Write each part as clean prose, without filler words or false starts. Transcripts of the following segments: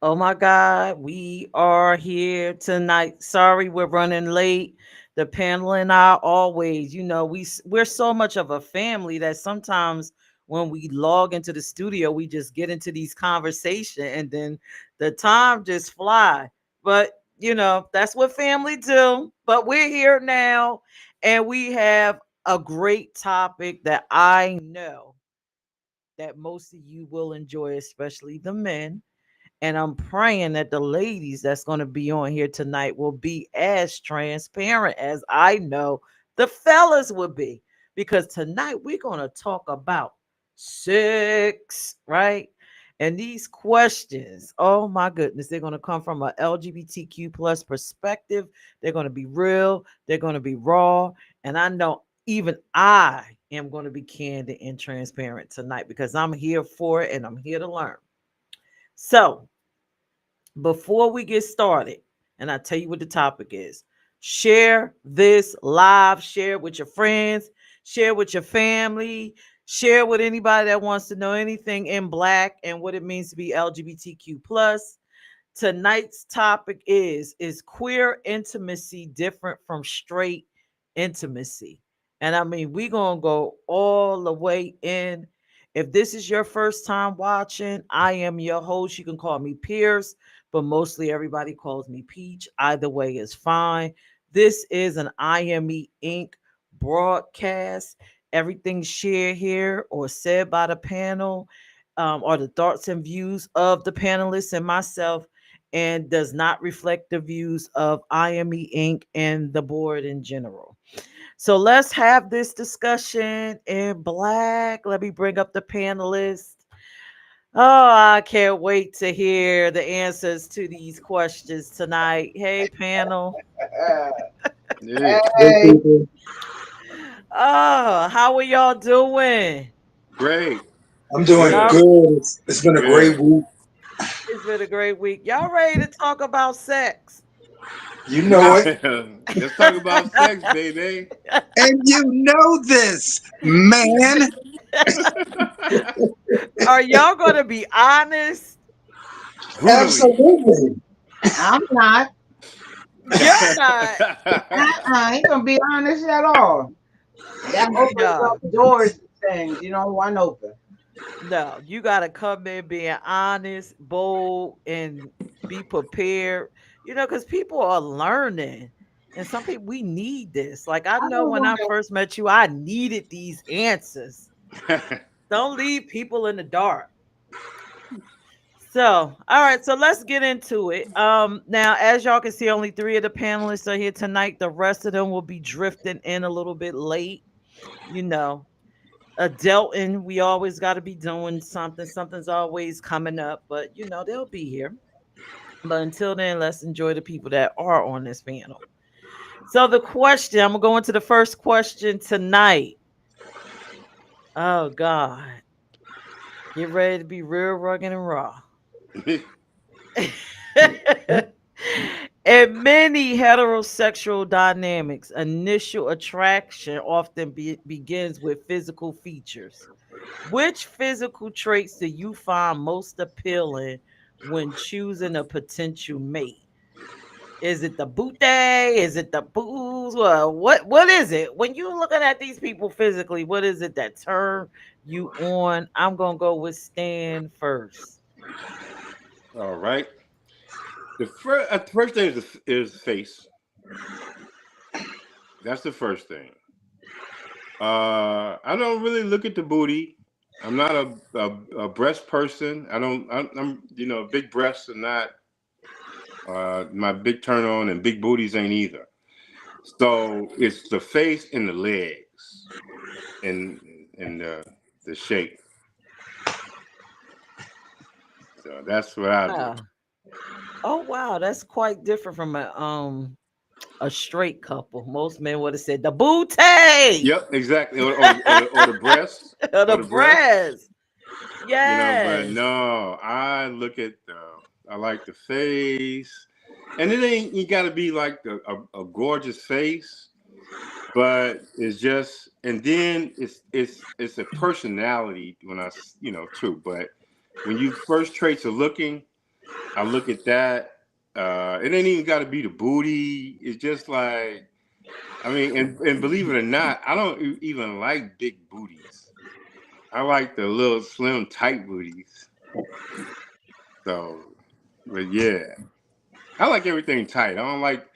Oh my God, we are here tonight. Sorry, we're running late. The panel and I always, we're so much of a family that sometimes when we log into the studio, we just get into these conversation and then the time just fly. But that's what family do. But we're here now and we have a great topic that I know that most of you will enjoy, especially the men, and I'm praying that the ladies that's going to be on here tonight will be as transparent as I know the fellas will be. Because tonight we're going to talk about sex, right? And these questions, oh my goodness, they're going to come from a LGBTQ plus perspective. They're going to be real, they're going to be raw. And I know even I am going to be candid and transparent tonight because I'm here for it and I'm here to learn. So, before we get started, and I tell you what the topic is, share this live, share with your friends, share with your family, share with anybody that wants to know anything in black and what it means to be LGBTQ plus. Tonight's topic is queer intimacy different from straight intimacy? And I mean, we're going to go all the way in. If this is your first time watching, I am your host. You can call me Peirrce, but mostly everybody calls me Peach. Either way is fine. This is an IME Inc. broadcast. Everything shared here or said by the panel are the thoughts and views of the panelists and myself, and does not reflect the views of IME Inc. and the board in general. So let's have this discussion in black. Let me bring up the panelists. Oh, I can't wait to hear the answers to these questions tonight. Hey, panel. Hey, Hey, Hey, people. Oh, how are y'all doing? great, I'm doing Y'all, good, good. It's been a great good. week. it's been a great week. Y'all ready to talk about sex? You know it. Let's talk about sex, baby. And you know this, man. Are y'all going to be honest? Brutally. Absolutely. I'm not. You're not. I ain't gonna be honest at all. That opens No, up doors to things you don't want open. no. You got to come in being honest, bold, and be prepared. Because people are learning. And some people, we need this. Like, I I know don't when want I to. first met you, I needed these answers. Don't leave people in the dark. So, all right, so let's get into it. Now, as y'all can see, only three of the panelists are here tonight. The rest of them will be drifting in a little bit late. You know, adulting, we always got to be doing something. Something's always coming up, but they'll be here. But until then, let's enjoy the people that are on this panel. So, the question, I'm gonna go into the first question tonight. Oh God, get ready to be real rugged and raw. In many heterosexual dynamics, initial attraction often begins with physical features. Which physical traits do you find most appealing when choosing a potential mate? Is it the booty? Is it the boobs? Well, what is it? When you're looking at these people physically, what is it that turn you on? I'm gonna go with Stan first. All right. The first thing is face. That's the first thing. I don't really look at the booty. I'm not a breast person. I don't. I'm big breasts are not my big turn on, and big booties ain't either. So it's the face and the legs and the shape. So that's what I do. Wow. Oh wow, that's quite different from a straight couple. Most men would have said the booty Yep, exactly. Or the breasts, or or the the breasts. breast. But Yes. no, I look at I like the face, and it ain't you got to be like a gorgeous face, but it's just, and then it's a personality when too. But when you first traits are looking, I look at that. It ain't even got to be the booty. It's just like, I mean, and believe it or not, I don't even like big booties. I like the little slim, tight booties. So, but yeah, I like everything tight. I don't like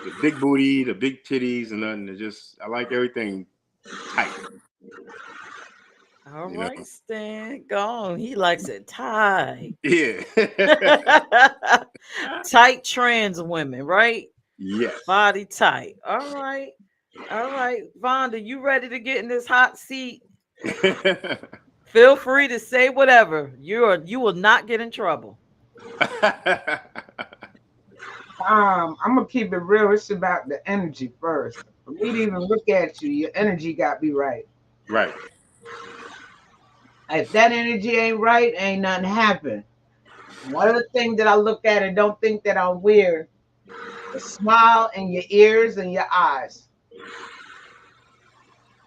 the big booty, the big titties, and nothing. I like everything tight. All You know? right, Stan, go on. He likes it tight. Yeah. Tight trans women, right? Yes. Body tight. All right. All right. Vonda, you ready to get in this hot seat? Feel free to say whatever. You will not get in trouble. I'm gonna keep it real. It's about the energy first. For me to even look at you, your energy got to be right. Right. If that energy ain't right, ain't nothing happen. One of the things that I look at and don't think that I'm weird, the smile in your ears and your eyes.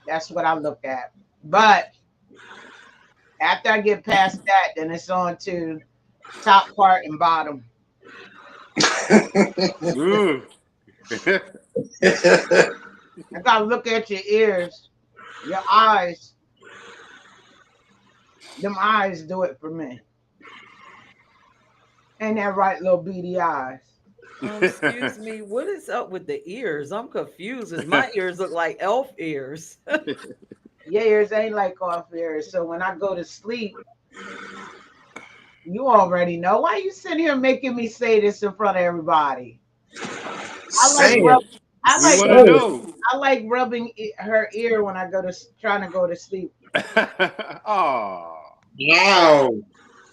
That's what I look at. But after I get past that, then it's on to top part and bottom. Ooh. I gotta look at your ears, your eyes. Them eyes do it for me. Ain't that right, little beady eyes? Excuse me, what is up with the ears? I'm confused because my ears look like elf ears. Your ears ain't like off ears. So when I go to sleep, you already know. Why you sitting here making me say this in front of everybody? I like Say it. rub, I We like want to Say rubbing, it. know. I like rubbing her ear when I go to trying to go to sleep. Oh, Wow.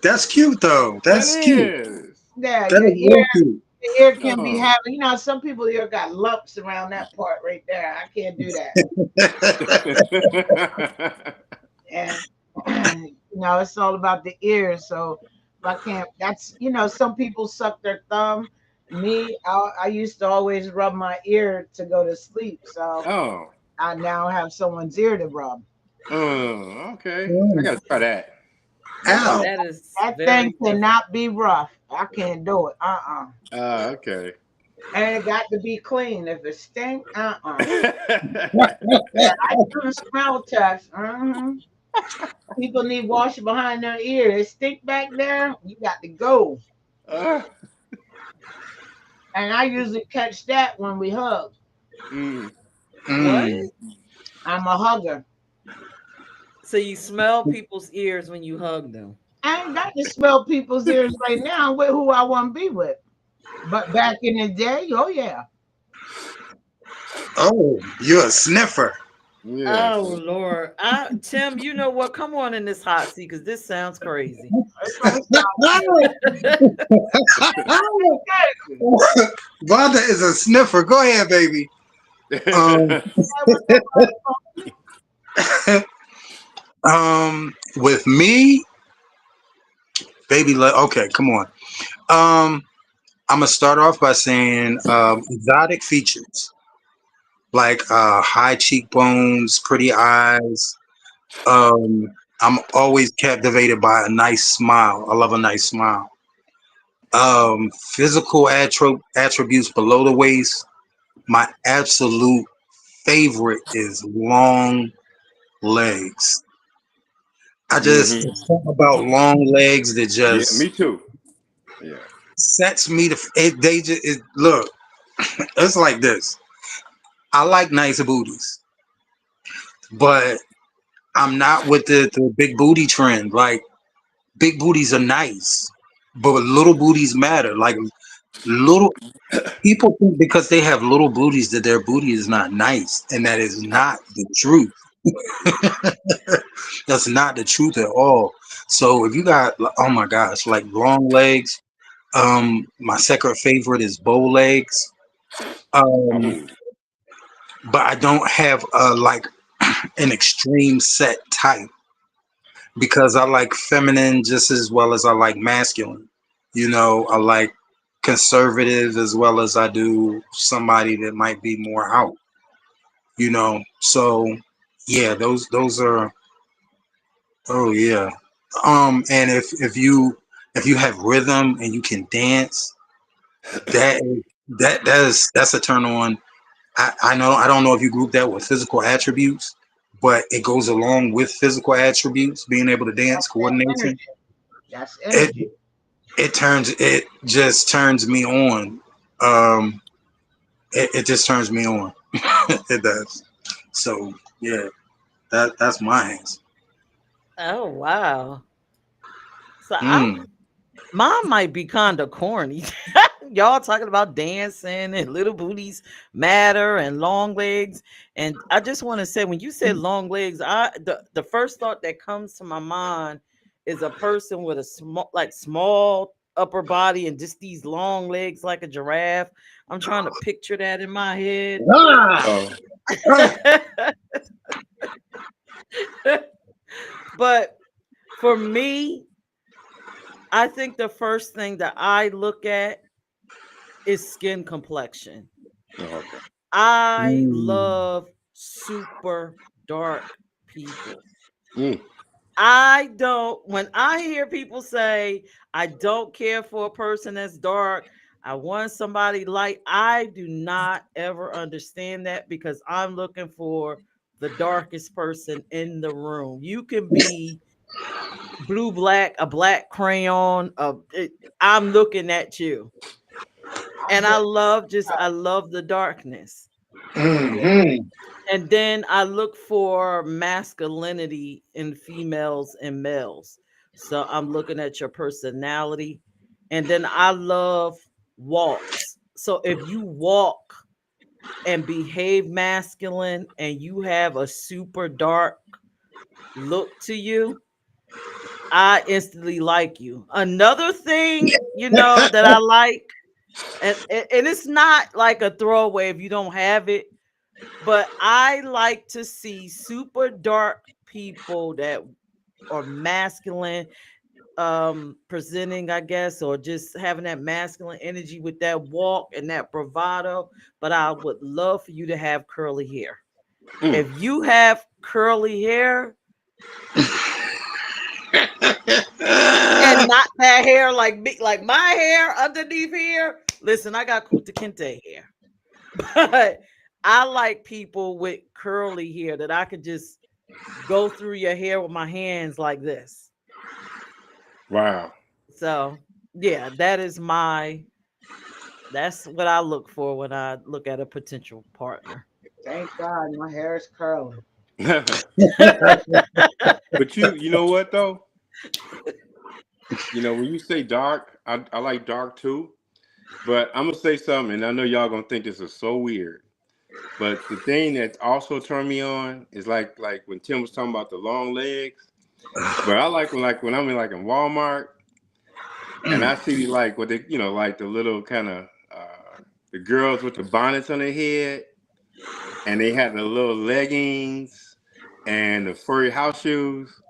That's cute though. that That's cute. is. Yeah, That is real cute. your ear can be Oh. having. Some people here got lumps around that part right there. I can't do that. And it's all about the ears. So if I can't, that's some people suck their thumb. Me, I used to always rub my ear to go to sleep. So Oh. I now have someone's ear to rub. Oh, okay. I Mm. gotta try that. Ow. That is That thing very different. cannot be rough. I can't do it. Okay. And it got to be clean. If it stink, Yeah, I do the smell test. People need wash behind their ear. They stink back there. You got to go. uh, And I usually catch that when we hug. mm. What? Mm. I'm a hugger. So you smell people's ears when you hug them. I ain't got to smell people's ears right now with who I want to be with. But back in the day, oh yeah. Oh, you're a sniffer. Yeah. Oh Lord. Tim, you know what? Come on in this hot seat because this sounds crazy. It's gonna Wanda is a sniffer. Go ahead, baby. Um, with me, baby. Okay, come on. I'm gonna start off by saying exotic features like high cheekbones, pretty eyes. I'm always captivated by a nice smile. I love a nice smile. Physical attributes below the waist. My absolute favorite is long legs. I just hmm it's something about long legs that Yeah, just me too. Yeah. sets me to look. It's like this. I like nice booties, but I'm not with the big booty trend. Like big booties are nice, but little booties matter. Like little people think because they have little booties that their booty is not nice, and that is not the truth. That's not the truth at all. So if you got, oh my gosh, like long legs, my second favorite is bow legs. Um, Oh. but I don't have like an extreme set type because I like feminine just as well as I like masculine. I like conservative as well as I do somebody that might be more out. So yeah, those are. Oh yeah. And if you if you have rhythm and you can dance, that's a turn on. I know I don't know if you group that with physical attributes, but it goes along with physical attributes, being able to dance, That's that coordination. energy. That's It energy. it just turns me on. Um, it just turns me on. It does. So yeah, that's my answer. Oh wow. So I Mm. mine might be kind of corny. Y'all talking about dancing and little booties matter and long legs. And I just want to say, when you said long legs, the first thought that comes to my mind is a person with a small upper body and just these long legs like a giraffe. I'm trying to picture that in my head. Ah, Oh, ah. But for me, I think the first thing that I look at is skin complexion. okay. I Mm. love super dark people. Mm. I don't, when I hear people say, I don't care for a person that's dark, I want somebody light, I do not ever understand that because I'm looking for the darkest person in the room. You can be blue black, a black crayon, I'm looking at you. I'm And with I love the darkness. yeah. Mhm. And then I look for masculinity in females and males. So I'm looking at your personality. And then I love walks. So if you walk and behave masculine and you have a super dark look to you, I instantly like you. Another thing, that I like, and it's not like a throwaway if you don't have it, but I like to see super dark people that are masculine, presenting, I guess, or just having that masculine energy with that walk and that bravado. But I would love for you to have curly hair. Mm. If you have curly hair and not that hair like me, like my hair underneath here, listen, I got Kuta Kente hair. But I like people with curly hair that I could just go through your hair with my hands like this. Wow. So, yeah, that's what I look for when I look at a potential partner. Thank God my hair is curling. But you know what though? When you say dark, I like dark too. But I'm gonna say something, and I know y'all gonna think this is so weird. But the thing that also turned me on is like when Tim was talking about the long legs. But I like when I'm in Walmart and I see like what they like the little kind of the girls with the bonnets on their head and they had the little leggings and the furry house shoes.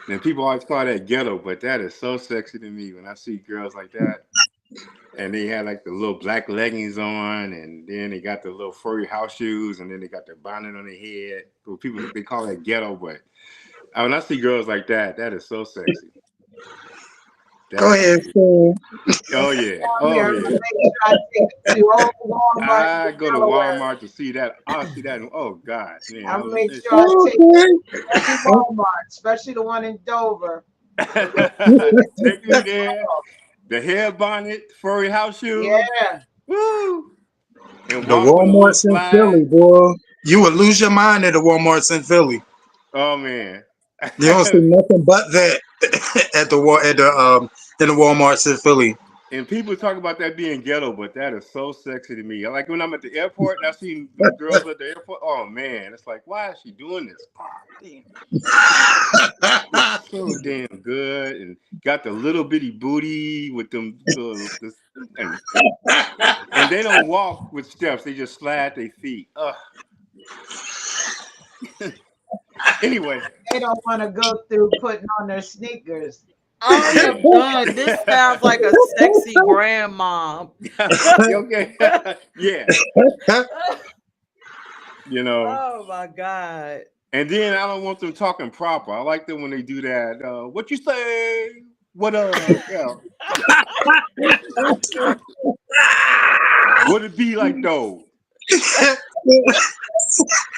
And people always call that ghetto, but that is so sexy to me when I see girls like that. And they had like the little black leggings on, and then they got the little furry house shoes, and then they got their bonnet on their head. So people they call that ghetto, but when I see girls like that, that is so sexy. Go That ahead, is, Sam. oh Next yeah, time oh there, I'm yeah. gonna make sure I take it to old Walmart I in go to Delaware. Walmart to see that. I'll see that. Oh God, man, I'm gonna make it's sure I just take it Okay. to every Walmart, especially the one in Dover. So we take me there. The hair bonnet, furry house shoes. yeah. Woo! And The walk on the little Walmart's in Philly, slides. boy. You would lose your mind at the Walmart's in Philly. Oh man. You don't see nothing but that at the in the Walmart's in Philly. And people talk about that being ghetto, but that is so sexy to me. Like when I'm at the airport and I see them girls at the airport. Oh man, it's like, why is she doing this? Oh, damn, it's so damn good, and got the little bitty booty with them little, and and they don't walk with steps; they just slide their feet. Anyway, They don't want to go through putting on their sneakers. I yeah, am done. This sounds like a sexy grandma. okay, yeah, you know. Oh my God. And then I don't want them talking proper. I like them when they do that. What you say? What yeah. Would it be like though?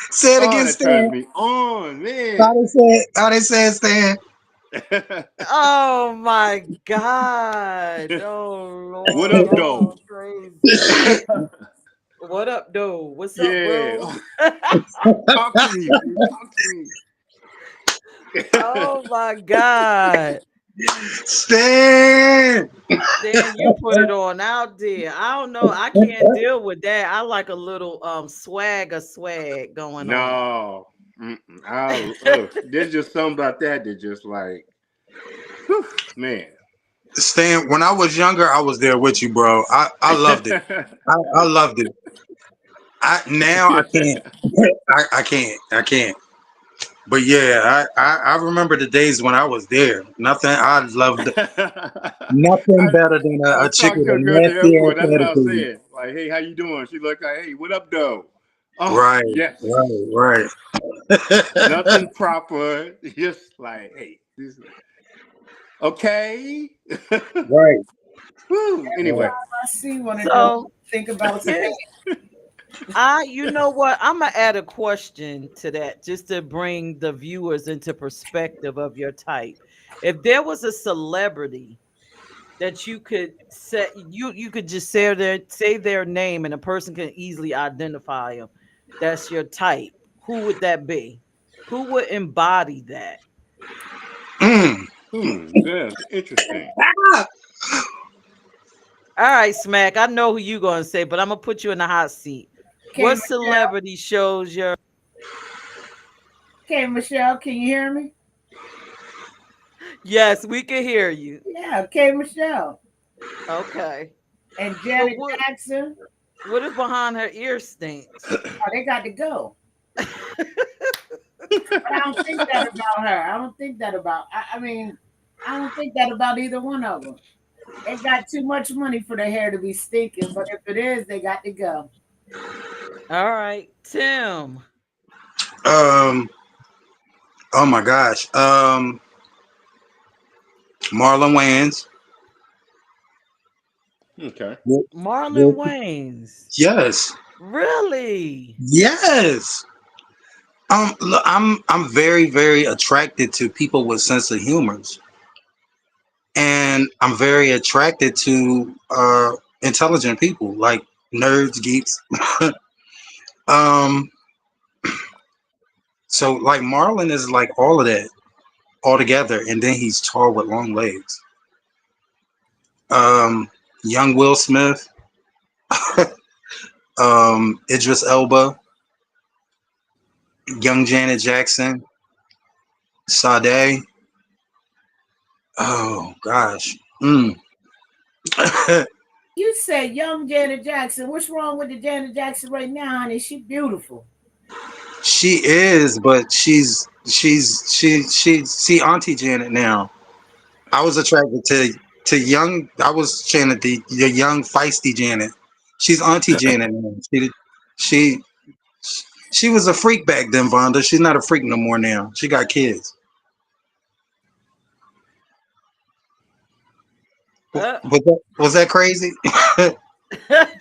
Say it Oh, again, that turns Stan. me on, man. How they say it, Stan? Oh my God. Oh What Lord, up, y'all though? are crazy. What up, dude? What's up, Yeah. bro? Talk to me, man. Talk to me. Oh my God. Stan. Dan, you put it on out there. I don't know. I can't deal with that. I like a little swag going on. No. There's just something about that just like, whew, man. Stan, when I was younger, I was there with you, bro. I loved it. I loved it. Now I can't. I can't. But yeah, I remember the days when I was there. Nothing. I loved nothing I, better than I a was chick talking with to a a girl at the nasty airport. That's what ass I was attitude. saying. Like, hey, how you doing? She looked like, hey, what up, though? Oh, Right, yes. right, right. Nothing proper. Just like, hey, this, okay. Right, Woo. Every right. Anyway. time I see one of those, So I think about Stan. here's you know what? I'm gonna add a question to that just to bring the viewers into perspective of your type. If there was a celebrity that you could set you could just say their name and a person can easily identify them, that's your type, who would that be? Who would embody that? Mm. That's interesting. Ah, All right, Smack, I know who you gonna say, but I'm gonna put you in the hot seat. Okay, What Michelle. celebrity shows your Okay, Michelle, can you hear me? Yes, we can hear you. Yeah, okay, Michelle. Okay. And But Janet Jackson. what if behind her ear stinks? Oh, they got to go. But I don't think that about her. I don't think that about. I mean, I don't think that about either one of them. They got too much money for their hair to be stinking. But if it is, they got to go. All right, Tim. um. Oh my gosh. Marlon Wayans. Okay. Marlon Wayans. Yes. Really? Yes. Look, I'm very very attracted to people with sense of humors, and I'm very attracted to intelligent people like nerds, geeks. um, so like Marlon is like all of that all together, and then he's tall with long legs. Um, young Will Smith, Idris Elba, young Janet Jackson, Sade. Oh gosh. Mm. You said young Janet Jackson. What's wrong with the Janet Jackson right now, honey? She beautiful. She is, but she see Auntie Janet now. I was attracted to young. I was Janet, the young feisty Janet. She's Auntie Janet now. She she was a freak back then, Vonda. She's not a freak no more now. She got kids. Uh, Was that crazy?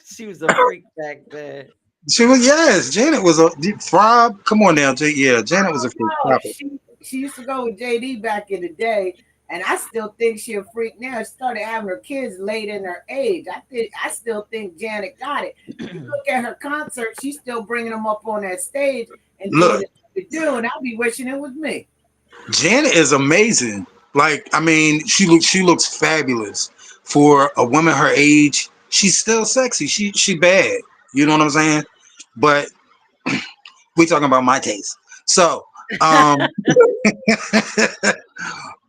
she was a freak back then. She was, yes. Janet was a Rob. Come on now, yeah. Janet was a freak. No, Stop it. she used to go with JD back in the day, and I still think she a freak now. She started having her kids late in her age. I still think Janet got it. You look at her concert, she's still bringing them up on that stage and doing Look, it to do, and I'll be wishing it was me. Janet is amazing. Like, I mean, she looks fabulous for a woman her age. She's still sexy. She bad. You know what I'm saying? But we talking about my taste. So, um,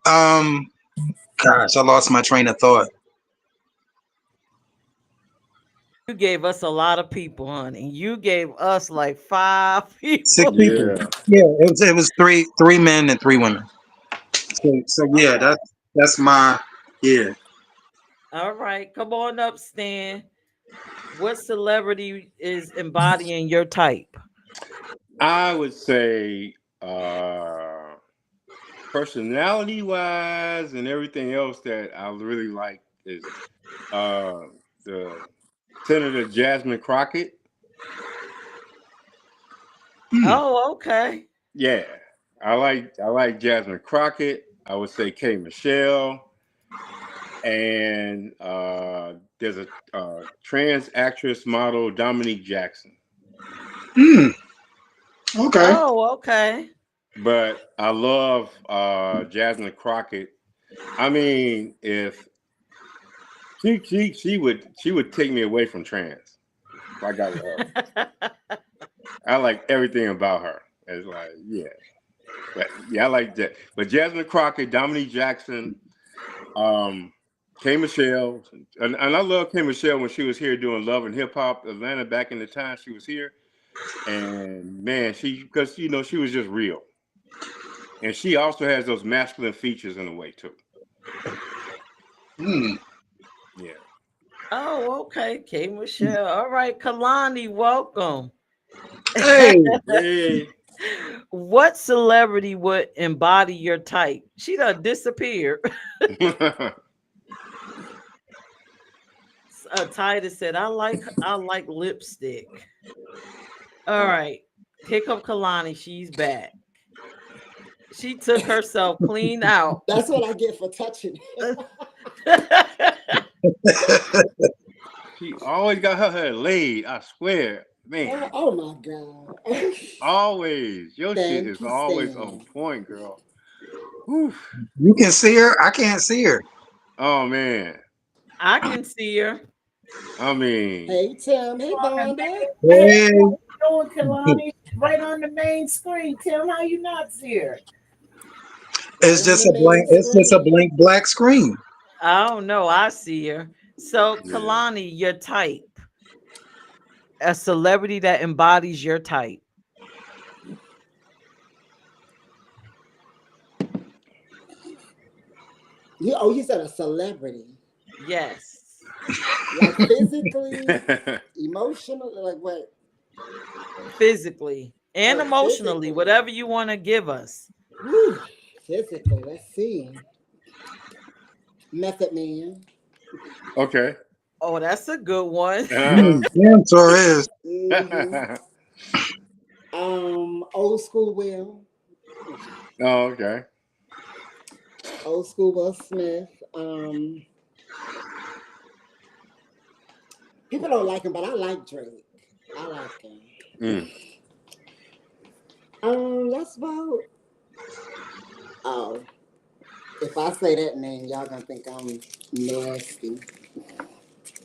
um, gosh, I lost my train of thought. You gave us a lot of people, honey. You gave us like five Six people. people. Yeah. Yeah, it was three men and three women. So yeah, Okay. that's my yeah. All right. Come on up, Stan. What celebrity is embodying your type? I would say personality wise and everything else that I really like is the Senator Jasmine Crockett. Oh, okay. Yeah, I like Jasmine Crockett. I would say K Michelle, and there's a trans actress model Dominique Jackson. Hmm. Okay. Oh, okay. But I love Jasmine Crockett. I mean, if she would take me away from trans. If I got with her. I like everything about her. It's like, yeah. But yeah, I like that. But Jasmine Crockett, Dominique Jackson, K Michelle, and I love K Michelle when she was here doing Love and Hip Hop Atlanta back in the time she was here. And man, because she was just real. And she also has those masculine features in a way too. Hmm. Yeah. Oh, okay. K Michelle. All right, Kalani, welcome. Hey. Hey. What celebrity would embody your type? She done disappeared. Titus said, I like lipstick. All right. Here come Kalani. She's back. She took herself clean out. That's what I get for touching. She always got her hair laid. I swear, man. Oh my God. Always. Your shit Thank is you, always on Stan. point, girl. Whew. You can see her. I can't see her. Oh man. I can see her. I mean, Hey Tim. Hey On the Vonda. Hey, Hey. how you doing, Kalani? Right on the main screen. Tim, how you not see her? It's Right on just the a blank. main It's just a screen. blank black screen. I don't know. I see her. So, yeah. Kalani, your type. A celebrity that embodies your type. You said a celebrity. Yes. Like physically, emotionally, like what? Physically and Oh, emotionally, physically. whatever you want to give us. Whew. Physically, let's see. Method Man. Okay. Oh, that's a good one. Uh-huh. The answer is hmm Old school Will. Oh, okay. Old school Will Smith. People don't like him, but I like Drake. I like him. Mm. That's about. Oh, if I say that name, y'all gonna think I'm nasty.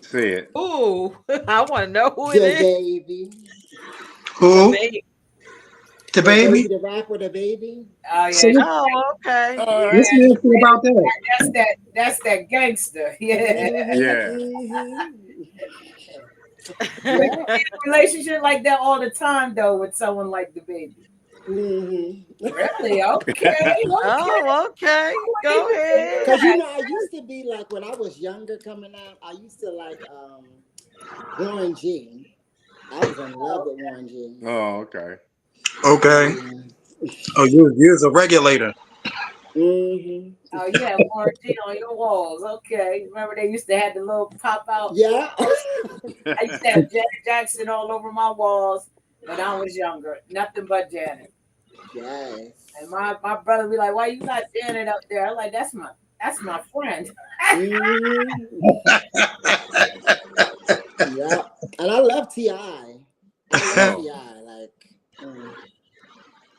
Say it. Ooh, I want to know who it The is. baby, The who? baby. The the baby, baby. the rapper, the baby. Oh So yeah, Oh, okay. All what's right. nasty about that? that's that gangster. Yeah. Yeah. But Yeah. you be in a relationship like that all the time though with someone like the baby. hmm Really? Okay. Okay. Oh, okay. Go Even believe ahead. Cause you that. know, I used to be like when I was younger coming up. I used to like Warren G. I was in love with Warren G. Oh, okay. Okay. Yeah. Oh, you're a regulator. hmm Oh, you have Warren G on your walls. Okay. Remember they used to have the little pop out. Yeah. I used to have Janet Jackson all over my walls when I was younger. Nothing but Janet. Yes. And my brother be like, "Why you got Janet up there?" I'm like, "That's my friend." hmm Yeah. And I love Ti. I love Oh. Ti. Like,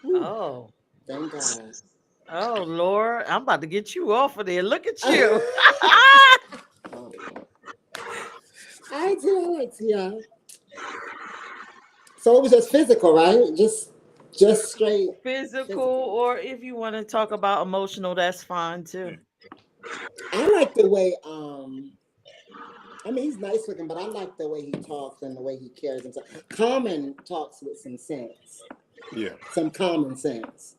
whew, Oh. thank God. Oh, Lord. I'm about to get you off of there. Look at you. Oh, I do. I like Ti. So it was just physical, right? Just straight Physical, physical. or if you want to talk about emotional, that's fine too. I like the way I mean he's nice looking, but I like the way he talks and the way he carries himself. Common talks with some sense, Yeah. some common sense,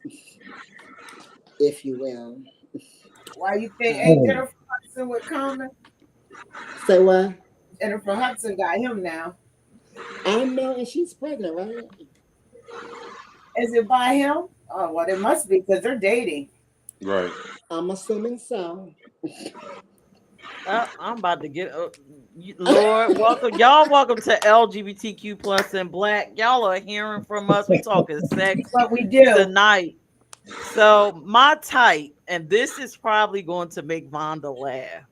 if you will. Why you think ain't Oh, Jennifer Hudson with Common? Say what? Jennifer Hudson got him now. I know, and she's pregnant, right? Is it by him? Oh well, it must be because they're dating. Right. I'm assuming so. I'm about to get Lord, welcome y'all. Welcome to LGBTQ plus and black. Y'all are hearing from us. We talking sex What we do. tonight. So my type, and this is probably going to make Vonda laugh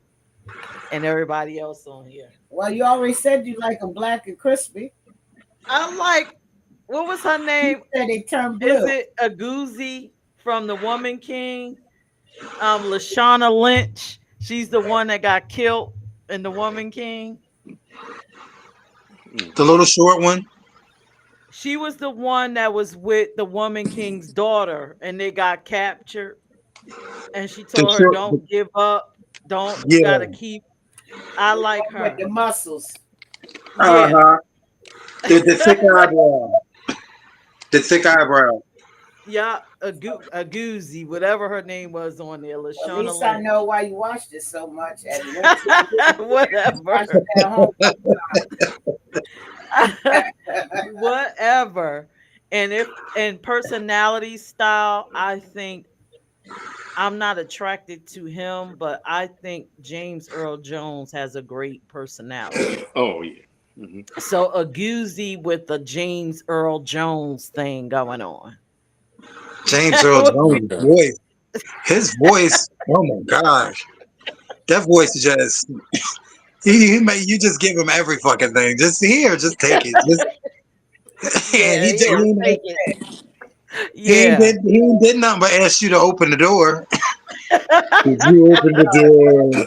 and everybody else on here. Well, you already said you like them black and crispy. I'm like, what was her You name? said they turn Is blue. it Aguzi from the Woman King? Lashana Lynch. She's the one that got killed in the Woman King. The little short one. She was the one that was with the Woman King's daughter, and they got captured. And she The told her, short. "Don't give up. Don't. You Yeah. gotta keep." I like With the her. muscles. Uh Yeah. huh. The thick eyebrow. The thick eyebrow. Yeah. Aguzi, whatever her name was on there, At Lashana least I Lynch. know why you watched it so much. At one watched Whatever. it at home. Whatever. And if in personality style, I think I'm not attracted to him, but I think James Earl Jones has a great personality. Oh yeah. Hmm. So a Goozy with the James Earl Jones thing going on. James That Earl would be- Jones' Okay. voice. His voice. Oh my gosh. That voice is just. You just give him every fucking thing. Just here, just take it. Just and yeah, here, take it. Yeah. he ain't did nothing but ask you to open the door. Did you open the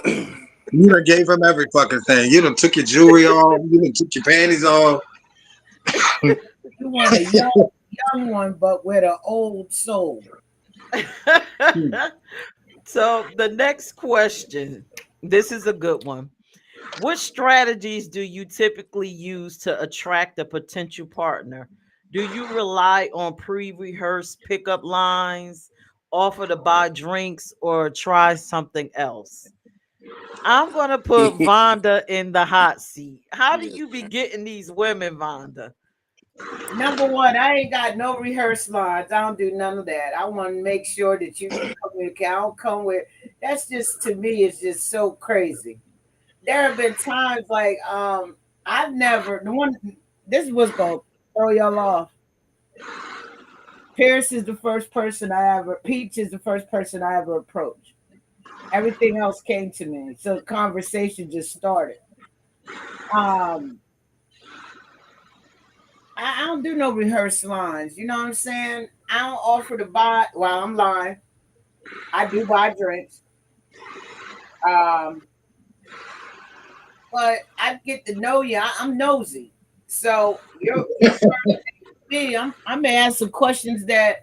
door? You done gave him every fucking thing. You done took your jewelry off. You done took your panties off. You want a young one, but with an old soul. So the next question, this is a good one. What strategies do you typically use to attract a potential partner? Do you rely on pre-rehearsed pickup lines, offer to buy drinks, or try something else? I'm gonna put Vonda in the hot seat. How do Yeah. you be getting these women, Vonda? Number one, I ain't got no rehearsed lines. I don't do none of that. I want to make sure that you can communicate. I don't come with that's just to me is just so crazy. There have been times like I've never the one this was gonna throw y'all off. Peirrce is the first person I ever Peach is the first person I ever approached. Everything else came to me. So the conversation just started. Um I don't do no rehearsed lines. You know what I'm saying? I don't offer to buy. Well, I'm lying. I do buy drinks. Um, but I get to know you. I'm nosy. So you're starting me. I may ask some questions that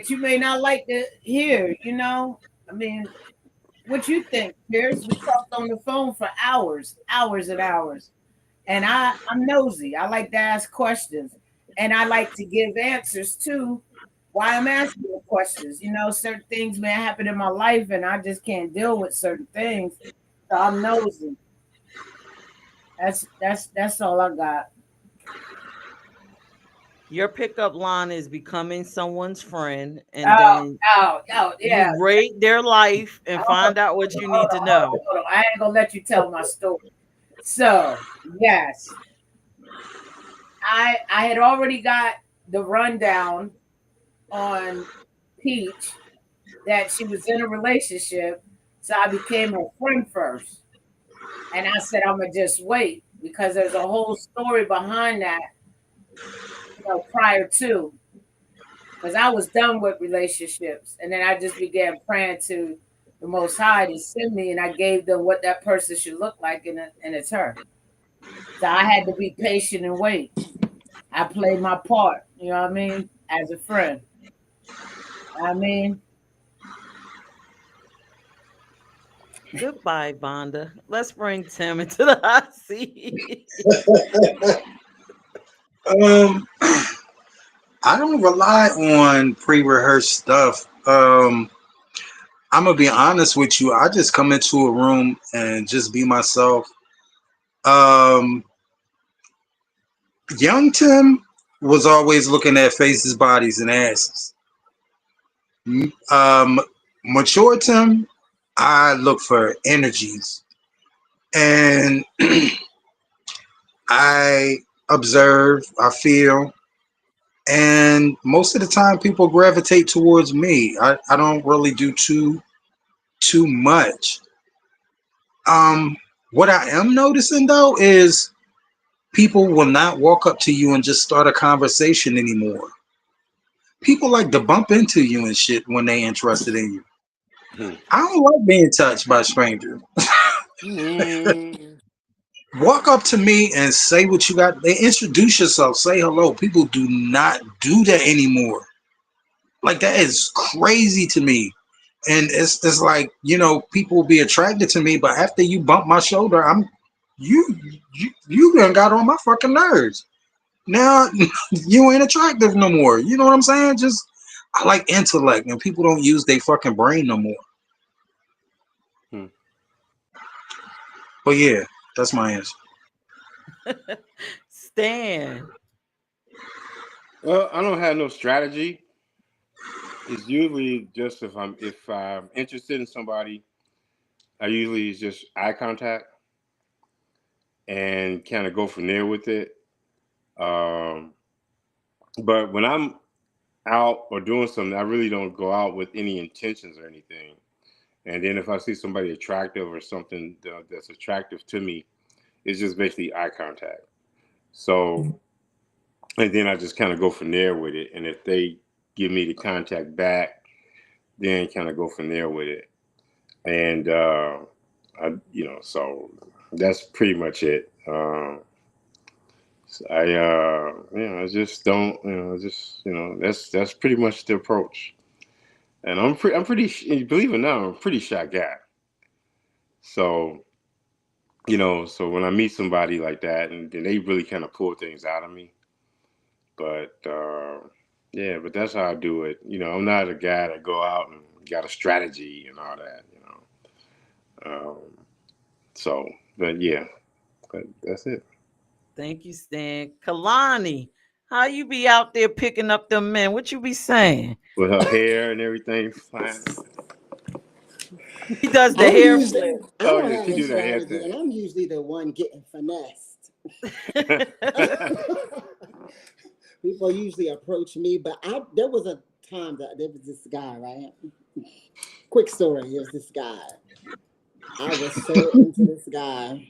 you may not like to hear. You know. I mean, what you think, Pierce? We talked on the phone for hours and hours. And I'm nosy. I like to ask questions, and I like to give answers to why I'm asking the questions. You know, certain things may happen in my life, and I just can't deal with certain things. So I'm nosy. That's all I got. Your pickup line is becoming someone's friend, and Oh, then yeah. you rate their life and Hold on, find out what you need to know. hold on. I ain't gonna let you tell my story. So yes, I had already got the rundown on Peach that she was in a relationship. So I became her friend first. And I said, I'm going to just wait because there's a whole story behind that, prior to. Because I was done with relationships. And then I just began praying to the Most High to send me. And I gave them what that person should look like. And it's her. So I had to be patient and wait. I played my part, you know what I mean? As a friend. I mean, Goodbye, Vonda. Let's bring Tim into the hot seat. Um, I don't rely on pre-rehearsed stuff. I'm gonna be honest with you. I just come into a room and just be myself. Um, Young Tim was always looking at faces, bodies, and asses. Um, Mature Tim, I look for energies, and I observe, I feel, and most of the time people gravitate towards me. I don't really do too much. What I am noticing though is people will not walk up to you and just start a conversation anymore. People like to bump into you and shit when they interested in you. Hmm. I don't like being touched by strangers. Mm. Walk up to me and say what you got. They introduce yourself, say hello. People do not do that anymore. Like that is crazy to me. And it's like, people will be attracted to me, but after you bump my shoulder, you you done got on my fucking nerves. Now you ain't attractive no more. You know what I'm saying? Just I like intellect, and people don't use their fucking brain no more. Hmm. But yeah, that's my answer. Stan. Well, I don't have no strategy. It's usually just if I'm interested in somebody, I usually it's just eye contact and kind of go from there with it. Um, but when I'm out or doing something, I really don't go out with any intentions or anything. And then if I see somebody attractive or something that's attractive to me, it's just basically eye contact. So, and then I just kind of go from there with it. And if they give me the contact back, then kind of go from there with it. And so that's pretty much it. I just don't, that's pretty much the approach. And believe it or not, I'm a pretty shy guy. So, so when I meet somebody like that, and then they really kind of pull things out of me. But yeah, but that's how I do it. I'm not a guy that go out and got a strategy and all that. So, but yeah, but that's it. Thank you, Stan. Kalani, how you be out there picking up them men? What you be saying? With her hair and everything flying. He does the I'm hair usually, flip. I Oh don't yeah, have she a do that hair strategy, thing. and I'm usually the one getting finessed. People usually approach me, but there was a time that there was this guy, right? Quick story. Here's this guy. I was so into this guy,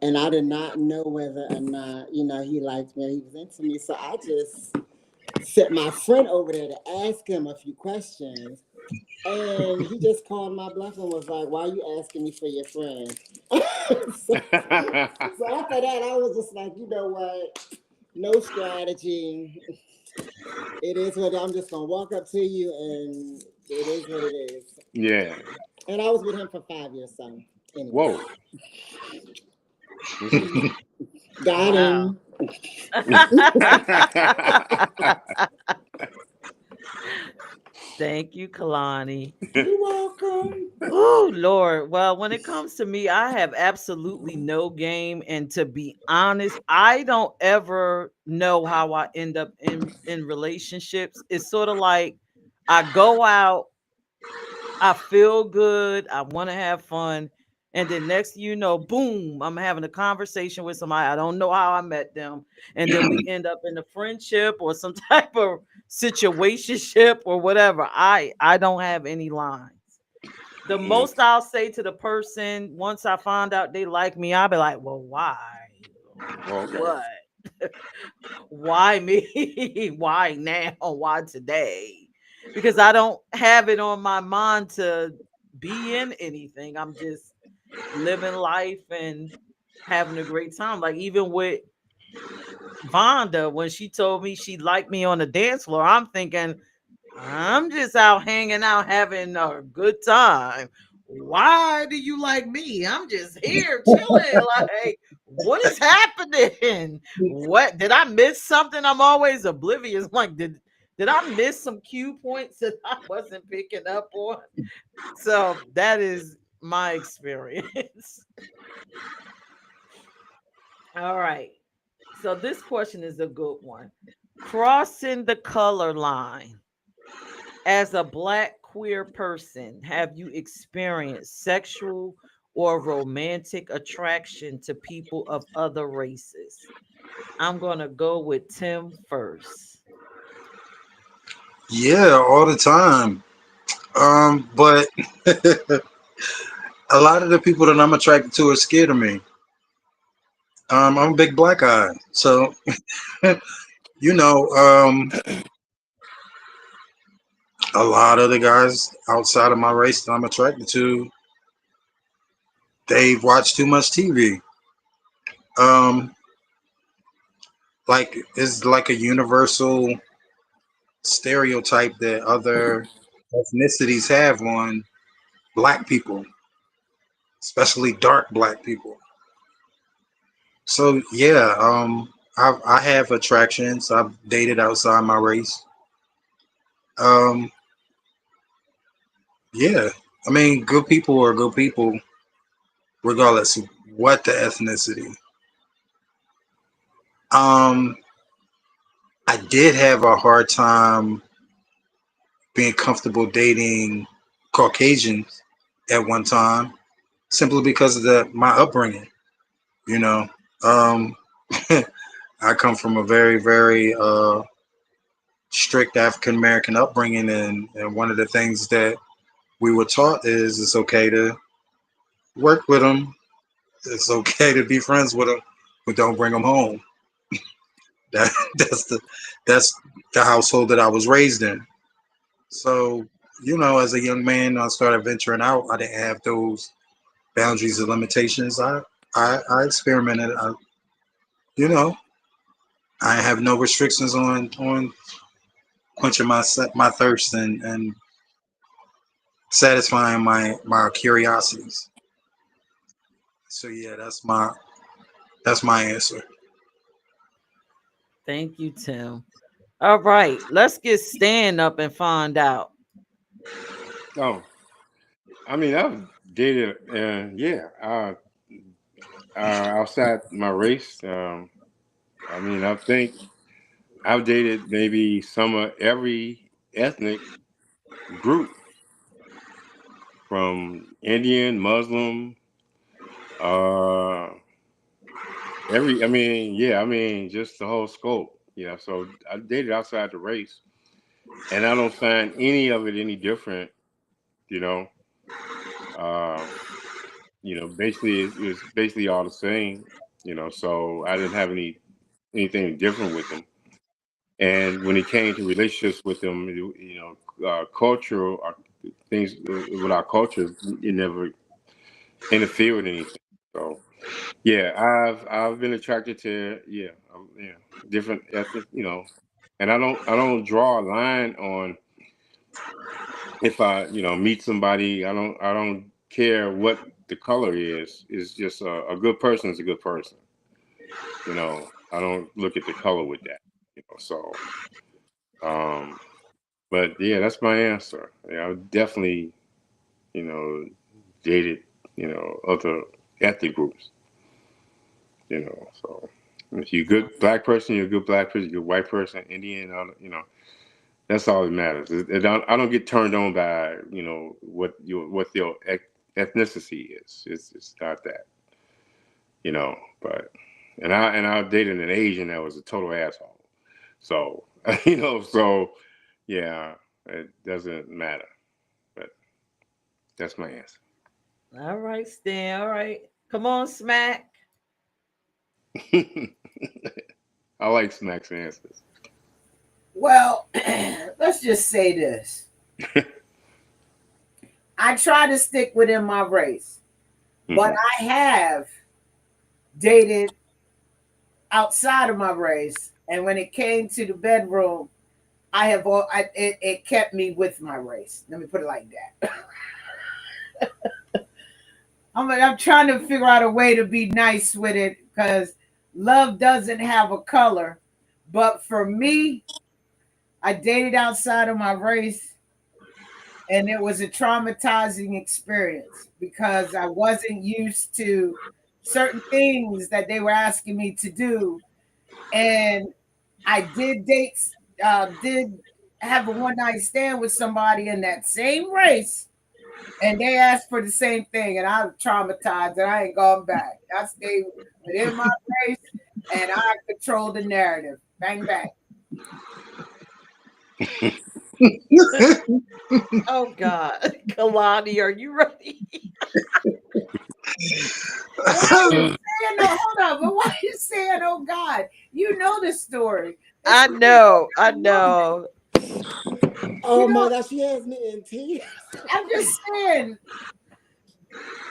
and I did not know whether or not, he liked me or he was into me. So I just sent my friend over there to ask him a few questions. And he just called my bluff and was like, "Why are you asking me for your friend?" So after that, I was just like, you know what? No strategy. It is what I'm just gonna walk up to you, and it is what it is. Yeah. And I was with him for 5 years, so anyway, Whoa. Interesting. got Wow. him. Thank you, Kalani. You're welcome. Oh, Lord. Well, when it comes to me, I have absolutely no game. And to be honest, I don't ever know how I end up in relationships. It's sort of like I go out, I feel good, I want to have fun. And then next thing you know, boom, I'm having a conversation with somebody. I don't know how I met them. And then we end up in a friendship or some type of situationship or whatever. I don't have any line. The Mm. most I'll say to the person once I find out they like me, I'll be like, well, why? Oh, okay. What? Why me? Why now? Why today? Because I don't have it on my mind to be in anything. I'm just living life and having a great time. Like even with Vonda, when she told me she liked me on the dance floor, I'm thinking, I'm just out hanging out, having a good time. Why do you like me? I'm just here chilling. Like, what is happening? What did I miss something? I'm always oblivious. Like, did I miss some cue points that I wasn't picking up on? So that is my experience. All right. So this question is a good one. Crossing the color line as a black queer person have you experienced sexual or romantic attraction to people of other races? I'm going to go with Tim first. Yeah, all the time. But a lot of the people that I'm attracted to are scared of me. I'm a big black guy, so you know, a lot of the guys outside of my race that I'm attracted to, they've watched too much TV. Um, like it's like a universal stereotype that other ethnicities have on black people, especially dark black people. So yeah, I have attractions. I've dated outside my race. Um, yeah, I mean, good people are good people, regardless of what the ethnicity. Um, I did have a hard time being comfortable dating Caucasians at one time, simply because of my upbringing. You know, um, I come from a very strict African American upbringing, and one of the things that we were taught is it's okay to work with them, it's okay to be friends with them, but don't bring them home. That that's the that's the household that I was raised in. So as a young man, I started venturing out. I didn't have those boundaries and limitations. I experimented. You know, I have no restrictions on quenching my thirst and satisfying my curiosities. So yeah, that's my answer. Thank you, Tim. All right, let's get Stan up and find out. Oh, I mean, I've dated, yeah, outside my race. I mean, I think I've dated maybe some of every ethnic group, from Indian, Muslim, uh, I mean, yeah, I mean, just the whole scope. So I dated outside the race, and I don't find any of it any different. You know, uh, basically it's basically all the same. So I didn't have anything different with them. And when it came to relationships with them, cultural things with our culture, it never interfered with anything. So yeah, I've been attracted to different ethnic, and I don't draw a line on if I meet somebody. I don't care what the color is. It's just a good person is a good person. I don't look at the color with that. So um, but yeah, that's my answer. Yeah, I definitely you know dated other ethnic groups. So if you're a good black person, you're a good black person. You're a white person, Indian, that's all that matters. I don't get turned on by what your ethnicity is. It's not that, But and I dated an Asian that was a total asshole. So so yeah, it doesn't matter. But that's my answer. All right, Stan. All right. Come on, Smack. I like Smack's answers. Well, let's just say this. I try to stick within my race, but Mhm. I have dated outside of my race. And when it came to the bedroom, it kept me with my race. Let me put it like that. I'm trying to figure out a way to be nice with it because love doesn't have a color. But for me, I dated outside of my race, and it was a traumatizing experience because I wasn't used to certain things that they were asking me to do. And I did have a one night stand with somebody in that same race, and they asked for the same thing, and I'm traumatized, and I ain't gone back. I stayed within my race, and I control the narrative. Bang bang. Oh God, Kalani, are you ready? Why are you saying no? Hold on, but why are you saying, "Oh God"? You know the story. It's I me. know, I I'm a woman. know. You Oh my know, gosh, she has me in tears. I'm just saying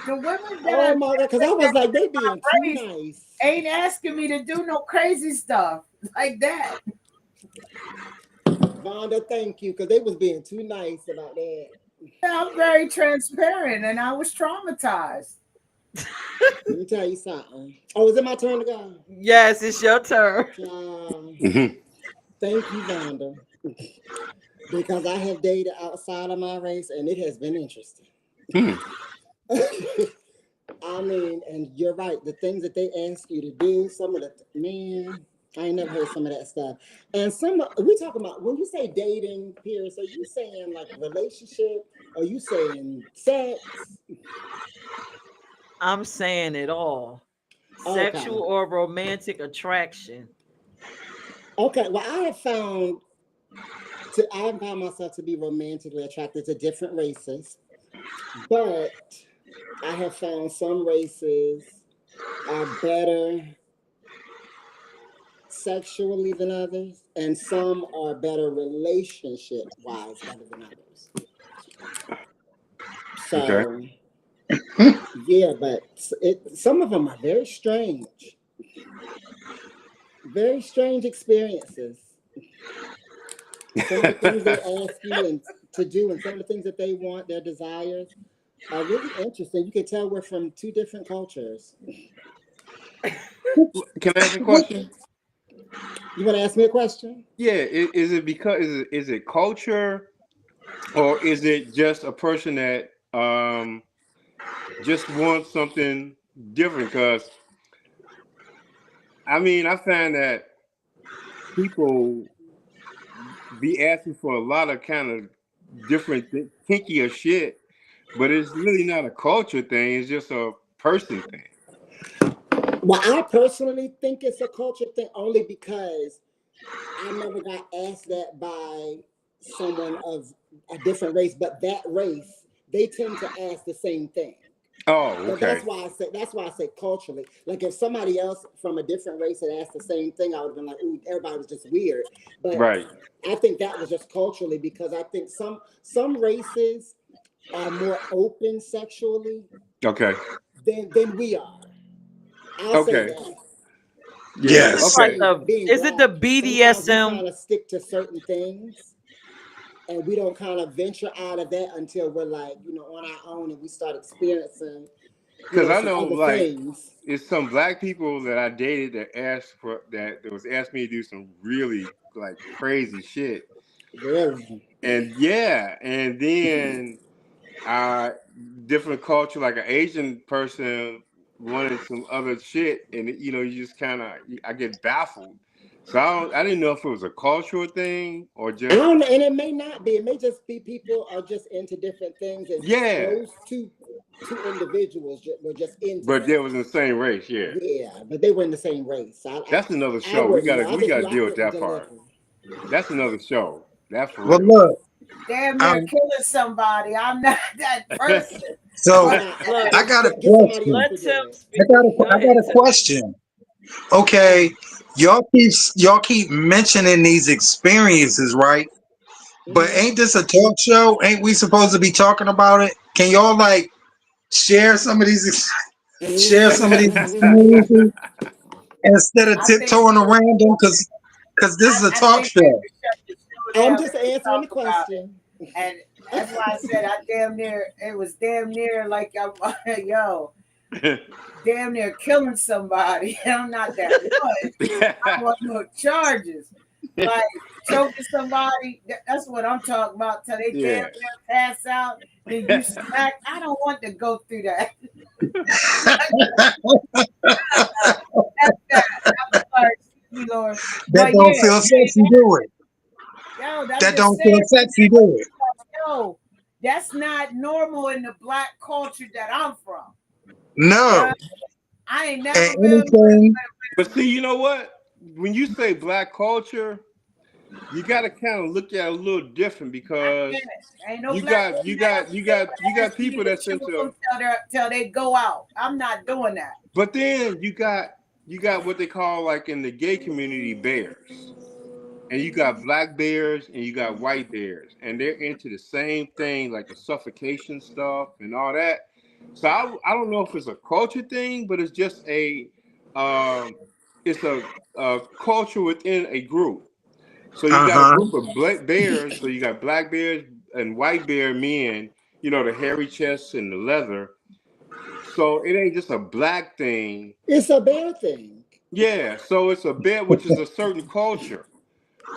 the women that Oh I've my god, because been I with was that like, they I being too raised nice. ain't asking me to do no crazy stuff like that. Vonda, thank you, because they was being too nice about that. I'm very transparent, and I was traumatized. Let me tell you something. Oh, is it my turn to go? Yes, it's your turn. Mhm. Thank you, Vonda, because I have dated outside of my race, and it has been interesting. Hmm. I mean, and you're right. The things that they ask you to do, some of the man, I ain't never heard some of that stuff. And we talking about when you say dating, Peirrce, are you saying like relationship? Are you saying sex? I'm saying it all. Okay, Sexual or romantic attraction. okay. Well, I have found myself to be romantically attracted to different races, but I have found some races are better sexually than others, and some are better relationship wise better than others. Okay. So yeah, but some of them are very strange experiences. Some of the things they ask you and to do, and some of the things that they want, their desires, are really interesting. You can tell we're from two different cultures. Can I ask a question? You want to ask me a question? Yeah, is it because is it culture, or is it just a person that just wants something different? Because I mean, I find that people be asking for a lot of kind of different kinkier shit, but it's really not a culture thing. It's just a person thing. Well, I personally think it's a culture thing only because I never got asked that by someone of a different race, but that race, they tend to ask the same thing. Oh, But okay, that's why I say culturally. Like if somebody else from a different race had asked the same thing, I would have been like, ooh, everybody was just weird. But right, I think that was just culturally because I think some races are more open sexually okay, than we are. I'll say okay, that. yeah, Because It's Yes. like okay. the being is it the black, sometimes we BDSM? kind of stick to certain things and we don't kind of venture out of that until we're like, on our own and we start experiencing, Because I some know, other like, things. it's some black people that I dated that was asked me to do some really like crazy shit, Really? and yeah, and then uh different culture, like an Asian person wanted some other shit, and you just kind of I get baffled. So I didn't know if it was a cultural thing or I just don't know, and it may not be. It may just be people are just into different things, and yeah, those two individuals were just into but that. they was in the same race. Yeah, Yeah, but they were in the same race. that's another I show. We wouldn't gotta know. I we just gotta knew I deal with couldn't that part. deliver. That's another show. That for Well, real. look. Damn near Um. killing somebody. I'm not that person. So But Nah, Look, I got a get somebody else question. to let Tim do it. speak. Go I got ahead, a Tim. question. Okay, y'all keep mentioning these experiences, right? But Hmm. ain't this a talk show? Ain't we supposed to be talking about it? Can y'all like share some of these share some of these experiences instead of I think tiptoeing around them? Because this is a I talk think we show. should shut the show I'm down just and answering talk the about it. question. And that's why I said I damn near it was damn near like I'm yo, damn near killing somebody. I'm not that one. I want no charges. Like choking somebody, that's what I'm talking about. Till they damn Yeah. near pass out, then you smack. I don't want to go through that. That's that. I'm sorry, excuse me, Lord. That But don't yeah, feel yeah, sexy, do it? yo, that That That just don't feel saying, sexy, do it? no, that's not normal in the black culture that I'm from. No. Yeah, I ain't And never been. anything, But see, you know what? When you say black culture, you got to kind of look at it a little different I because can't. Ain't no you black got woman you that got ever you sit got you with got ass cheek people and that's chew into. them till they go out. I'm not doing that. But then you got what they call like in the gay community bears. And you got black bears and you got white bears, and they're into the same thing, like the suffocation stuff and all that. So I don't know if it's a culture thing, but it's just um, it's a culture within a group. So you got a uh-huh. group of black bears. So you got black bears and white bear men. You know, the hairy chests and the leather. So it ain't just a black thing. It's a bear thing. Yeah. So it's a bear, which is a certain culture.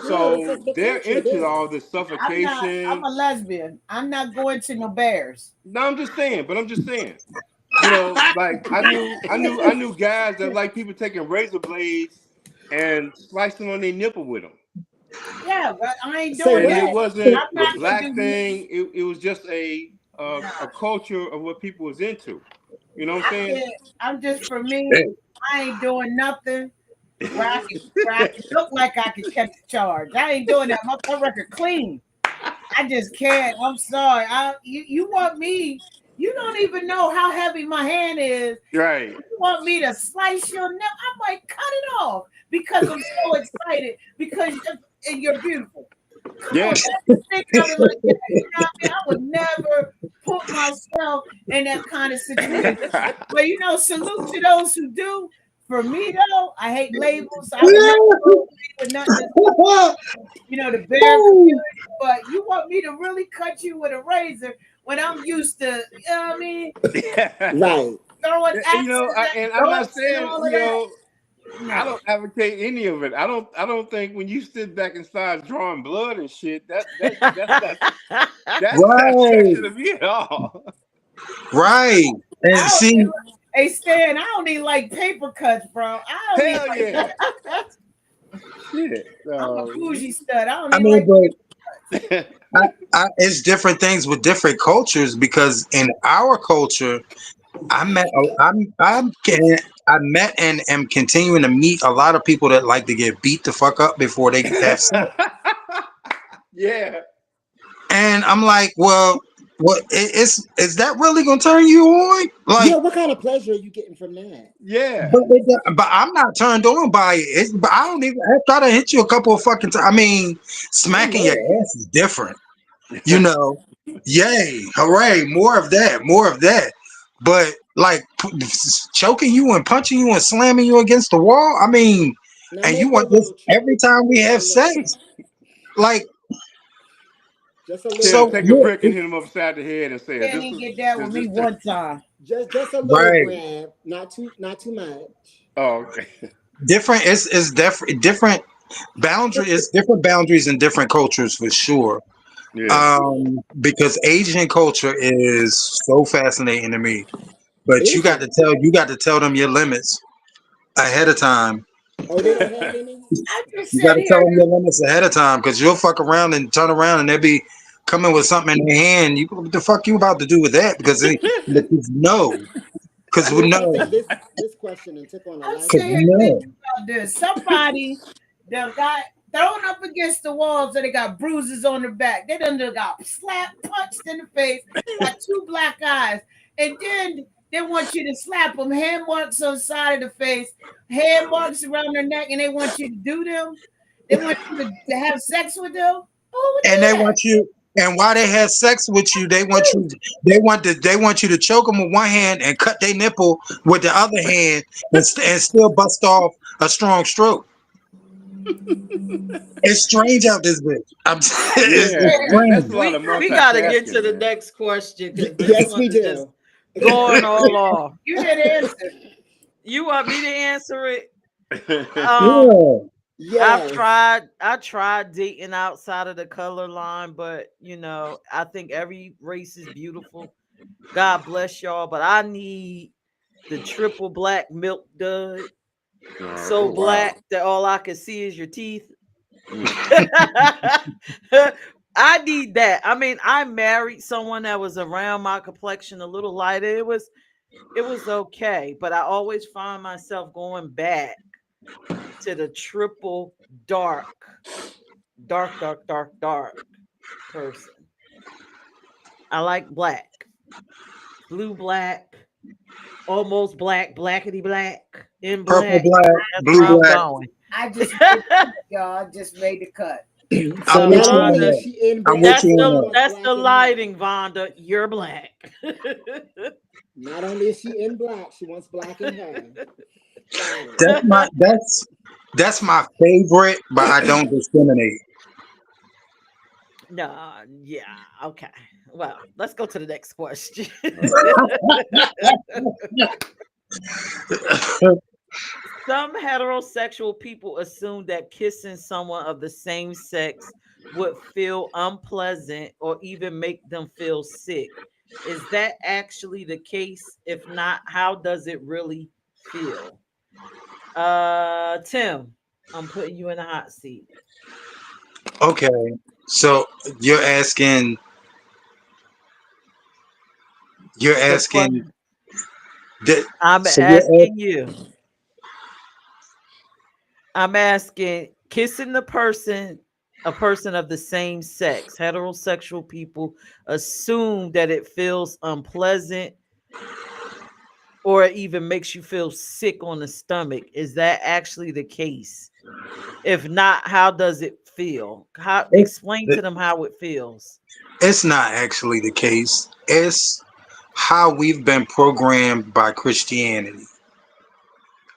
Yeah, that's So just the they're culture. It into is. all this I'm suffocation. a lesbian. I'm not going to no bears. No, I'm just saying, but I'm just saying. You know, like I knew guys that like people taking razor blades and slicing on their nipple with them. Yeah, but I ain't Say doing And that. it what? wasn't I'm a not gonna black do. thing. It was just Nah, a culture of what people was into. You know what I'm I saying? can't. I'm just for me. I ain't doing nothing where I can look like I can catch a charge. I ain't doing that. My record clean. I just can't. I'm sorry. You want me? You don't even know how heavy my hand is. Right. You want me to slice your neck? I might cut it off because I'm so excited because you're beautiful. Come on, Yeah. man. Think of it like that. You know what I mean? I would never put myself in that kind of situation. But salute to those who do. For me though, I hate labels. I would never go with nothing to the bear community. But you want me to really cut you with a razor when I'm used to, what I mean, Right. throwing You know, axes and at I'm not goats and saying, all of that? I No. don't advocate any of it. I don't think when you sit back and start drawing blood and shit, that's not Right, sexy to me at all. right. I And don't see, even, hey Stan, I don't even like paper cuts, bro. I don't even Hell like yeah. Shit. I'm a bougie stud. I don't I even mean, like it's different things with different cultures because in our culture, I met, I met and am continuing to meet a lot of people that like to get beat the fuck up before they have sex. Yeah. And I'm like, well, is that really gonna turn you on? Yeah, Like, what kind of pleasure are you getting from that? Yeah. but I'm not turned on by it. But I don't even. I try to hit you a couple of fucking times. I mean, I smacking your know. ass is different. You know, yay, hooray, more of that, more of that. But like choking you and punching you and slamming you against the wall. I mean, Now and you maybe a want this little every choke. time we Just a have sex, little. like Just a Tell little. so. take a brick and hit him upside the head and say, Stan "This didn't is get that with is me this." one time. Just a little Right. grab. Not too much. Oh, okay. Different is different boundary is different boundaries in different cultures for sure. Yeah. Because Asian culture is so fascinating to me. But Is it? you got to tell them your limits ahead of time. Oh, they don't have any? I just You got sit to tell here. them your limits ahead of time because you'll fuck around and turn around and they'll be coming with something in their hand. You what the fuck you about to do with that? Because no, because Let we me take know, this question and take on a I'm life because sitting we here question. know. thinking about this. Somebody that got thrown up against the walls and they got bruises on their back. They done got slapped, punched in the face, got two black eyes. And then they want you to slap them, hand marks on the side of the face, hand marks around their neck, and they want you to do them. They want you to have sex with them. Who would And do they that? want you. And while they have sex with you, they want you. They want you to choke them with one hand and cut their nipple with the other hand, and still bust off a strong stroke. It's strange out this bitch. It's Yeah. That's strange. a lot of We gotta get to multitasking, the man. next question because this Yes, one we is just do. going all off. You didn't answer. You want me to answer it? Yeah. Um, Yeah. Yes. I tried dating outside of the color line, but I think every race is beautiful. God bless y'all, but I need the triple black milk dud. So Oh wow. black that all I can see is your teeth. I need that. I mean, I married someone that was around my complexion, a little lighter. It was okay, but I always find myself going back to the triple dark, dark person. I like black, blue black, almost black, blackety black, in Purple black. black, That's blue where I'm black. going. I just made the cut, y'all. I just made the cut. So I'm with not you on only Vonda, is that. she in I'm with black, that's you but on she the that. wants that's the black in her. lighting, Vonda. You're black. Not only is she in black, she wants black in her. Got it. That's my favorite, but I don't discriminate. No, yeah, okay. Well, let's go to the next question. Some heterosexual people assume that kissing someone of the same sex would feel unpleasant or even make them feel sick. Is that actually the case? If not, how does it really feel? Tim, I'm putting you in a hot seat. Okay, so you're asking, you're The asking question that. I'm So you're asking you, I'm asking, kissing a person of the same sex, heterosexual people assume that it feels unpleasant or it even makes you feel sick on the stomach. Is that actually the case? If not, how does it feel? How explain to asking. them how it feels. It's not actually the case. It's how we've been programmed by Christianity,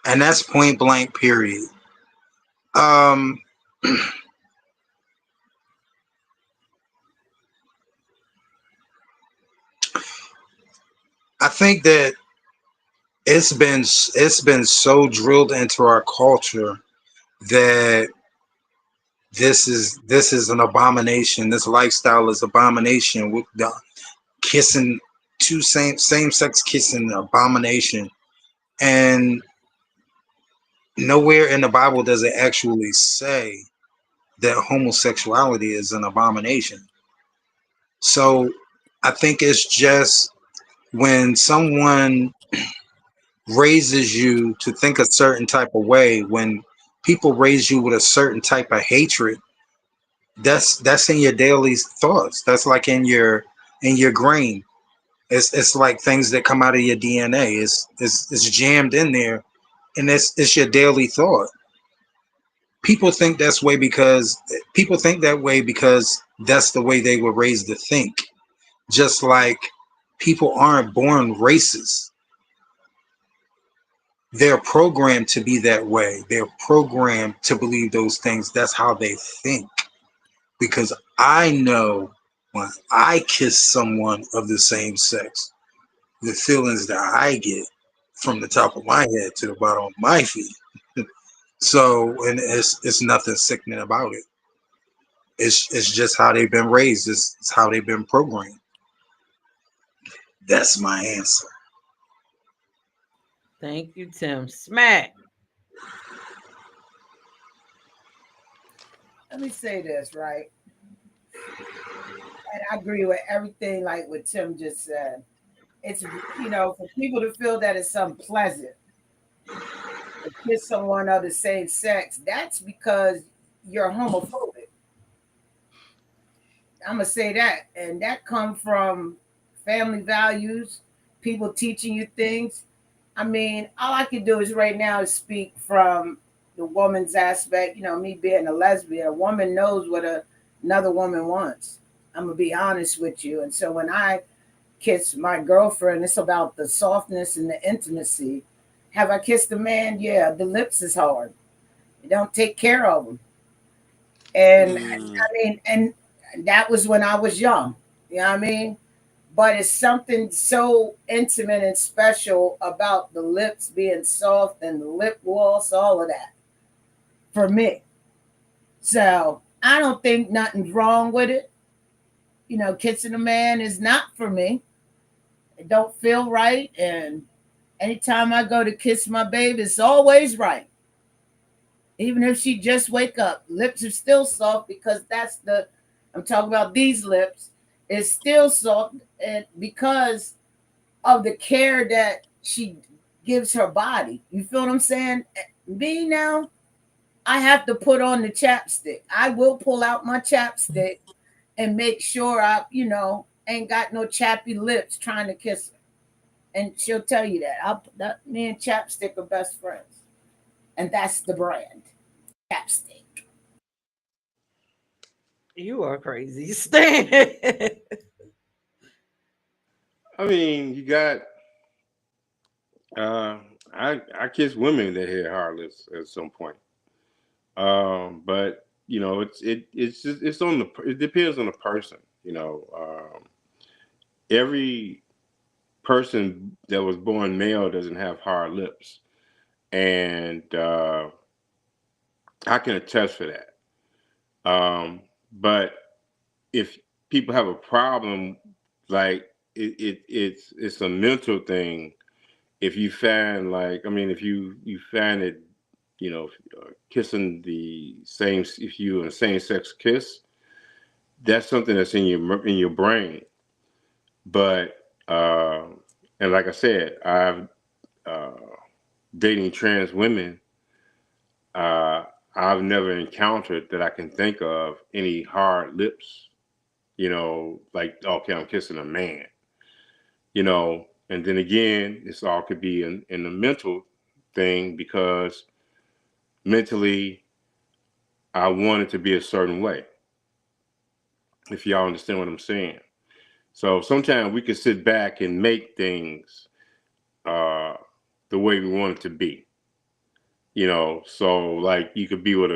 and that's point blank. Period. Um, I think that it's been so drilled into our culture that this is an abomination. This lifestyle is abomination. With the kissing, two same sex kissing, abomination, and nowhere in the Bible does it actually say that homosexuality is an abomination. So I think it's just when someone raises you to think a certain type of way, when people raise you with a certain type of hatred, that's in your daily thoughts. That's like in your grain. It's like things that come out of your DNA. It's jammed in there, and it's your daily thought. People think that's way because people think that way because that's the way they were raised to think. Just like people aren't born racist, they're programmed to be that way. They're programmed to believe those things. That's how they think. Because I know when I kiss someone of the same sex, the feelings that I get from the top of my head to the bottom of my feet. So, and it's nothing sickening about it. It's just how they've been raised. It's how they've been programmed. That's my answer. Thank you, Tim. Smack. Let me say this, right? And I agree with everything like what Tim just said. It's for people to feel that it's unpleasant to kiss someone of the same sex, that's because you're homophobic. I'm gonna say that, and that come from family values, people teaching you things. I mean, all I can do is right now is speak from the woman's aspect. Me being a lesbian, a woman knows what another woman wants. I'm gonna be honest with you, and so when I kiss my girlfriend, it's about the softness and the intimacy. Have I kissed a man? Yeah, the lips is hard. You don't take care of them, and Mm. and that was when I was young. You know what I mean? But it's something so intimate and special about the lips being soft and the lip gloss, all of that for me. So I don't think nothing's wrong with it. Kissing a man is not for me. It don't feel right. And anytime I go to kiss my baby, it's always right. Even if she just wake up, lips are still soft because I'm talking about these lips. It's still soft and because of the care that she gives her body. You feel what I'm saying? Me now, I have to put on the chapstick. I will pull out my chapstick and make sure ain't got no chappy lips trying to kiss her. And she'll tell you that. Me and chapstick are best friends. And that's the brand. Chapstick. You are crazy, Stan. I mean, you got uh, I kiss women that had hard lips at some point. But it's on it depends on the person. Every person that was born male doesn't have hard lips, and I can attest for that. But if people have a problem, like it's a mental thing. If you find if you find it, kissing the same, if you in a same sex kiss, that's something that's in your brain. But and like I said, I've uh, dating trans women. Uh, I've never encountered that I can think of any hard lips. Like, okay, I'm kissing a man. And then again, this all could be in the mental thing because mentally I want it to be a certain way, if y'all understand what I'm saying. So sometimes we can sit back and make things the way we want it to be. So like you could be with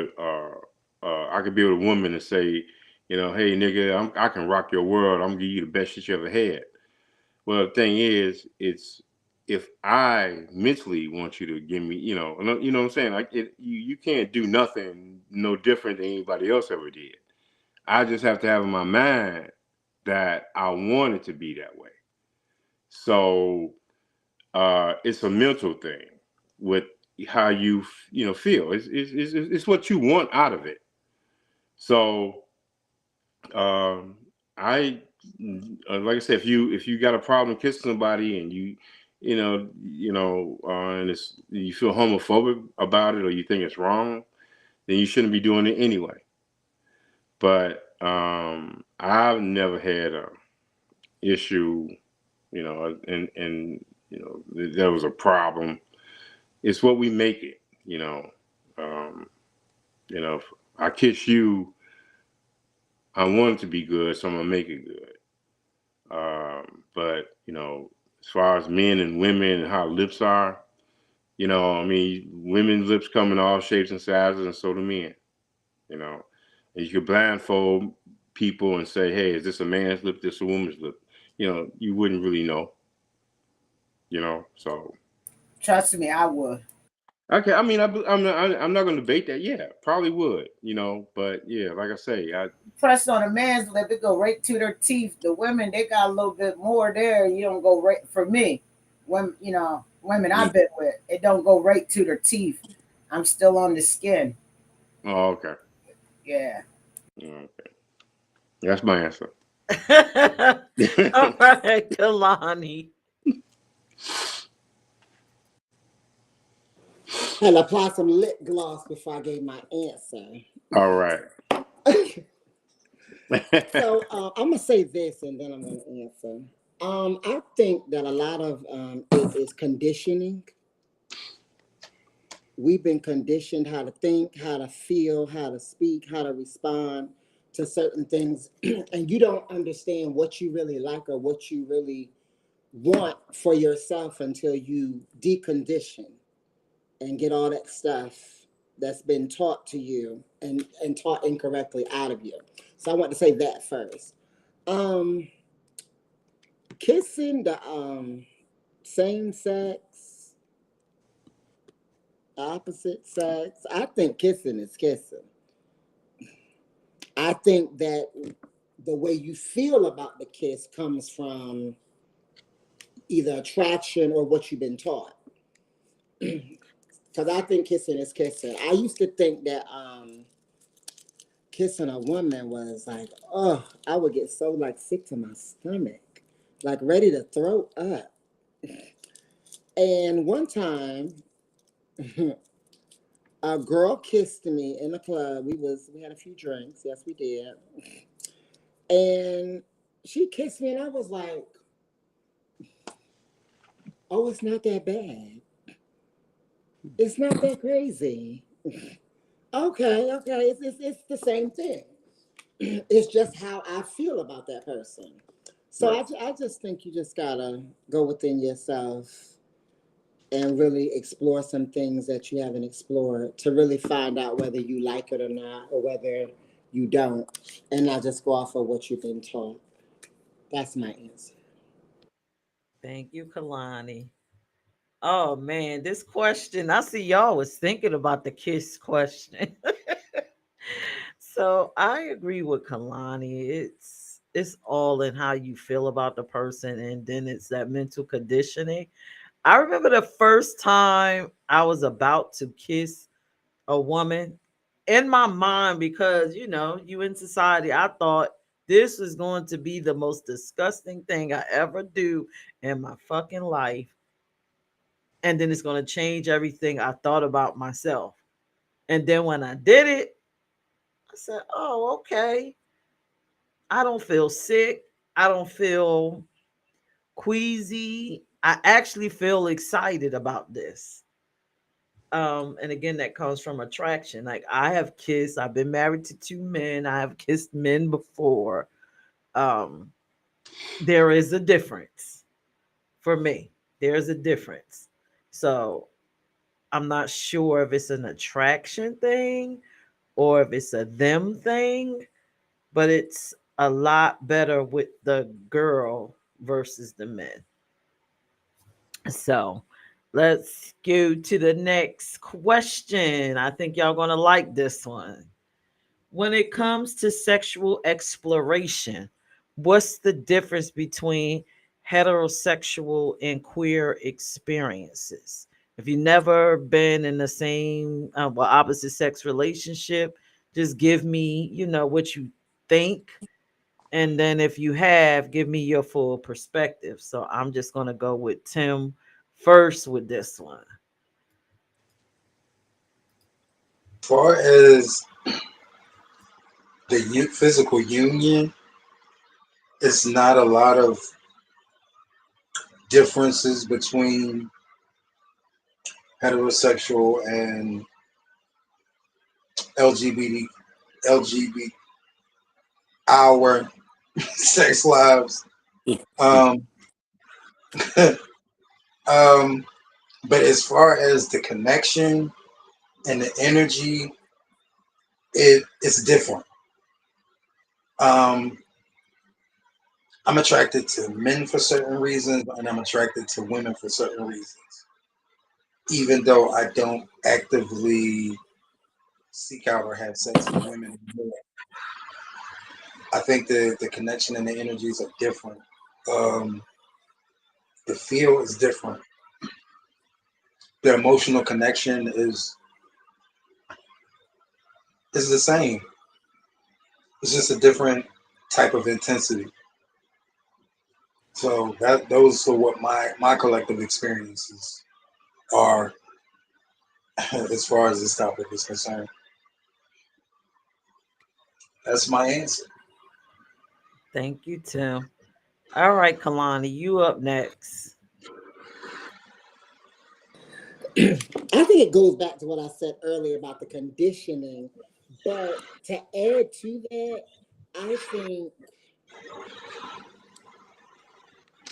I could be with a woman and say, hey nigga, I can rock your world. I'm gonna give you the best shit you ever had. Well, the thing is, it's if I mentally want you to give me, you know what I'm saying? Like you can't do nothing no different than anybody else ever did. I just have to have in my mind that I want it to be that way. So it's a mental thing with how feel. It's what you want out of it. So I like I said, if you got a problem kissing somebody and and you feel homophobic about it or you think it's wrong, then you shouldn't be doing it anyway. But I've never had a issue, and there was a problem. It's what we make it, if I kiss you, I want it to be good, so I'm gonna make it good. But as far as men and women and how lips are, women's lips come in all shapes and sizes, and so do men. And you could blindfold people and say, "Hey, is this a man's lip? This a woman's lip?" You wouldn't really know. So Trust me, I would. okay. I'm not going to debate that. Yeah, probably would. But yeah, like I say, Press on a man's lip, it go right to their teeth. The women, they got a little bit more there. You don't go right for me. Women I've been with, it don't go right to their teeth. I'm still on the skin. Oh, okay. Yeah. Okay. That's my answer. All right, Kalani. And apply some lip gloss before I gave my answer. All right. So I'm gonna say this, and then I'm gonna answer. I think that a lot of it is conditioning. We've been conditioned how to think, how to feel, how to speak, how to respond to certain things, and you don't understand what you really like or what you really want for yourself until you decondition and get all that stuff that's been taught to you and taught incorrectly out of you. So I want to say that first. Kissing the same sex, opposite sex, I think kissing is kissing. I think that the way you feel about the kiss comes from either attraction or what you've been taught. Because I think kissing is kissing. I used to think that kissing a woman was like, oh, I would get so like sick to my stomach, like ready to throw up. And one time, a girl kissed me in the club. We had a few drinks. Yes, we did. And she kissed me, and I was like, oh, it's not that bad. It's not that crazy. Okay. It's the same thing. It's just how I feel about that person. So Right. I just think you just gotta go within yourself and really explore some things that you haven't explored to really find out whether you like it or not, or whether you don't, and not just go off of what you've been taught. That's my answer. Thank you, Kalani. Oh man, this question, I see y'all was thinking about the kiss question. So I agree with Kalani. It's all in how you feel about the person, and then it's that mental conditioning. I remember the first time I was about to kiss a woman in my mind, because you in society, I thought this was going to be the most disgusting thing I ever do in my fucking life. And then it's going to change everything I thought about myself. And then when I did it, I said, oh, okay. I don't feel sick. I don't feel queasy. I actually feel excited about this. And again, that comes from attraction. Like, I've been married to two men, I have kissed men before. um there is a difference for me. There's a difference. So I'm not sure if it's an attraction thing or if it's a them thing, but it's a lot better with the girl versus the men. So let's go to the next question. I think y'all gonna like this one. When it comes to sexual exploration, what's the difference between heterosexual and queer experiences? If you've never been in the same, opposite sex relationship, just give me, what you think. And then if you have, give me your full perspective. So I'm just going to go with Tim first with this one. As far as the physical union, it's not a lot of differences between heterosexual and LGBT, LGBT, our sex lives. Um, um, but as far as the connection and the energy, it's different. Um, I'm attracted to men for certain reasons, and I'm attracted to women for certain reasons. Even though I don't actively seek out or have sex with women anymore, I think the connection and the energies are different. Um, the feel is different. The emotional connection is the same. It's just a different type of intensity. So those are what my collective experiences are as far as this topic is concerned. That's my answer. Thank you, Tim. All right, Kalani, you up next. I think it goes back to what I said earlier about the conditioning. But to add to that, I think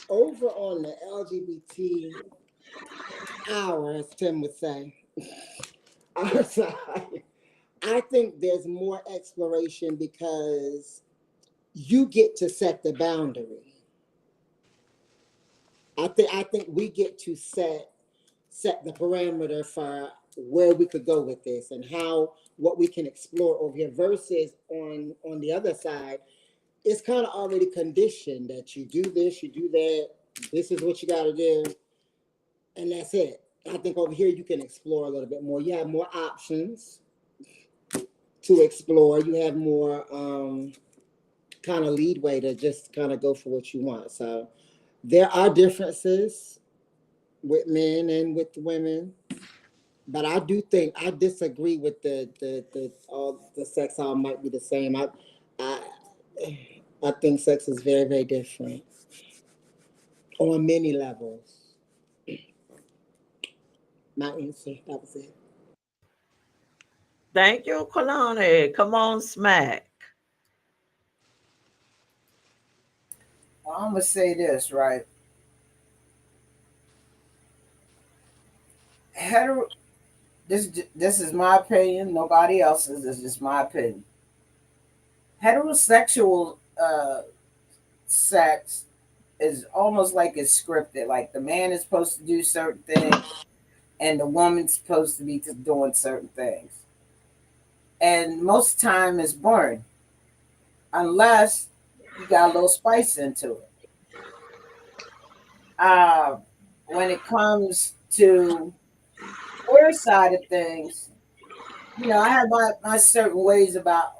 over on the LGBT hour, as Tim would say, our side, I think there's more exploration because you get to set the boundary. I think we get to set the parameter for where we could go with this and how what we can explore over here versus on the other side, it's kind of already conditioned that you do this, you do that, this is what you got to do, and that's it. I think over here you can explore a little bit more. You have more options to explore. You have more kind of leadway to just kind of go for what you want. So there are differences with men and with women, but I do think I disagree with the all the sex all might be the same. I I think sex is very, very different on many levels. My answer, that was it. Thank you, Kalani. Come on, Smack. Well, I'm gonna say this, right? Hetero. This is my opinion. Nobody else's. This is just my opinion. Heterosexual sex is almost like it's scripted. Like the man is supposed to do certain things, and the woman's supposed to be doing certain things. And most time it's boring, unless you got a little spice into it. Uh, when it comes to queer side of things, I have my certain ways about,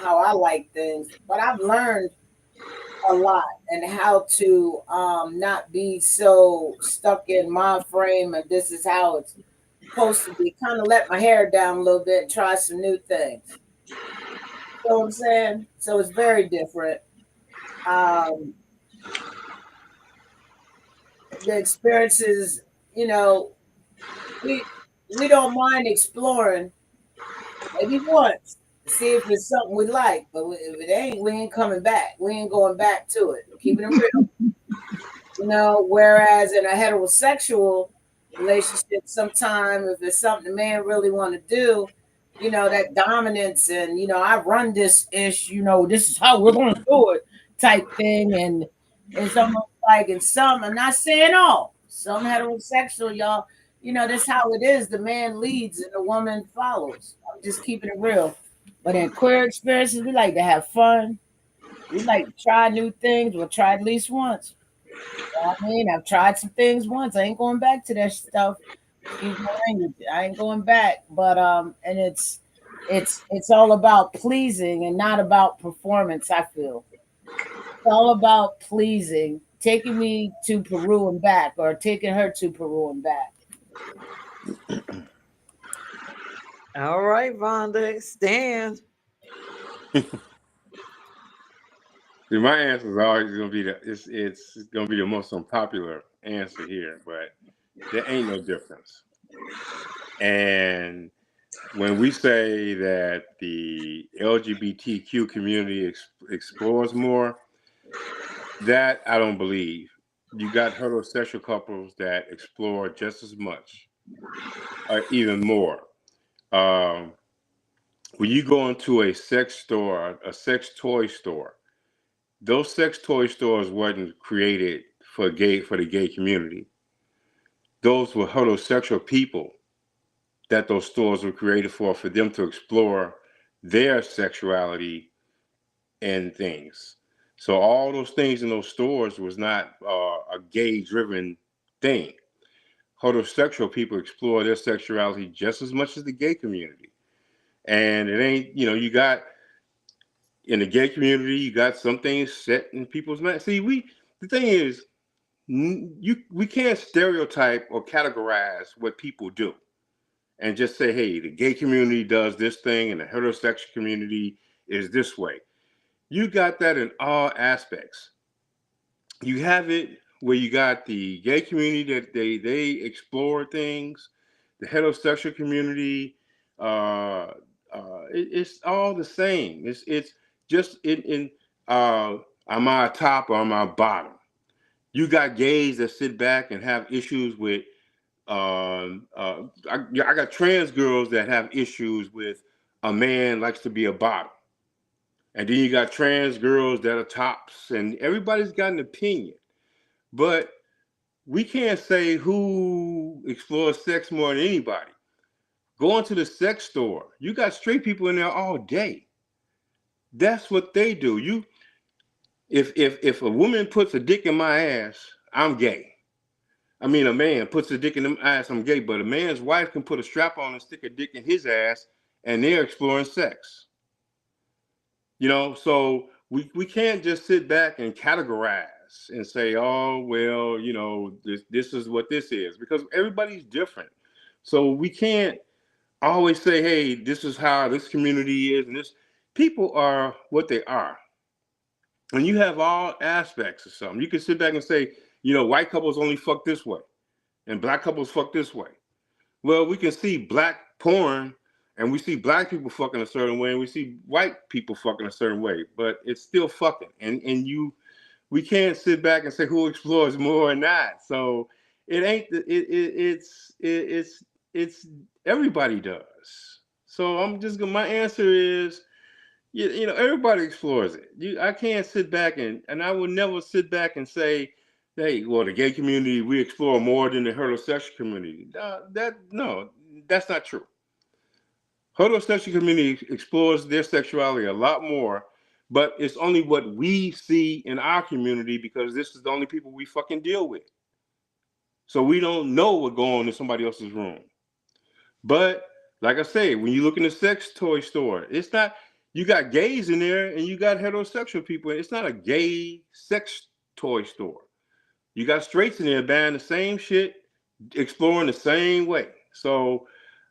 how I like things, but I've learned a lot and how to not be so stuck in my frame and this is how it's supposed to be. Kind of let my hair down a little bit and try some new things. You know what I'm saying? So it's very different. Um, the experiences, we we don't mind exploring maybe once, see if it's something we like. But if it ain't, we ain't coming back. We ain't going back to it. Keeping it real. Whereas in a heterosexual relationship, sometimes if it's something the man really want to do, that dominance and I run this ish, this is how we're gonna do it type thing, and it's almost like in some, I'm not saying all, some heterosexual, y'all, that's how it is. The man leads and the woman follows. I'm just keeping it real. But in queer experiences, we like to have fun. We like to try new things. We'll try at least once. I mean, I've tried some things once. I ain't going back to that stuff. Excuse my language. I ain't going back. But and it's all about pleasing and not about performance. I feel it's all about pleasing. Taking me to Peru and back, or taking her to Peru and back. All right, Vonda, stand. See, my answer is always gonna be it's gonna be the most unpopular answer here, but there ain't no difference. And when we say that the LGBTQ community explores more, that I don't believe. You got heterosexual couples that explore just as much, or even more. Um, when you go into a sex store, a sex toy store, those sex toy stores wasn't created for the gay community. Those were heterosexual people that those stores were created for them to explore their sexuality and things. So all those things in those stores was not a gay-driven thing. Heterosexual people explore their sexuality just as much as the gay community. And it ain't, you got in the gay community, you got some things set in people's minds. See, the thing is, we can't stereotype or categorize what people do and just say, hey, the gay community does this thing and the heterosexual community is this way. You got that in all aspects. You have it where you got the gay community that they explore things, the heterosexual community, it's all the same. It's just in am I top or am I bottom? You got gays that sit back and have issues with. I got trans girls that have issues with a man likes to be a bottom, and then you got trans girls that are tops, and everybody's got an opinion. But we can't say who explores sex more than anybody. Going to the sex store, you got straight people in there all day. That's what they do. If a woman puts a dick in my ass, I'm gay. I mean, a man puts a dick in them ass, I'm gay, but a man's wife can put a strap on and stick a dick in his ass, and they're exploring sex. You know, so we can't just sit back and categorize and say, oh, well, you know, this is what this is, because everybody's different. So we can't always say, hey, this is how this community is, and this people are what they are. And you have all aspects of something. You can sit back and say, you know, white couples only fuck this way, and black couples fuck this way. Well, we can see black porn, and we see black people fucking a certain way, and we see white people fucking a certain way, but it's still fucking. And we can't sit back and say who explores more or not. So it ain't it's everybody does. So I'm just gonna, my answer is, you know, everybody explores it. I can't sit back and I would never sit back and say, hey, well, the gay community, we explore more than the heterosexual community. No, that's not true. Heterosexual community explores their sexuality a lot more, but it's only what we see in our community because this is the only people we fucking deal with. So we don't know what goes on in somebody else's room. But like I say, when you look in the sex toy store, it's not, you got gays in there and you got heterosexual people. It's not a gay sex toy store. You got straights in there buying the same shit, exploring the same way. So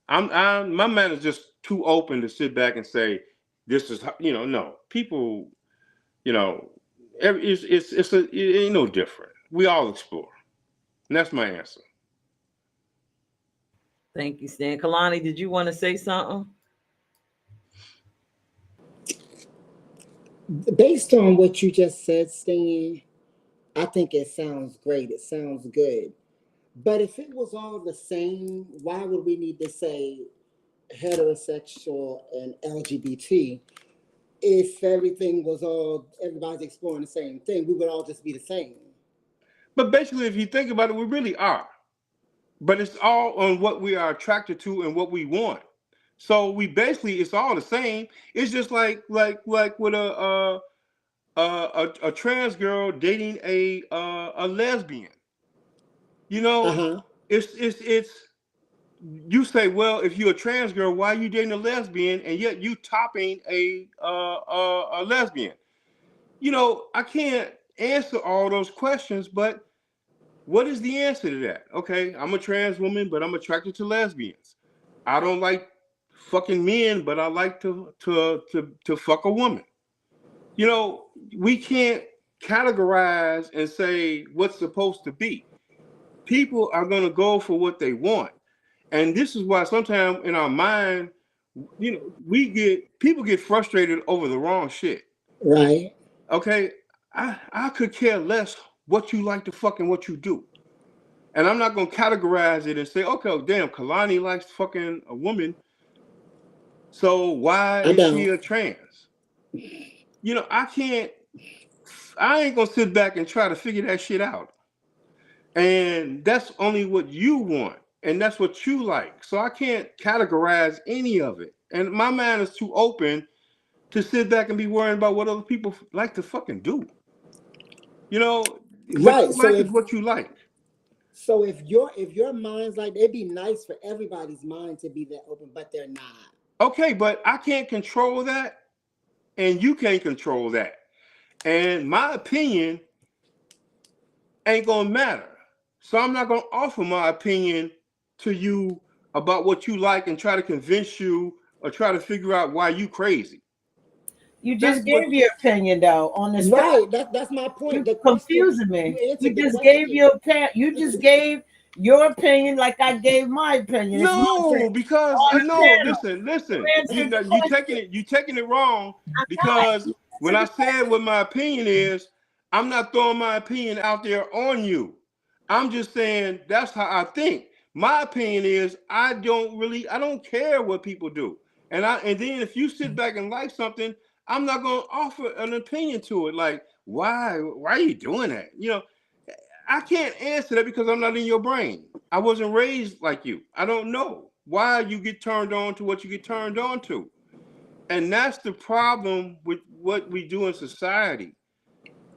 my mind is just too open to sit back and say, this is how, you know, no. People, you know, it ain't no different. We all explore. And that's my answer. Thank you, Stan. Kalani, did you want to say something? Based on what you just said, Stan, I think it sounds great. It sounds good. But if it was all the same, why would we need to say heterosexual and LGBT? If everything was all, everybody's exploring the same thing, we would all just be the same. But basically, if you think about it, we really are. But it's all on what we are attracted to and what we want. So we basically, it's all the same. It's just like with a trans girl dating a lesbian. You know, it's you say, well, if you're a trans girl, why are you dating a lesbian, and yet you topping a lesbian? You know, I can't answer all those questions, but what is the answer to that? Okay, I'm a trans woman, but I'm attracted to lesbians. I don't like fucking men, but I like to fuck a woman. You know, we can't categorize and say what's supposed to be. People are going to go for what they want. And this is why sometimes in our mind, you know, people get frustrated over the wrong shit. Right. Okay, I could care less what you like to fuck and what you do. And I'm not going to categorize it and say, okay, damn, Kalani likes fucking a woman, so why is she a trans? You know, I ain't going to sit back and try to figure that shit out. And that's only what you want. And that's what you like. So I can't categorize any of it. And my mind is too open to sit back and be worrying about what other people like to fucking do. You know, what you like is what you like. So if your mind's like, it'd be nice for everybody's mind to be that open, but they're not. Okay, but I can't control that, and you can't control that. And my opinion ain't gonna matter. So I'm not gonna offer my opinion to you about what you like and try to convince you or try to figure out why you crazy. You just gave your opinion though on this. Right. That's my point. You're confusing me. You just gave your opinion. You just gave your opinion like I gave my opinion. No, because no. Listen. You taking it wrong. Because when I said what my opinion is, I'm not throwing my opinion out there on you. I'm just saying that's how I think. My opinion is I don't care what people do. And then if you sit back and like something, I'm not going to offer an opinion to it. Like, why are you doing that? You know, I can't answer that because I'm not in your brain. I wasn't raised like you. I don't know why you get turned on to what you get turned on to. And that's the problem with what we do in society.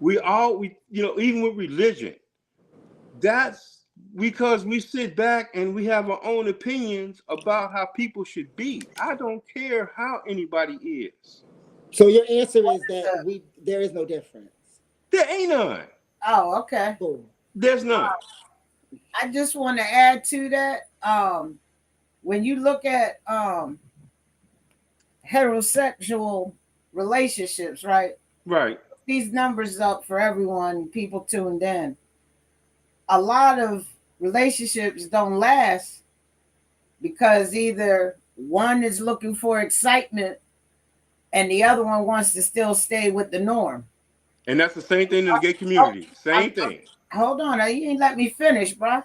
You know, even with religion, that's because we sit back and we have our own opinions about how people should be. I don't care how anybody is. So your answer is that there is no difference. There ain't none. Oh, okay. Cool. There's none. I just want to add to that. When you look at heterosexual relationships, right? Right. These numbers up for everyone, people tuned in. A lot of relationships don't last because either one is looking for excitement and the other one wants to still stay with the norm. And that's the same thing in the gay community. Same thing. Hold on, you ain't let me finish, bro. All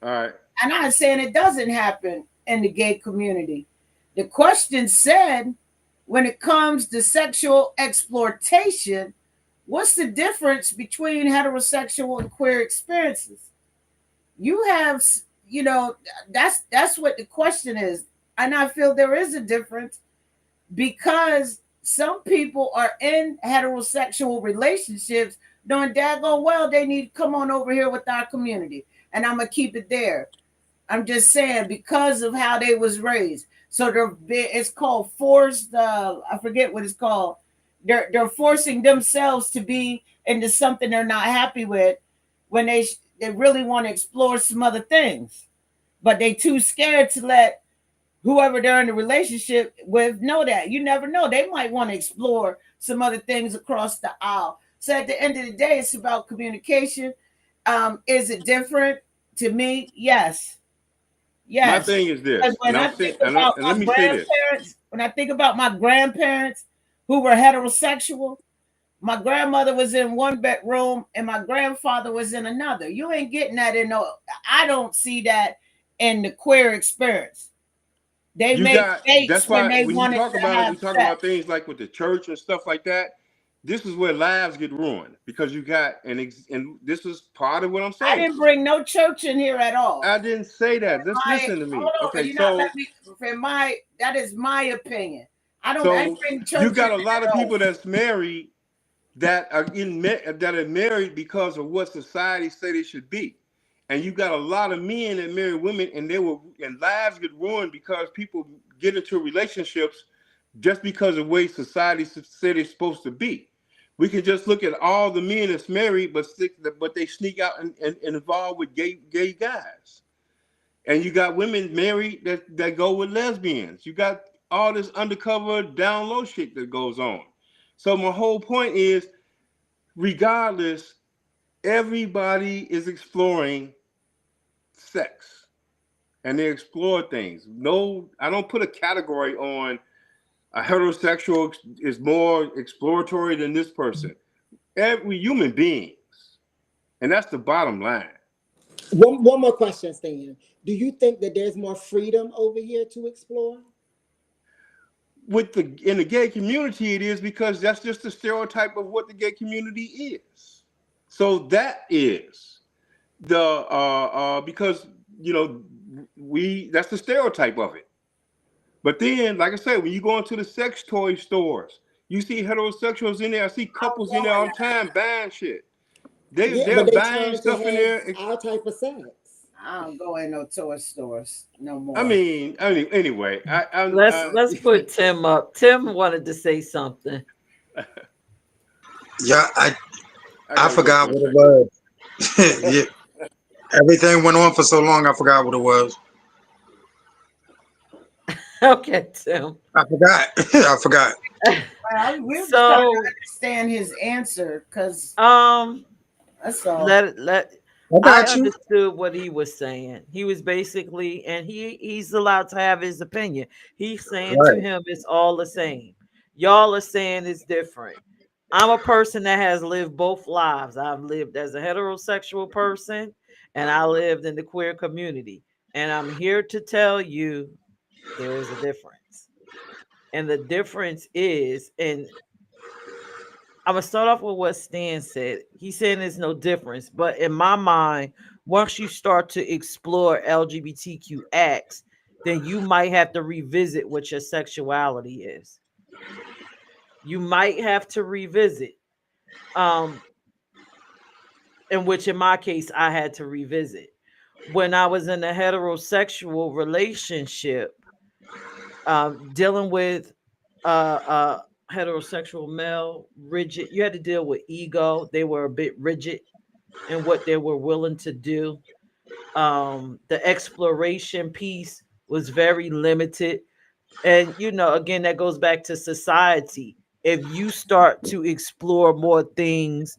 right. And I'm saying it doesn't happen in the gay community. The question said, when it comes to sexual exploitation, what's the difference between heterosexual and queer experiences? You have, that's what the question is. And I feel there is a difference because some people are in heterosexual relationships knowing daggone well they need to come on over here with our community. And I'm going to keep it there. I'm just saying because of how they was raised. So it's called forced, I forget what it's called. They're forcing themselves to be into something they're not happy with when they really want to explore some other things. But they too scared to let whoever they're in a relationship with know that. You never know. They might want to explore some other things across the aisle. So at the end of the day, it's about communication. Is it different? To me, yes. Yes. My thing is this. When I think about my grandparents, when I think about my grandparents who were heterosexual, my grandmother was in one bedroom and my grandfather was in another. You ain't getting that in no. I don't see that in the queer experience. They make mistakes. That's why when you talk about it, we talk about things like with the church and stuff like that. This is where lives get ruined because you got and this is part of what I'm saying. I didn't bring no church in here at all. I didn't say that. Just listen to me. Okay, so that is my opinion. I don't bring church. You got a lot of people that's married that are married because of what society say they should be. And you got a lot of men that marry women and lives get ruined because people get into relationships just because of the way society said it's supposed to be. We can just look at all the men that's married, but they sneak out and involved with gay guys. And you got women married that go with lesbians. You got all this undercover down low shit that goes on. So my whole point is, regardless, everybody is exploring sex and they explore things. No, I don't put a category on a heterosexual is more exploratory than this person. Every human beings. And that's the bottom line. One more question, Stan. Do you think that there's more freedom over here to explore? In the gay community, it is because that's just the stereotype of what the gay community is. So that is the because that's the stereotype of it. But then, like I said, when you go into the sex toy stores, you see heterosexuals in there. I see couples in there all the time buying shit. They're buying stuff in there. Our type of sex. I don't go in no toy stores no more. I mean, anyway. Let's put Tim up. Tim wanted to say something. Yeah, I forgot what it was. Yeah. Everything went on for so long, I forgot what it was. Okay, Tim. I forgot. I forgot. We're trying to understand his answer because that's all. I understood what he was saying. He was basically, and he's allowed to have his opinion. He's saying to him, it's all the same. Y'all are saying it's different. I'm a person that has lived both lives. I've lived as a heterosexual person, and I lived in the queer community. And I'm here to tell you there is a difference. And the difference is, and I'm going to start off with what Stan said. He's saying there's no difference. But in my mind, once you start to explore LGBTQ acts, then you might have to revisit what your sexuality is. You might have to revisit. In which, in my case, I had to revisit. when I was in a heterosexual relationship, dealing with heterosexual male, rigid. You had to deal with ego. They were a bit rigid in what they were willing to do. The exploration piece was very limited. And, again, that goes back to society. If you start to explore more things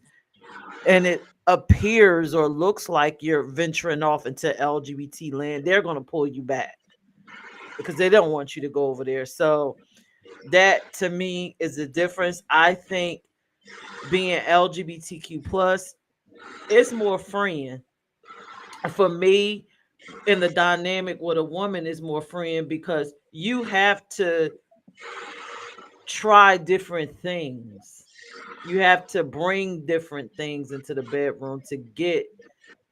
and it appears or looks like you're venturing off into LGBT land, they're going to pull you back because they don't want you to go over there. So that to me is the difference. I think being LGBTQ plus is more freeing for me. In the dynamic with a woman is more freeing because you have to try different things. You have to bring different things into the bedroom to get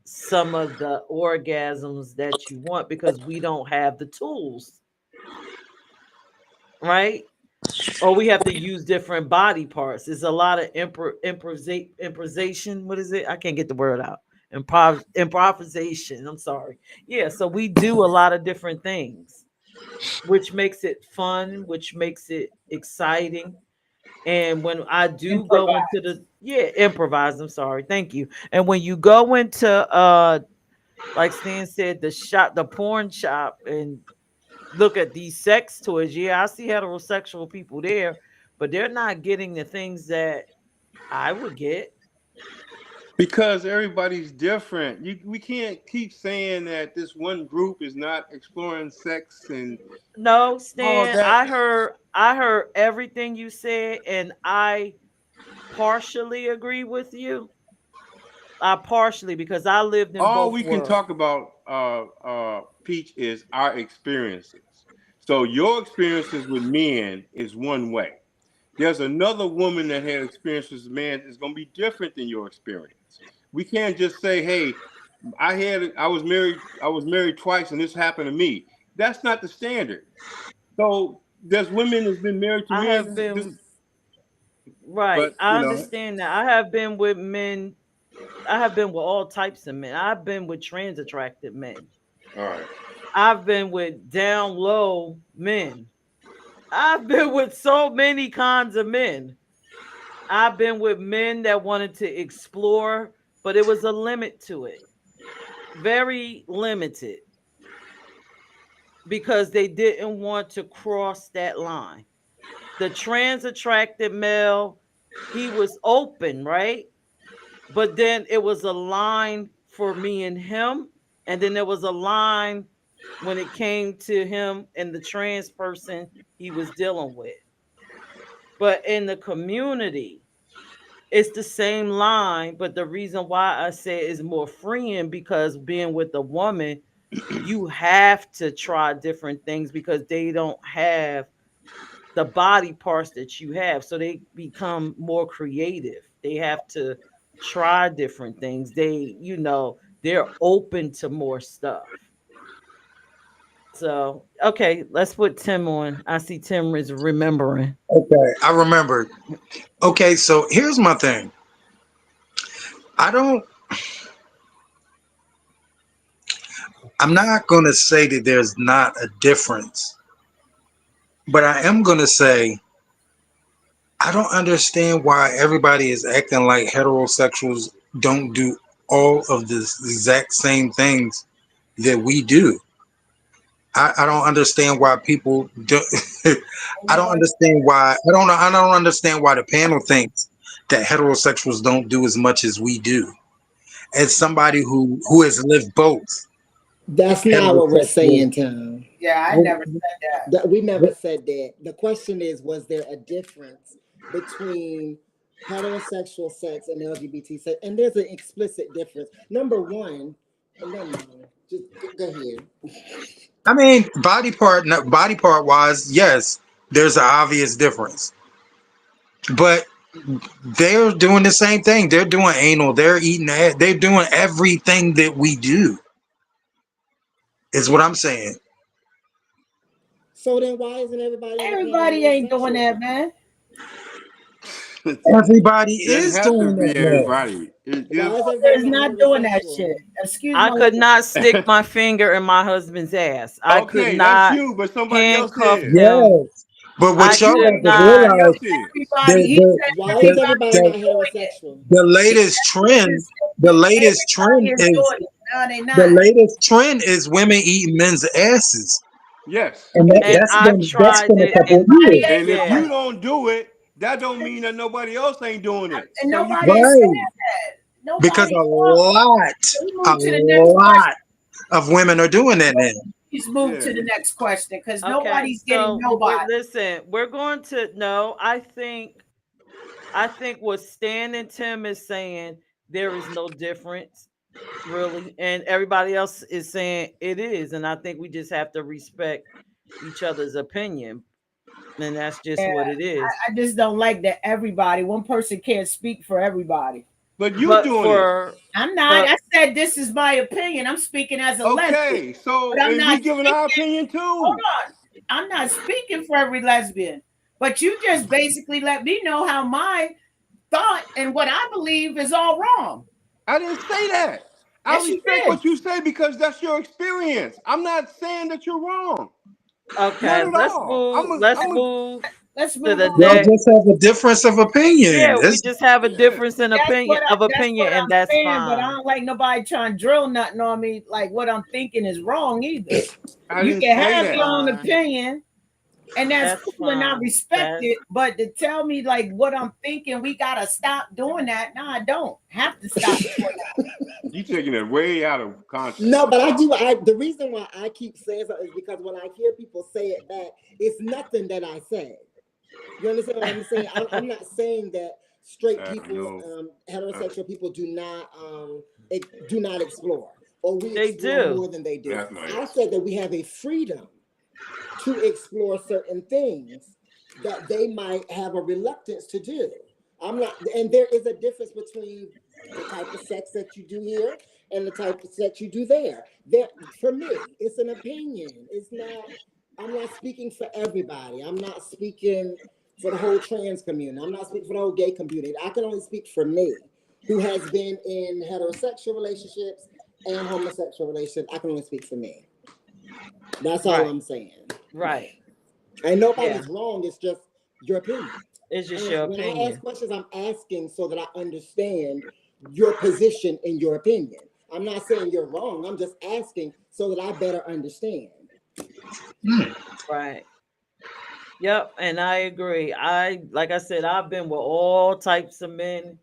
some of the orgasms that you want because we don't have the tools, right? Or we have to use different body parts. There's a lot of improvisation. What is it? I can't get the word out. Improvisation. I'm sorry. Yeah, so we do a lot of different things, which makes it fun, which makes it exciting. And when I do go Improvise. into the improvise, I'm sorry, thank you. And when you go into like Stan said, the porn shop and look at these sex toys, yeah, I see heterosexual people there, but they're not getting the things that I would get. Because everybody's different. We can't keep saying that this one group is not exploring sex and No, all Stan, that. I heard everything you said, and I partially agree with you. I partially because I lived in All both we can worlds. talk about, Peach, is our experiences. So your experiences with men is one way. There's another woman that had experiences with men is going to be different than your experience. We can't just say, "Hey, I was married twice, and this happened to me." That's not the standard. So there's women that's been married to I have men. This, been right. but I understand that. I have been with men. I have been with all types of men. I've been with trans attracted men. all right. I've been with down low men. I've been with so many kinds of men. I've been with men that wanted to explore, but it was a limit to it. Very limited because they didn't want to cross that line. The trans attracted male, he was open, right? But then it was a line for me and him. And then there was a line when it came to him and the trans person he was dealing with. But in the community, it's the same line. But the reason why I say it's more freeing because being with a woman, you have to try different things because they don't have the body parts that you have. So they become more creative. They have to try different things. They're open to more stuff. So, okay, let's put Tim on. I see Tim is remembering. Okay, I remember. Okay, so here's my thing. I don't. I'm not gonna say that there's not a difference, but I am gonna say I don't understand why everybody is acting like heterosexuals don't do all of the exact same things that we do. I don't understand why people do. You I know don't what? understand why. I don't know. I don't understand why the panel thinks that heterosexuals don't do as much as we do. As somebody who has lived both That's not what we're heterosexual. saying, Tom. Yeah, I never said that. That we never said that. The question is, was there a difference between heterosexual sex and LGBT sex? And there's an explicit difference. Number one, never mind. Just go ahead. I mean, body part wise, yes, there's an obvious difference, but they're doing the same thing. They're doing anal. They're eating. They're doing everything that we do. Is what I'm saying. So then, why isn't everybody in the panel Everybody ain't doing asexual? that, man. Everybody Doesn't is have to doing be that now. everybody. Why is Is everybody not not doing that heterosexual? shit. Excuse I my could language. not stick my finger in my husband's ass. I could Okay, that's not you, but somebody else handcuff is. him. Yes. But I what y'all could got to not. Somebody realize, else is. Everybody, the he the said Why is the everybody everybody the, not is doing it. heterosexual? the He latest said it's trend, just the stupid. latest trend Everybody is is doing it. No, they the not. latest trend is women eating men's asses, Yes. and And I've that's tried been a it. couple of Everybody years, ain't And if doing Yeah. you don't do it, that don't mean that nobody else ain't doing it. it. And So you nobody is can't. saying right? that. Because Nobody a wants lot, it. We a move to the next question. lot of women are doing that now. Please move Yeah. to the next question because Okay. nobody's getting So nobody. listen, we're going to no, I think what Stan and Tim is saying, there is no difference really. And everybody else is saying it is. And I think we just have to respect each other's opinion. And that's just Yeah, what it is. I just don't like that everybody, one person can't speak for everybody. But you But doing it. I'm not. but I said this is my opinion. I'm speaking as a lesbian, Okay. but So I'm and not we giving speaking. our opinion Hold too. on. I'm not speaking for every lesbian, but you just basically let me know how my thought and what I believe is all wrong. I didn't say that. I Yes, you respect did. what you say because that's your experience. I'm not saying that you're wrong. Not okay, at let's all. move. Let's I'm a, move Let's to move the on. Y'all next. just have a difference of opinion. Yeah, we It's just have a yeah. difference in That's opinion what of that's opinion, what and I'm that's saying. But I fine. don't like nobody trying to drill nothing on me. Like what I'm thinking is wrong either. I You didn't can say That's have that. your own fine. opinion, and that's That's cool, and I fine. respect That's it. But to tell me like what I'm thinking, we gotta stop doing that. No, I don't have to stop doing that. You taking it way out of context. No, but I do. The reason why I keep saying something is because when I hear people say it back, it's nothing that I said. You understand what I'm saying? I'm not saying that straight people, No. heterosexual people, do not explore, or we they explore do. more than they do. That's my I answer. said that we have a freedom to explore certain things that they might have a reluctance to do. I'm not, and there is a difference between the type of sex that you do here and the type of sex you do there. There, for me, it's an opinion. It's not. I'm not speaking for everybody. I'm not speaking for the whole trans community. I'm not speaking for the whole gay community. I can only speak for me, who has been in heterosexual relationships and homosexual relationships. I can only speak for me. That's all Right. I'm saying. Right. And Yeah. nobody's wrong. It's just your opinion. It's just And your when I ask opinion. questions, I'm asking so that I understand your position and your opinion. I'm not saying you're wrong. I'm just asking so that I better understand. Right. Yep. And I agree. Like I said, I've been with all types of men.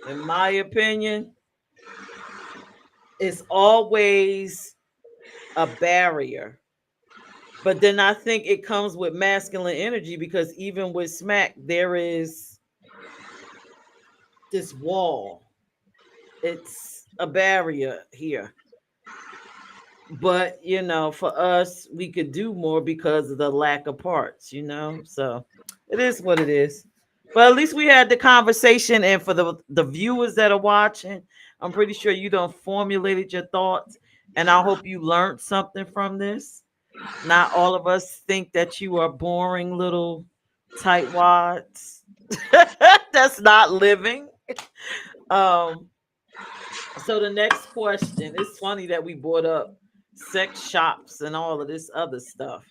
In my opinion, it's always a barrier. But then I think it comes with masculine energy because even with smack, there is this wall. It's a barrier here. But for us, we could do more because of the lack of parts. So it is what it is. But at least we had the conversation, and for the viewers that are watching, I'm pretty sure you don't formulated your thoughts, and I hope you learned something from this. Not all of us think that you are boring little tightwads. That's not living. Um, so the next question, it's funny that we brought up sex shops and all of this other stuff.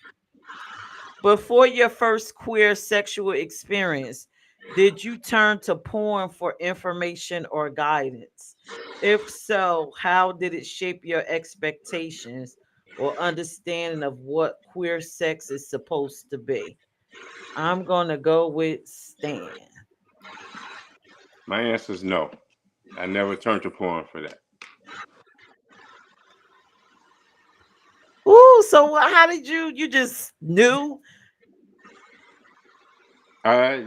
Before your first queer sexual experience, did you turn to porn for information or guidance? If so, how did it shape your expectations or understanding of what queer sex is supposed to be? I'm going to go with Stan. My answer is no. I never turned to porn for that. Ooh, so how did you just knew?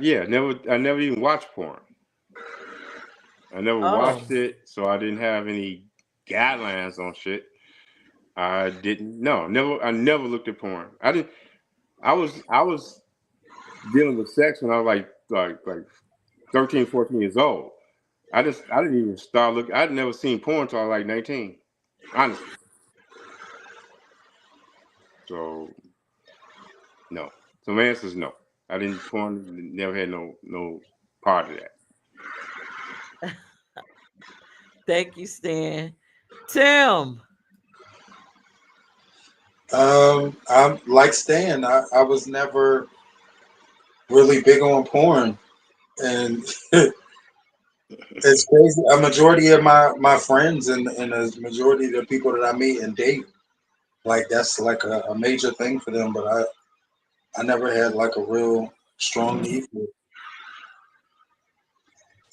Yeah, never. I never even watched porn. I never Oh, watched it, so I didn't have any guidelines on shit. I didn't. No, never. I never looked at porn. I didn't. I was dealing with sex when I was like 13, 14 years old. I didn't even start looking. I'd never seen porn until I was like 19. Honestly. So no. So my answer is no. I didn't porn. Never had no part of that. Thank you, Stan. Tim. I'm like Stan. I was never really big on porn, and it's crazy. A majority of my friends and a majority of the people that I meet and date, like that's like a major thing for them. But I never had like a real strong need for it.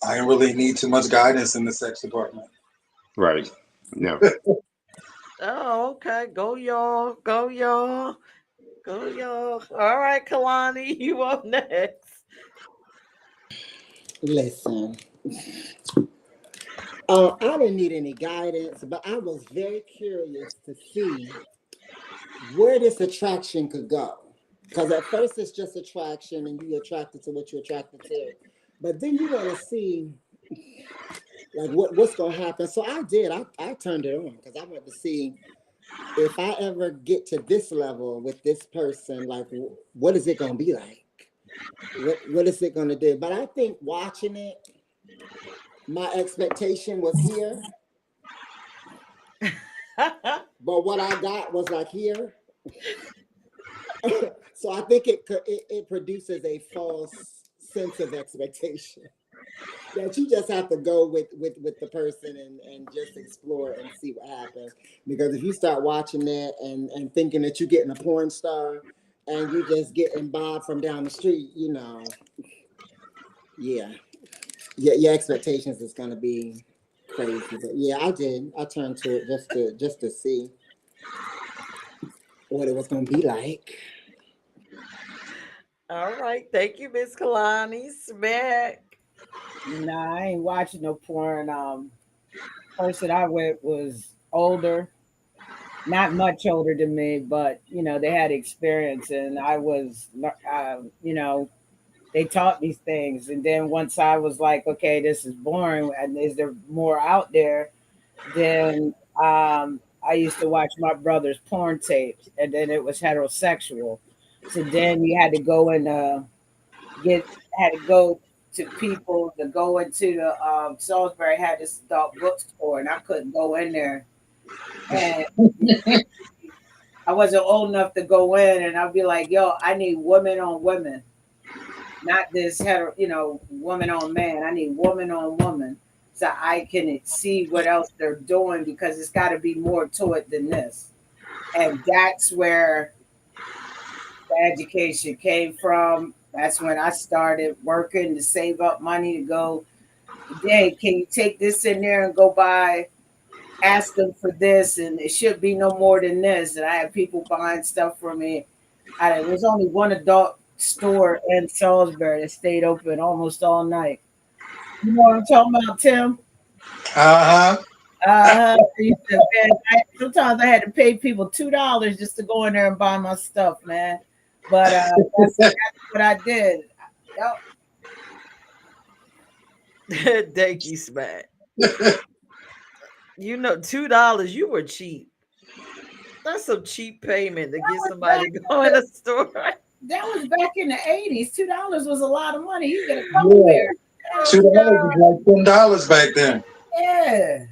I didn't really need too much guidance in the sex department. Right. No. Oh, okay. Go y'all. Go y'all. Go y'all. All right, Kalani, you up next. Listen, I didn't need any guidance, but I was very curious to see where this attraction could go. Because at first it's just attraction and you're attracted to what you're attracted to. But then you want to see like what's gonna happen. So I did. I turned it on because I wanted to see if I ever get to this level with this person, like what is it gonna be like? What is it gonna do? But I think watching it, my expectation was here, but what I got was like here. So I think it produces a false sense of expectation that you just have to go with the person and just explore and see what happens. Because if you start watching that and thinking that you're getting a porn star and you just getting Bob from down the street, yeah, your expectations is gonna be crazy. But yeah, I did. I turned to it just to see what it was gonna be like. All right. Thank you, Miss Kalani. Smack. Nah, I ain't watching no porn. Person I went was older, not much older than me, but they had experience, and I was, they taught me things, and then once I was like, okay, this is boring, and is there more out there? Then I used to watch my brother's porn tapes, and then it was heterosexual. So then you had to go and get had to go to people to go into the Salisbury had this adult bookstore, and I couldn't go in there, and I wasn't old enough to go in, and I'd be like, "Yo, I need women on women, not this woman on man. I need woman on woman, so I can see what else they're doing because it's got to be more to it than this." And that's where the education came from. That's when I started working to save up money to go. Hey, can you take this in there and go buy? Ask them for this, and it should be no more than this. And I had people buying stuff for me. There was only one adult store in Salisbury that stayed open almost all night. You know what I'm talking about, Tim? Uh huh. Sometimes I had to pay people $2 just to go in there and buy my stuff, man. But that's what I did. Yep. Thank you, Smack. $2, you were cheap. That's some cheap payment to get somebody to go in a store. That was back in the 80s. $2 was a lot of money. You get a couple Yeah, pairs. $2 was like $10 back then. Yeah.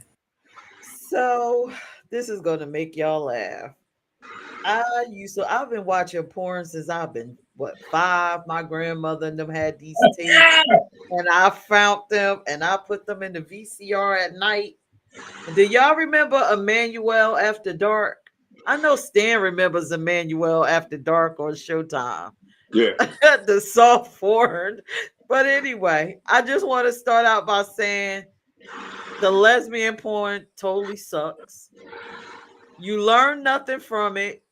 So this is gonna make y'all laugh. I've been watching porn since I've been 5. My grandmother and them had these tapes, and I found them and I put them in the VCR at night. And do y'all remember Emmanuel After Dark? I know Stan remembers Emmanuel After Dark on Showtime. Yeah. The soft porn. But anyway, I just want to start out by saying the lesbian porn totally sucks. You learn nothing from it.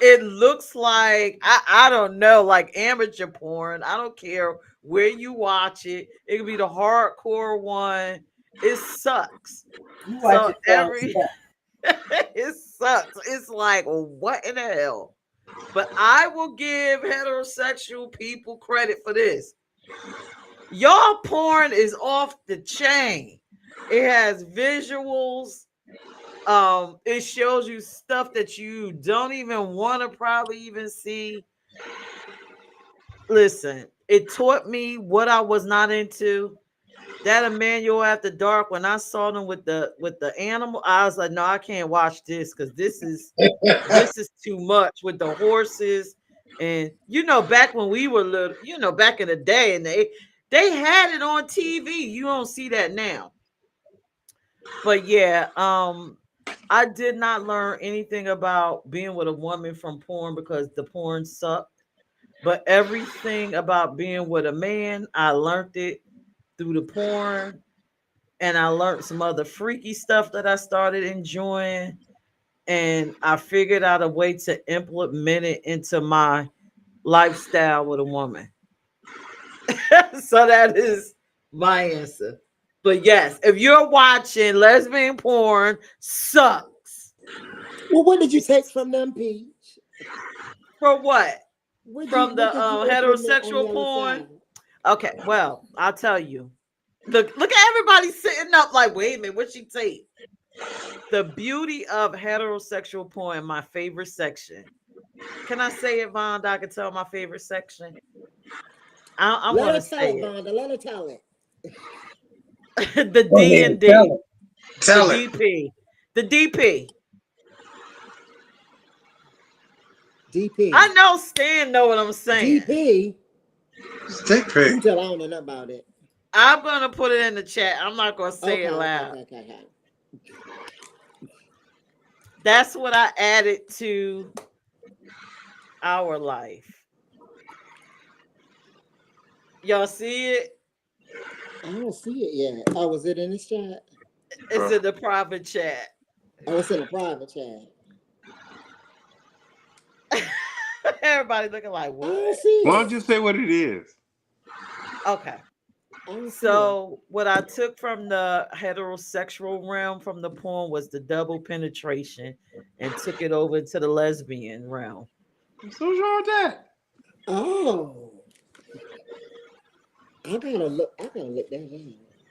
It looks like I don't know, like amateur porn. I don't care where you watch it. It could be the hardcore one. It sucks. You watch So it down every it sucks. It's like what in the hell? But I will give heterosexual people credit for this. Y'all porn is off the chain. It has visuals. It shows you stuff that you don't even want to probably even see. Listen, it taught me what I was not into. That Emmanuel After Dark, when I saw them with the animal, I was like, no, I can't watch this because this is too much with the horses. And back when we were little, back in the day, and they had it on TV. You don't see that now. But yeah, I did not learn anything about being with a woman from porn because the porn sucked. But everything about being with a man, I learned it through the porn, and I learned some other freaky stuff that I started enjoying, and I figured out a way to implement it into my lifestyle with a woman. So that is my answer. But yes, if you're watching lesbian porn, sucks. Well, what did you take from them, Peach? For what? From the What did you implement on the heterosexual other porn? side? Okay, well, I'll tell you. Look at everybody sitting up like, wait a minute, what she take? The beauty of heterosexual porn, my favorite section. Can I say it, Von? I can tell my favorite section. I'm Let gonna her tell say it, Vonda. Let her tell it. it. The Go D ahead, and tell D, it. the Tell it. DP, the DP. DP. I know Stan know what I'm saying. DP. Stick You pick. tell I don't know nothing about it. I'm gonna put it in the chat. I'm not gonna say it loud. Okay. That's what I added to our life. Y'all see it? I don't see it yet. Oh, was it in this chat? It's in the private chat. Oh, it's in a private chat. Everybody looking like I what? don't see Why don't it. you say what it is? Okay. I don't see it. So what I took from the heterosexual realm from the porn was the double penetration and took it over to the lesbian realm. So what's wrong with that? Oh. I gotta look that up.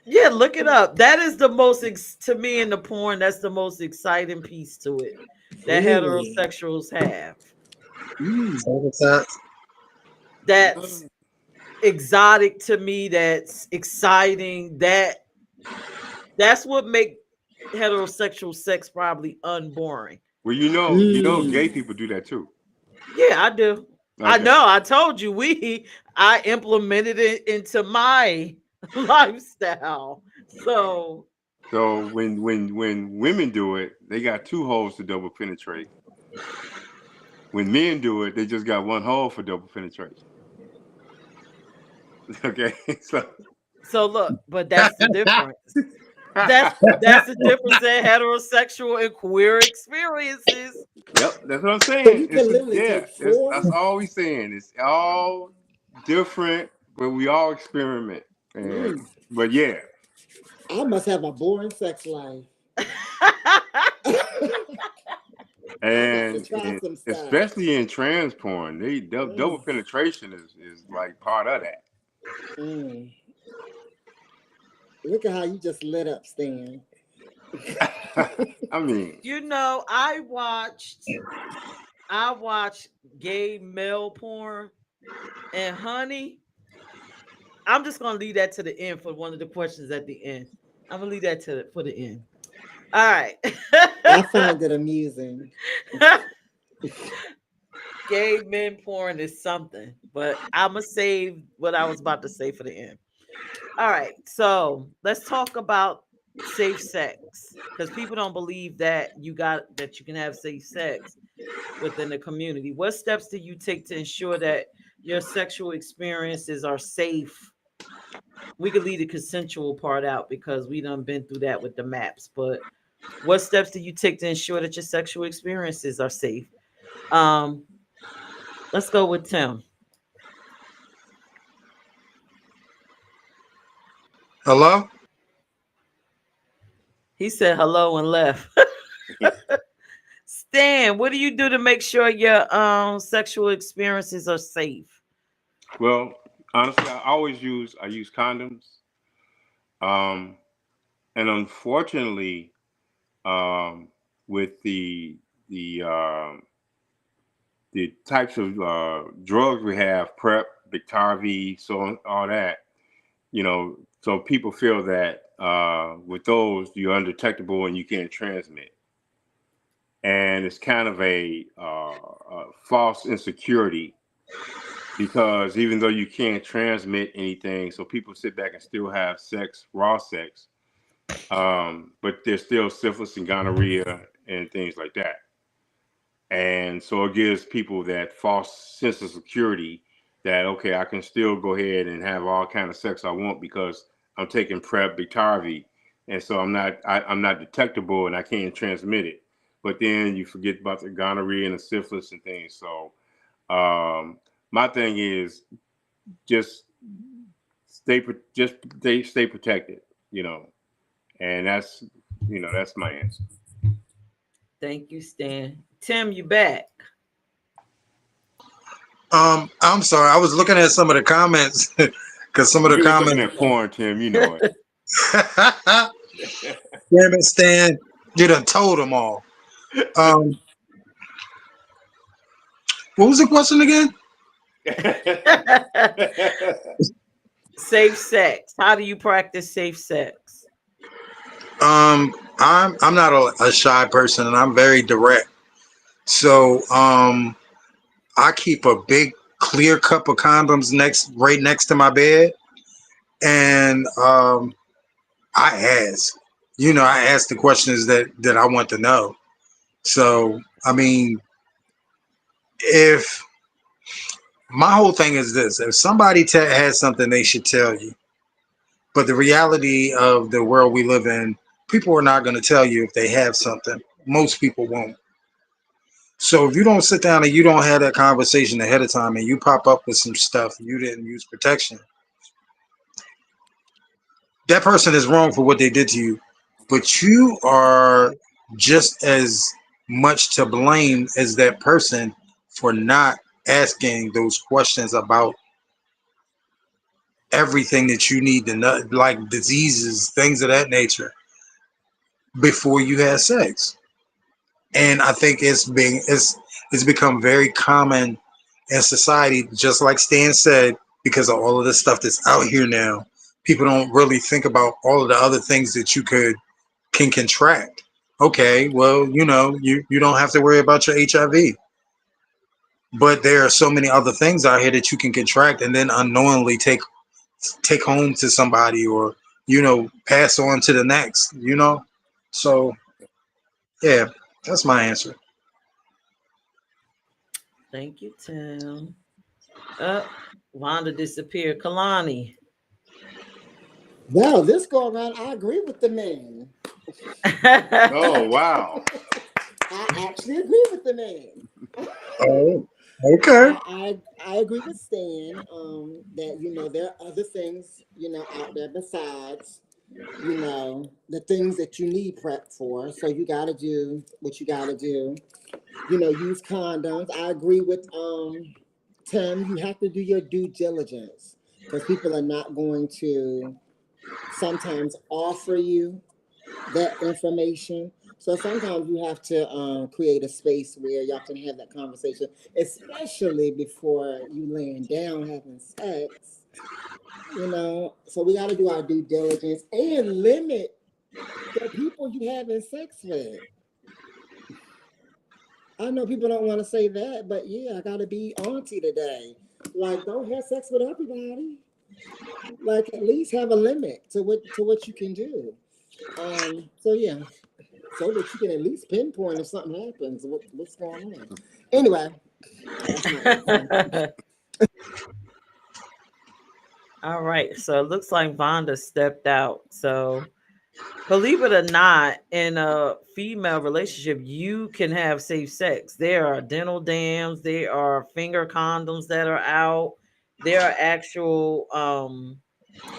Yeah, look it up. That is the most to me in the porn. That's the most exciting piece to it that Really? heterosexuals have. So what's that? That's exotic to me. That's exciting. That's what make heterosexual sex probably unboring. Well, gay people do that too. Yeah, I do. I Okay. know. I told you I implemented it into my lifestyle. So So when women do it, they got two holes to double penetrate. When men do it, they just got one hole for double penetration. Okay. so look, but that's the difference. That's the difference in heterosexual and queer experiences. Yep, that's what I'm So saying. you can literally take four. That's all we saying. It's all different, but we all experiment. But yeah, I must have a boring sex life. I got to try some stuff. especially in trans porn, they double penetration is like part of that. Look at how you just lit up, Stan. I mean, I watched gay male porn, and honey, I'm just gonna leave that to the end for one of the questions at the end. I'm gonna leave that for the end. All right. I find it amusing. Gay men porn is something, but I'm gonna save what I was about to say for the end. All right, so let's talk about safe sex because people don't believe that you can have safe sex within the community. What steps do you take to ensure that your sexual experiences are safe? We could leave the consensual part out because we done been through that with the maps, but what steps do you take to ensure that your sexual experiences are safe? Let's go with Tim. Hello? He said hello and left. Stan, what do you do to make sure your sexual experiences are safe? well, honestly, I use condoms. And unfortunately, with the types of drugs we have, PrEP, Biktarvy, so all that, so people feel that with those you're undetectable and you can't transmit, and it's kind of a false insecurity, because even though you can't transmit anything, so people sit back and still have sex, raw sex, but there's still syphilis and gonorrhea and things like that. And so it gives people that false sense of security that, okay, I can still go ahead and have all kind of sex I want because I'm taking PrEP, Biktarvy, and so I'm not detectable and I can't transmit it. But then you forget about the gonorrhea and the syphilis and things. So my thing is just stay protected, and that's my answer. Thank you, Stan. Tim, you back? I'm sorry. I was looking at some of the comments because some of the You was looking comments. at porn, Tim. You know it. Damn it, Stan. You done told them all. What was the question again? Safe sex. How do you practice safe sex? I'm not a shy person, and I'm very direct. So I keep a big clear cup of condoms right next to my bed, and I ask. I ask the questions that I want to know. So I mean, if my whole thing is this: if somebody has something, they should tell you. But the reality of the world we live in, people are not going to tell you if they have something. Most people won't. So if you don't sit down and you don't have that conversation ahead of time and you pop up with some stuff, you didn't use protection, that person is wrong for what they did to you. But you are just as much to blame as that person for not asking those questions about everything that you need to know, like diseases, things of that nature, before you had sex. And I think it's become very common in society, just like Stan said, because of all of this stuff that's out here now. People don't really think about all of the other things that you can contract. Okay, well, you don't have to worry about your HIV, but there are so many other things out here that you can contract and then unknowingly take home to somebody, or pass on to the next. So yeah, that's my answer. Thank you, Tim. Wanda disappeared. Kalani. Now, this go around, I agree with the man. Oh, wow. I actually agree with the man. Oh, okay. I agree with Stan that there are other things out there besides the things that you need prep for. So you got to do what you got to do. Use condoms. I agree with Tim. You have to do your due diligence because people are not going to sometimes offer you that information. So sometimes you have to create a space where y'all can have that conversation, especially before you laying down having sex. So we got to do our due diligence and limit the people you having sex with. I know people don't want to say that, but yeah, I got to be auntie today. Like, don't have sex with everybody. Like, at least have a limit to what you can do. So yeah, so that you can at least pinpoint if something happens, what's going on. Anyway, that's my answer. All right. So it looks like Vonda stepped out. So believe it or not, in a female relationship, you can have safe sex. There are dental dams, there are finger condoms that are out. There are actual oh,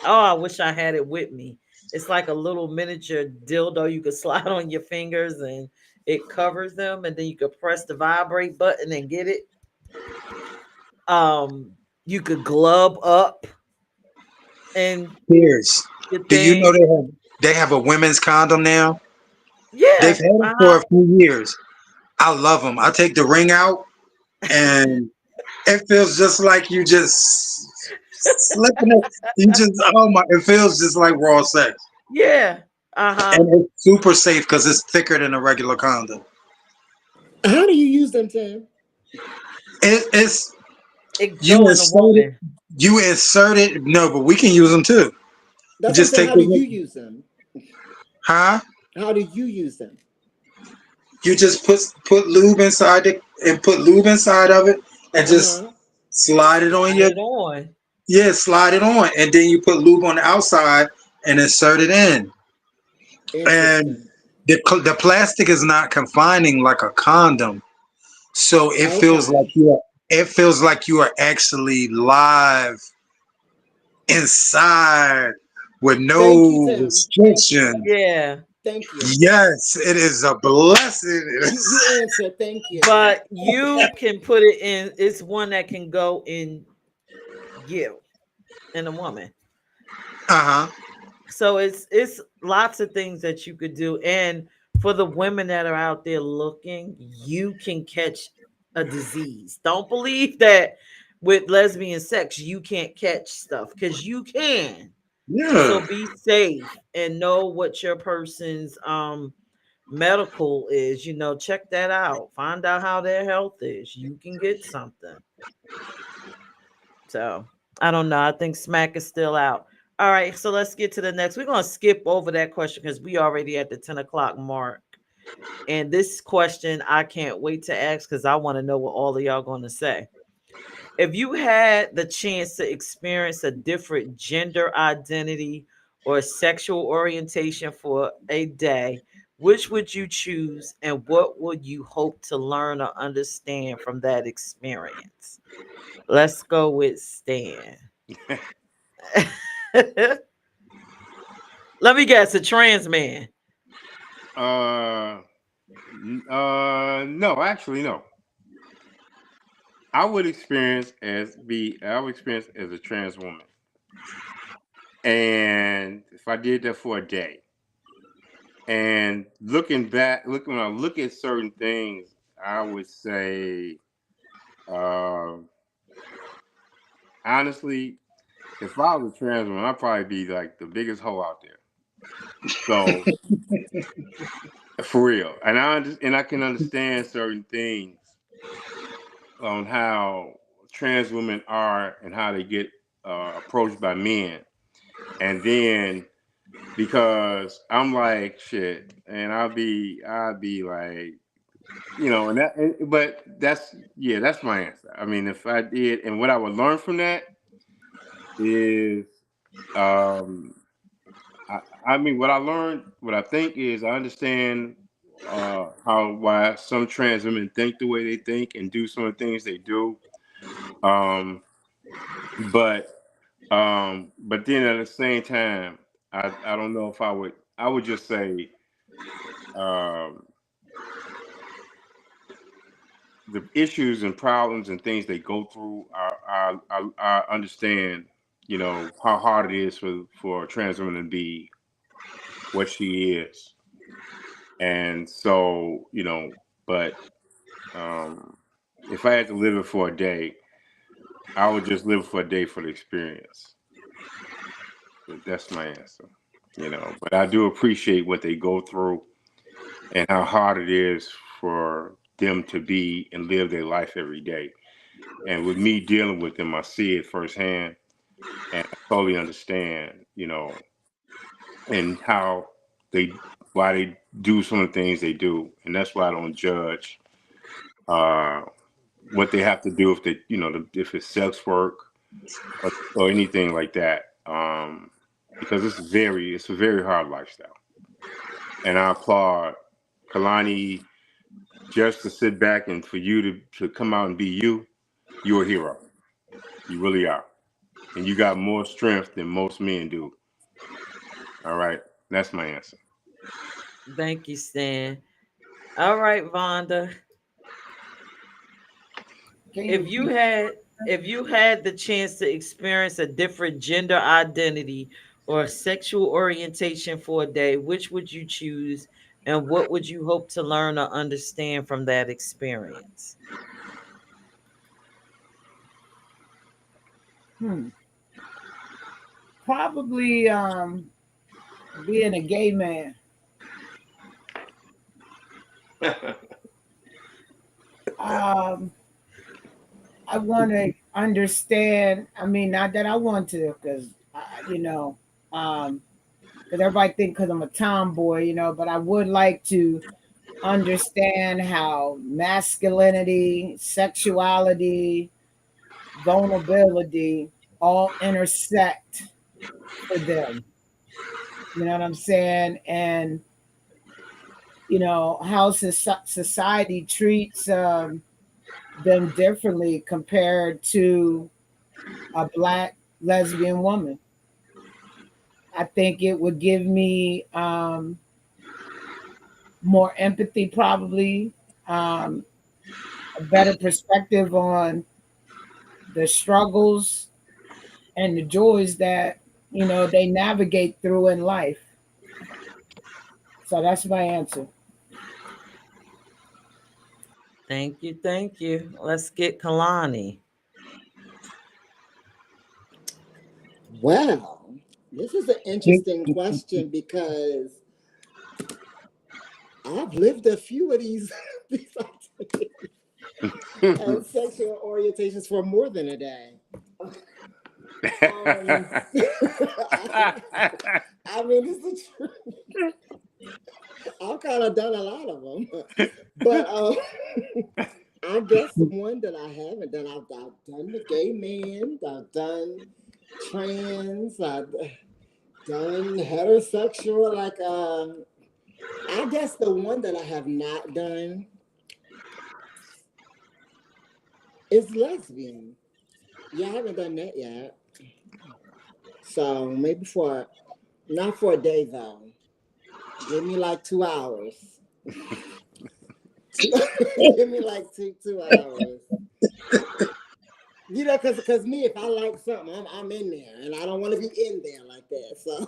I wish I had it with me. It's like a little miniature dildo you could slide on your fingers and it covers them, and then you could press the vibrate button and get it. You could glove up and Peirrce, get do you know thing. they have a women's condom now? They've Yeah. had them for a few years. I love them. I take the ring out, and it feels just like you just slipping it. You just oh my, it feels just like raw sex, Yeah. Uh-huh. and it's super safe because it's thicker than a regular condom. How do you use them, Tim? It's It you go in a insert it, woman. you insert it. No, but we can use them too. You That's what I'm just saying. take How do the you use them? huh? How do you use them? You just put lube inside it and put lube inside of it and Uh just huh. slide it on Slide your it on. yeah, slide it on, and then you put lube on the outside and insert it in. And Interesting. the plastic is not confining like a condom, so Okay. it feels like you are actually live inside with Thank you, no Tim. Thank you. restriction. Yeah. Thank you. Yes, it is a blessing. You answered. Thank you. But you can put it in, it's one that can go in you in a woman. Uh huh. So it's lots of things that you could do. And for the women that are out there looking, you can catch a disease. Don't believe that with lesbian sex you can't catch stuff, because you can. Yeah. So be safe and know what your person's medical is. Check that out. Find out how their health is. You can get something. So I don't know. I think Smack is still out. All right, so let's get to the next. We're gonna skip over that question because we already at the 10 o'clock mark. And this question I can't wait to ask because I want to know what all of y'all gonna say. If you had the chance to experience a different gender identity or sexual orientation for a day, which would you choose and what would you hope to learn or understand from that experience? Let's go with Stan. Let me guess, a trans man. uh, no, actually, no. I would experience as a trans woman, and if I did that for a day, and looking back, when I look at certain things, I would say, uh, honestly, if I was a trans woman, I'd probably be like the biggest hoe out there. So for real, and I can understand certain things on how trans women are and how they get approached by men, and then because I'm like shit, and I'd be like, but that's my answer. I mean, if I did, and what I would learn from that is, um, I mean, what I learned, what I think is, I understand how why some trans women think the way they think and do some of the things they do. Um, but but then at the same time, I don't know if I would just say, um, the issues and problems and things they go through I understand, how hard it is for a trans woman to be what she is. And so, but um if I had to live it for a day, I would just live for a day for the experience. But that's my answer. But I do appreciate what they go through and how hard it is for them to be and live their life every day. And with me dealing with them, I see it firsthand, and I totally understand, and they why they do some of the things they do, and that's why I don't judge uh, what they have to do if they, if it's sex work or anything like that, because it's a very hard lifestyle, and I applaud Kalani just to sit back and for you to come out and be you. You're a hero. You really are. And you got more strength than most men do. All right. That's my answer. Thank you, Stan. All right, Vonda. Can you If you repeat? had if you had the chance to experience a different gender identity or sexual orientation for a day, which would you choose and what would you hope to learn or understand from that experience? Hmm. Probably being a gay man. Um, I want to understand. I mean, not that I want to, because um, because everybody think because I'm a tomboy, but I would like to understand how masculinity, sexuality, vulnerability all intersect for them. You know what I'm saying? And how society treats them differently compared to a black lesbian woman. I think it would give me more empathy, probably, um, a better perspective on the struggles and the joys that they navigate through in life. So that's my answer. Thank you. Thank you. Let's get Kalani. Well, this is an interesting question because I've lived a few of these, these and sexual orientations for more than a day. Um, I mean, it's the truth. I've kind of done a lot of them, but I guess the one that I haven't done, I've done the gay man, I've done trans, I've done heterosexual. Like, I guess the one that I have not done is lesbian. Yeah, I haven't done that yet. So maybe not for a day though. Give me like 2 hours. Give me like two hours. Because me, if I like something, I'm in there, and I don't want to be in there like that. So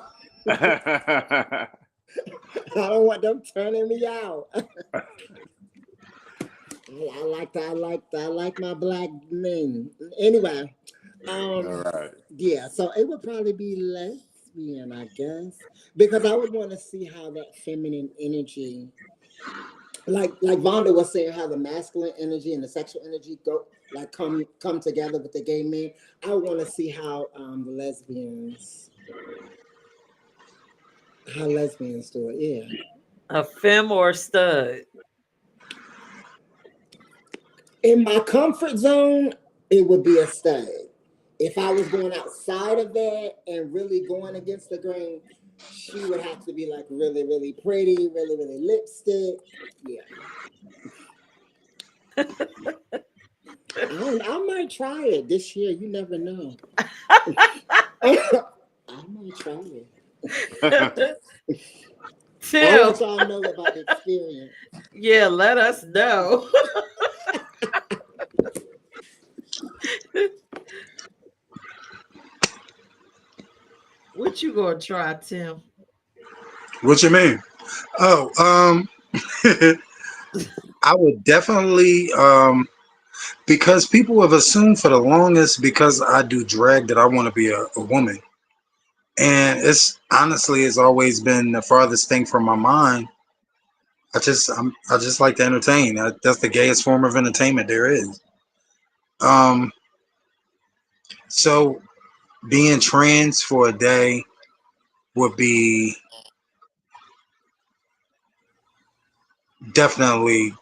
I don't want them turning me out. I like my black men. Anyway, All um, right. yeah. So it would probably be lesbian, I guess, because I would want to see how that feminine energy, like Vonda was saying, how the masculine energy and the sexual energy come together with the gay men. I want to see how lesbians do it. Yeah. A femme or a stud? In my comfort zone, it would be a stud. If I was going outside of that and really going against the grain, she would have to be like really, really pretty, really, really lipstick. Yeah. I might try it this year. You never know. I might try it. I'll Tim, let y'all know about the experience. yeah, let us know. What you gonna try, Tim? What you mean? Oh, I would definitely because people have assumed for the longest because I do drag that I want to be a woman, and it's always been the farthest thing from my mind. I just like to entertain. That's the gayest form of entertainment there is. Um, so being trans for a day would be definitely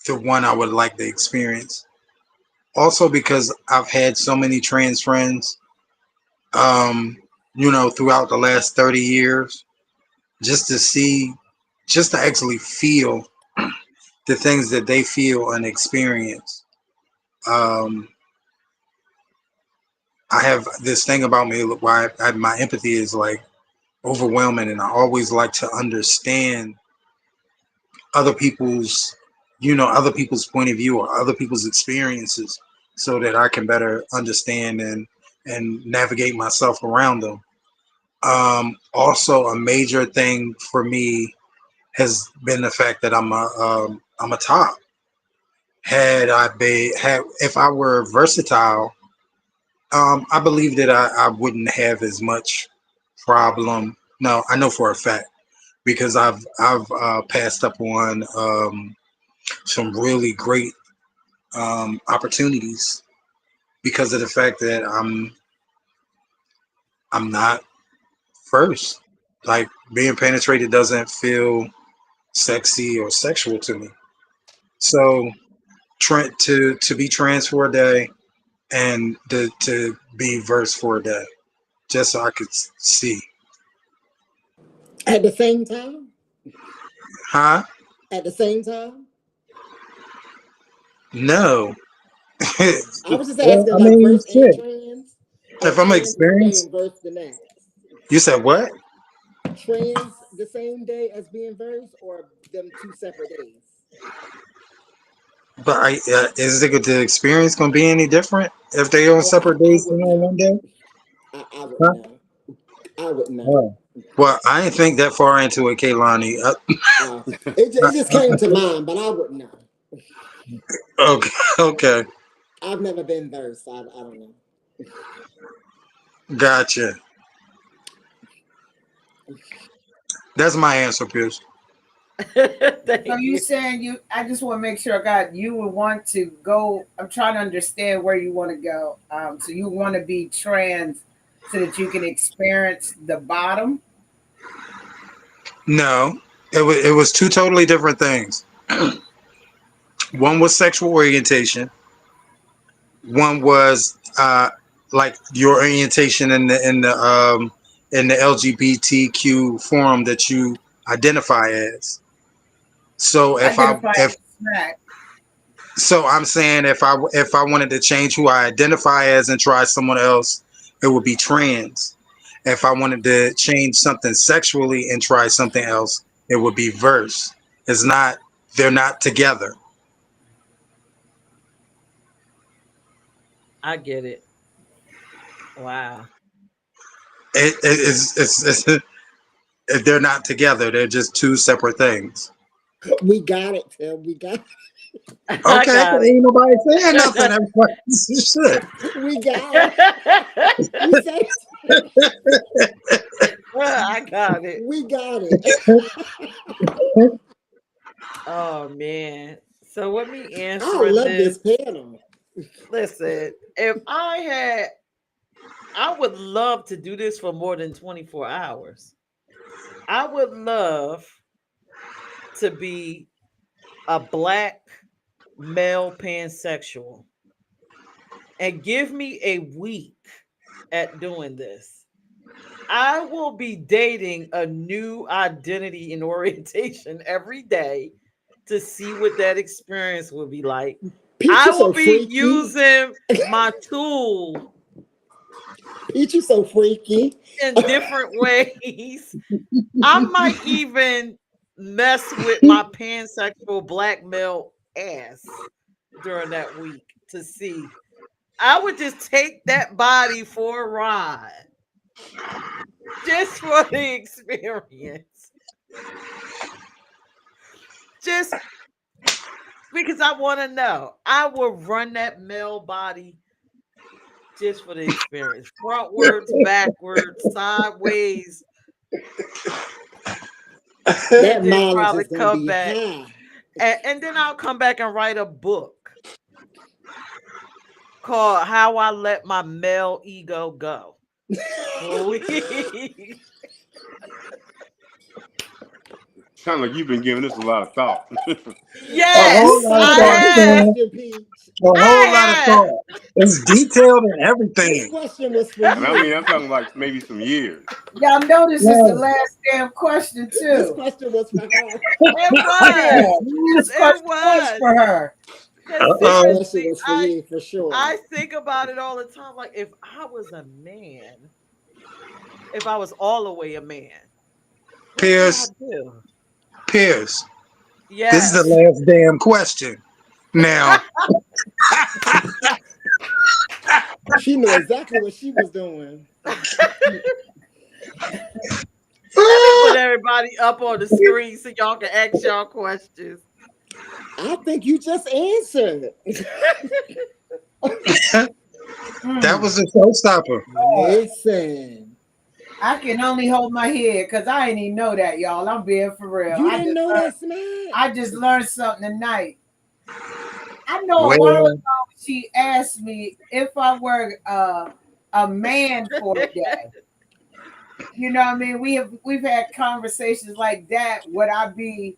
the one I would like to experience. Also because I've had so many trans friends, um, throughout the last 30 years, just to see, just to actually feel the things that they feel and experience. Um, I have this thing about me why my empathy is like overwhelming, and I always like to understand other people's, other people's point of view or other people's experiences, so that I can better understand and navigate myself around them. Also, a major thing for me has been the fact that I'm a top. If I were versatile, I believe that I wouldn't have as much problem. No, I know for a fact because I've passed up on some really great opportunities because of the fact that I'm not first. Like being penetrated doesn't feel sexy or sexual to me. So to be trans for a day and to be verse for a day, just so I could see. At the same time? Huh? At the same time? No. I was just Well, asking I like mean, verse and shit. trans, or If I'm trans one day experienced, and verse the next. you said what? Trans the same day as being verse, or them two separate days? But is the experience gonna be any different if they on Oh, separate I days and wouldn't on know. one day? I wouldn't Huh? know. I wouldn't know. Oh. Well, I didn't think that far into it, Kaylani. It just came to mind, but I wouldn't know. Okay, okay, I've never been verse. I don't know. gotcha. That's my answer, Pierce. Thank So you you. saying you? I just want to make sure I got. You would want to go. I'm trying to understand where you want to go. So you want to be trans so that you can experience the bottom. No, it was two totally different things. One was sexual orientation. One was like your orientation in the LGBTQ form that you identify as. So Identify if as smack. so, I'm saying if I wanted to change who I identify as and try someone else, it would be trans. If I wanted to change something sexually and try something else, it would be verse. It's not. They're not together. I get it. Wow. They're not together. They're just two separate things. We got it, Tim. We got I Okay, got ain't nobody saying nothing. Everybody shit. it. We got it. it. We said I got it. we got it. Oh man. So with me I answering love this, this panel. listen, if I had, I would love to do this for more than 24 hours. I would love to be a black male pansexual and give me a week at doing this. I will be dating a new identity and orientation every day to see what that experience will be like. Peach, I you will so be freaky. using my tool Peach, you so freaky. in different ways. I might even mess with my pansexual black male ass during that week to see. I would just take that body for a ride just for the experience. Just because I want to know. I will run that male body just for the experience. Frontwards, backwards, sideways, That and then mileage probably is gonna come be back. high. And then I'll come back and write a book called How I Let My Male Ego Go. Sound like you've been giving this a lot of thought. A whole We Yes, lot of found I out thought, this have. man. question, Peach. A whole lot of I have. thought. It's detailed and This everything. question was for And I mean, you. I'm talking like maybe some years. Y'all know this is the Yeah. last damn question This too. question was for her. It was. Yeah, this It question was was. for her. Because This Uh-oh. question seriously, was for you for sure. I think about it all the time. Like if I was a man, if I was all the way a man, what would I Pierce, do? Pierce, this is the Yes. last damn question. Now, She knew exactly what she was doing. Let me put everybody up on the screen so y'all can ask y'all questions. I think you just answered. That was the showstopper. Listen, I can only hold my head because I didn't even know that, y'all. I'm being for real. you didn't know that, Smack? I just learned something tonight. I know a while Well, ago she asked me if I were a man for a day. You know what I mean? We've had conversations like that. Would I be,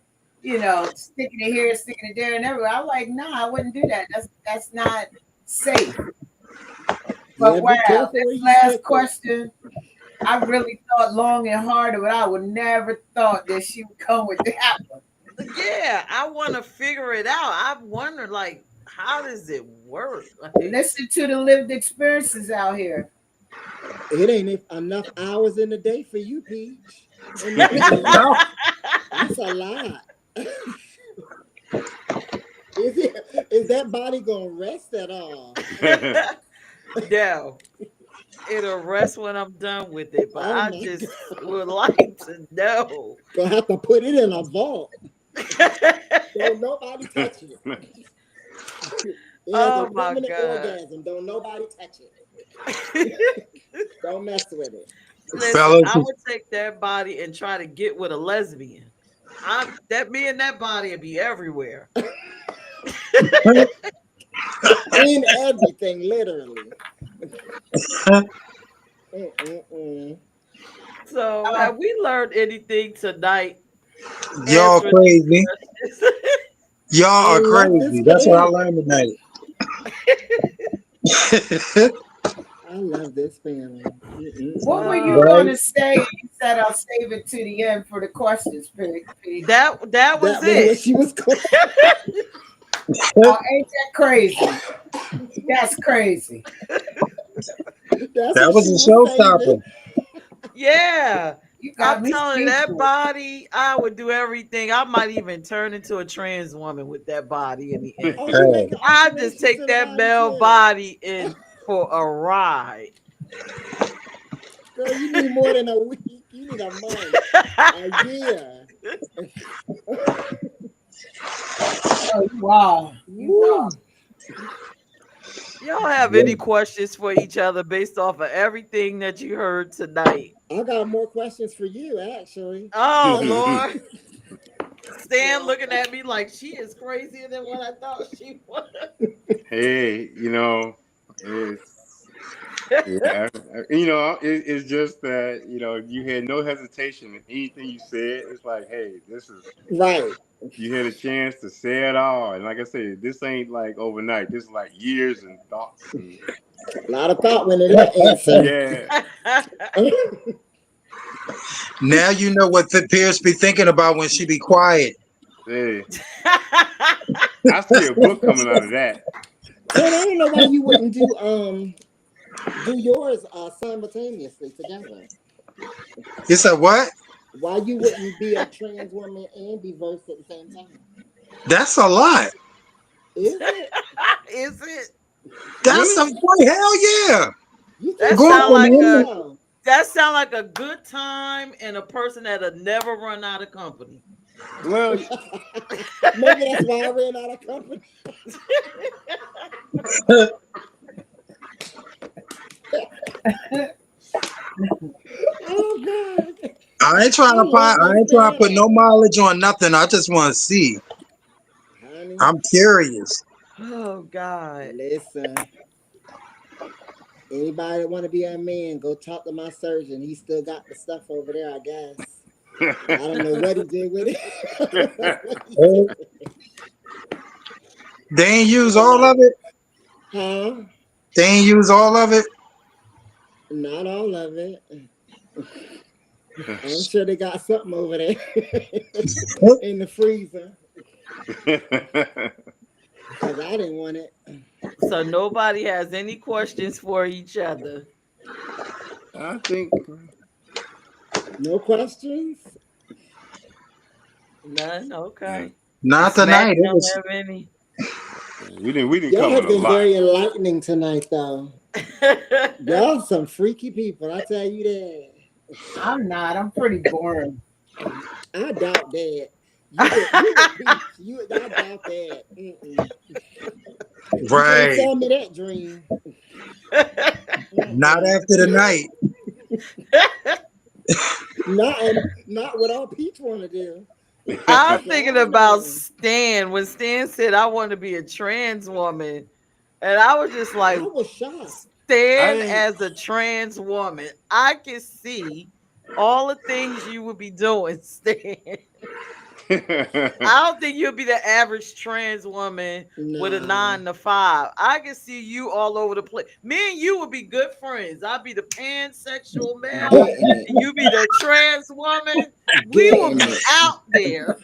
sticking it here, sticking it there, and everywhere? I'm like, nah, I wouldn't do that. That's not safe. But Yeah, wow, be careful where this you last stick it. question, I really thought long and hard, but I would never thought that she would come with that one. Yeah, I want to figure it out. I wonder, like, how does it work? Like, Listen to the lived experiences out here. It ain't enough hours in the day for you, Peach. And no. that's a lot. Is that body gonna rest at all? no, it'll rest when I'm done with it. But Oh I my just god! would like to know. Gonna have to put it in a vault. Don't nobody touch it. It has a Oh my permanent god! orgasm. Don't nobody touch it. Don't mess with it. Listen, Fellas, I would take that body and try to get with a lesbian. Me and that body would be everywhere. In everything, literally. Mm-mm-mm. So, have we learned anything tonight? y'all Answering these crazy. questions. Y'all I are love this crazy. That's what I family. learned tonight. I love this family. What were Mm-mm-mm. you Oh, Right? going to say? You said I'll save it to the end for the questions, Pete. that was That was what it. she was going. Oh, ain't that crazy? That's crazy. That's That what was she a was saving. showstopper. Yeah. You I'm got me telling you, that speechless. body, I would do everything. I might even turn into a trans woman with that body in the end. Oh, you Hey, making I just alterations take to the that body male too, body in for a ride. girl. You need more than a week. You need a month, a year. Oh, wow. You wow. Woo. Y'all have any questions for each other based off of everything that you heard tonight? I got more questions for you, actually. Oh Lord. Stan looking at me like she is crazier than what I thought she was. Hey, it's yeah, it's just that you had no hesitation in anything you said. It's like, hey, this is Right. you had a chance to say it all, and like I said, this ain't like overnight. This is like years and thoughts, and A lot of thought went into that answer. yeah, now you know what Peirce be thinking about when she be quiet. hey, I see a book coming out of that. Ted, I don't know why you wouldn't do yours simultaneously together. You said what? Why you wouldn't be a trans woman and be versed at the same time? That's a lot. Is it? Is it? That's Really? some boy. Hell yeah. You That think Going sound so? from like I think him. a so. that sound like a good time and a person that'll never run out of company. Well, Maybe that's why I ran out of company. Oh God. I ain't trying I to love find. I this ain't trying to put no family. mileage on nothing. I just want to see. Honey, I'm curious. Oh God. listen. Anybody that want to be a man, go talk to my surgeon. He still got the stuff over there, I guess. I don't know what he did with it. I don't know what he did Hey, with it. they ain't I use was all like, of it. huh? They ain't use all of it. Not all of it. I'm sure they got something over there in the freezer because I didn't want it. So nobody has any questions for each other. I think No questions? None. yeah, Okay. Not Smack tonight. It don't was. have any. we didn't Y'all cover have a been lot. very enlightening tonight, though. Y'all some freaky people, I tell you that. I'm not. I'm pretty boring. I doubt that. You would peach. I doubt that. Mm-mm. You can't Right. sell me that dream. Not Mm-mm. after the night. Not what all Peach want to do. I'm thinking God about no. Stan when Stan said I want to be a trans woman, and I was just like, I was shocked. I Stan didn't. as a trans woman, I can see all the things you would be doing, Stan. I don't think you'll be the average trans woman with a No. 9 to 5. I can see you all over the place. Me and you would be good friends. I'd be the pansexual male, Getting it. and you be the trans woman. We will Getting be it. out there.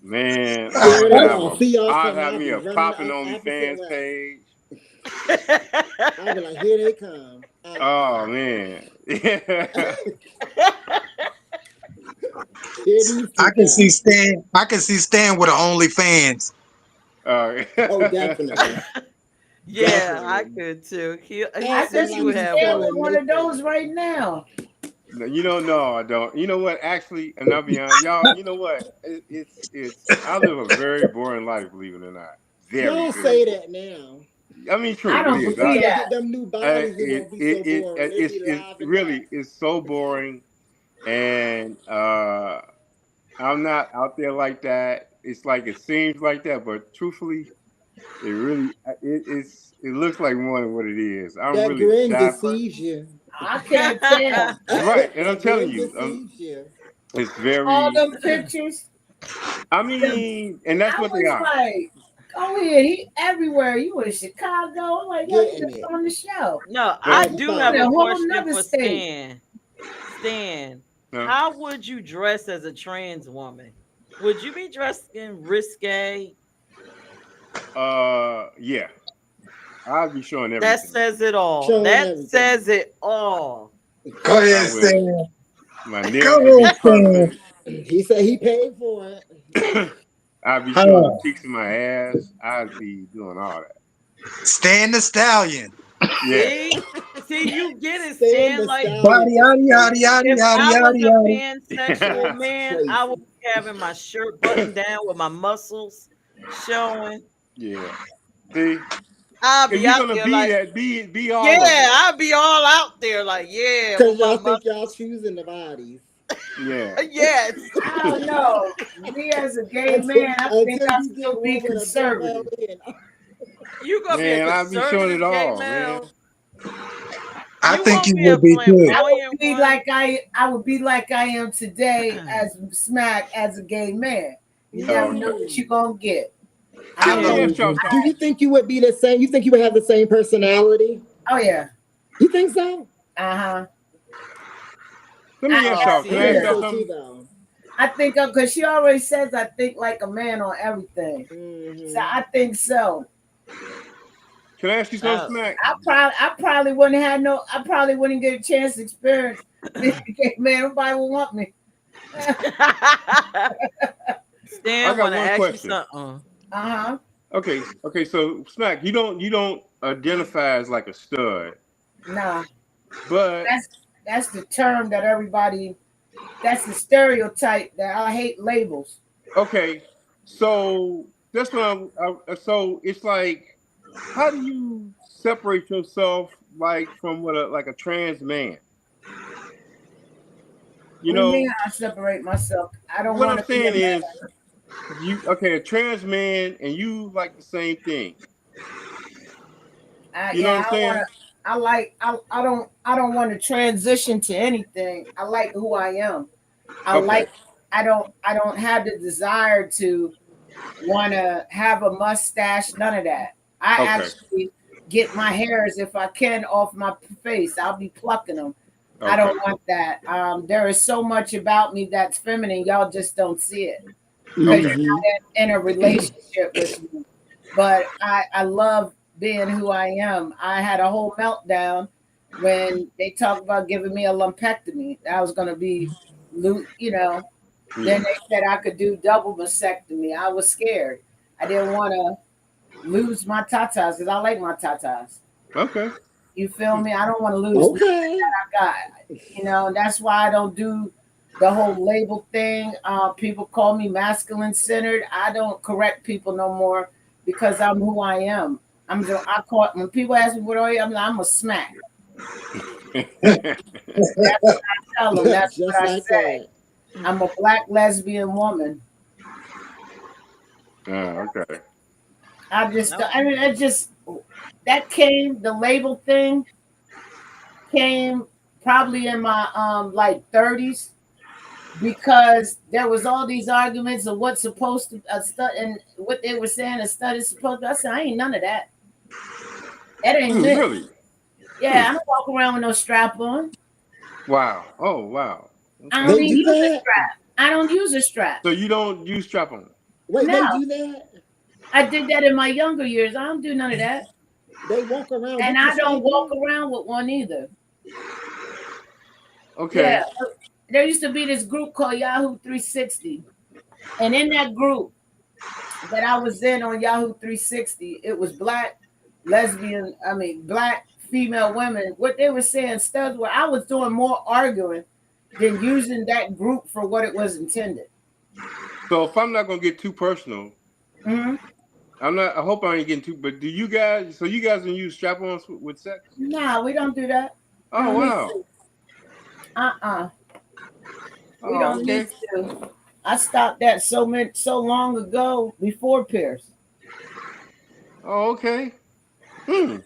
Man, Word of God. See y'all I'd come. have I'll me be a running the popping opposite OnlyFans way. page. I'll be like, here they come. Oh man. Here these I two can see guys. Stan. I can see Stan with an OnlyFans. Oh, definitely. Yeah, I Definitely. could too. He I Acting can said he like would see he's have Stan with one. selling one of nipples. those right now. No, no, I don't. You know what? Actually, and I'll be honest, y'all. You know what? It's. I live a very boring life, believe it or not. Very, Y'all very say boring. that now. I mean, I true. It don't is. Once believe y'all that. get them new bodies, it won't be so boring. It'll be It's live and really live. it's so boring, and I'm not out there like that. It's like it seems like that, but truthfully, it really it looks like more than what it is. I'm That really a grin dapper, deceives you. I can't tell. right? And I'm That telling grin you, deceives you. it's All very. them pictures. I them- mean, and that's I what they was are. like, go ahead. He everywhere. You in Chicago? I'm like, yo, you Getting just it. on the show. No, I But Having do have In a a fun. whole question nother for state. Stan. Stan, uh, how would you dress as a trans woman? Would you be dressed in risque? yeah, I'll be showing That everything. says it all. Showing That says everything. it all. Go I ahead, will. Stan. My Go nails will be ahead, Stan. perfect. He said he paid for it. I'll be showing the Huh. cheeks of my ass. I'll be doing all that. Stan the Stallion. Yeah. See, you get it, Stand Stan. the Like stallion Body, is yada, yada, crazy. yada, if yada, I was yada, a yada. pansexual That's man, I would crazy. be having my shirt buttoned down with my muscles showing. Yeah. See, I'll if be you're out gonna there be like, that, be all of yeah, it. I'll be all out there like, yeah, with Cause my y'all think y'all muscles. choosing the bodies. Yeah. Yes. I don't know. Me as a gay until man, I think until I you get still be one with a big conservative. belly and You gonna be a Man, I'll be showing it conservative gay all, man. male. I You think won't you be a would be too. I flamboyant would be one. like I would be like I am today as smack as a gay man. You never Oh, know okay. what you're gonna get. I So I let me Yeah. don't ask y'all do something. you think you would be the same? You think you would have the same personality? oh yeah. You think so? Uh-huh. Let You me I ask gonna y'all. I Can see I ask think y'all that. so too something? though. I think because she already says I think like a man on everything. So Hmm. I think so. Can I ask you something, Oh. Smack? I probably wouldn't have no I probably wouldn't get a chance to experience being a gay man. Nobody would want me. I Stan got wanna one ask you question. something. Uh-huh. Okay. So Smack, you don't identify as like a stud, Nah. but That's the term that everybody that's the stereotype that I hate labels. okay. So that's what so it's like, how do you separate yourself like from what a like a trans man? You What do you mean know I separate myself? I don't what want I'm to be a saying man. is, you okay a trans man and you like the same thing. You know what Yeah, I'm I want saying? to. I don't want to transition to anything. I like who I am. I Okay. like. I don't have the desire to want to have a mustache. None of that. I Okay. actually get my hairs if I can off my face. I'll be plucking them. I Okay. don't want that. There is so much about me that's feminine. Y'all just don't see it because Okay. you're Hmm. not in a relationship with me. But I love being who I am. I had a whole meltdown when they talked about giving me a lumpectomy. That was going to be, you know. Then Yeah. they said I could do double mastectomy. I was scared. I didn't want to lose my tatas because I like my tatas. Okay. You feel me? I don't want to lose nothing Okay. I got. That's why I don't do the whole label thing. People call me masculine centered. I don't correct people no more because I'm who I am. I caught when people ask me what are you, I'm like, I'm a smack. Tell them that's Just what I like say. that. I'm a black lesbian woman. Okay. I mean, it just that came the label thing came probably in my like 30s because there was all these arguments of what's supposed to and what they were saying a study's supposed to. I said I ain't none of that. That ain't me. Really? Yeah, I don't walk around with no strap on. Wow. Oh, wow. I Okay. don't They even do use a that? strap. I don't use a strap. So you don't use strap on? Wait, No, they do that? I did that in my younger years. I don't do none of that. They walk around And with the I don't strap walk on? around with one either. Okay. Yeah. There used to be this group called Yahoo 360. And in that group that I was in on Yahoo 360, it was black, black female women. What they were saying, stuff where I was doing more arguing than using that group for what it was intended. So if I'm not gonna get too personal, Hmm. I'm not. I hope I ain't getting too. But do you guys? So you guys don't use strap-ons with sex? Nah, we don't do that. We Oh don't need wow. to. Uh-uh. We Oh don't need okay. to. I stopped that so long ago before Peirrce. Oh okay. Hmm.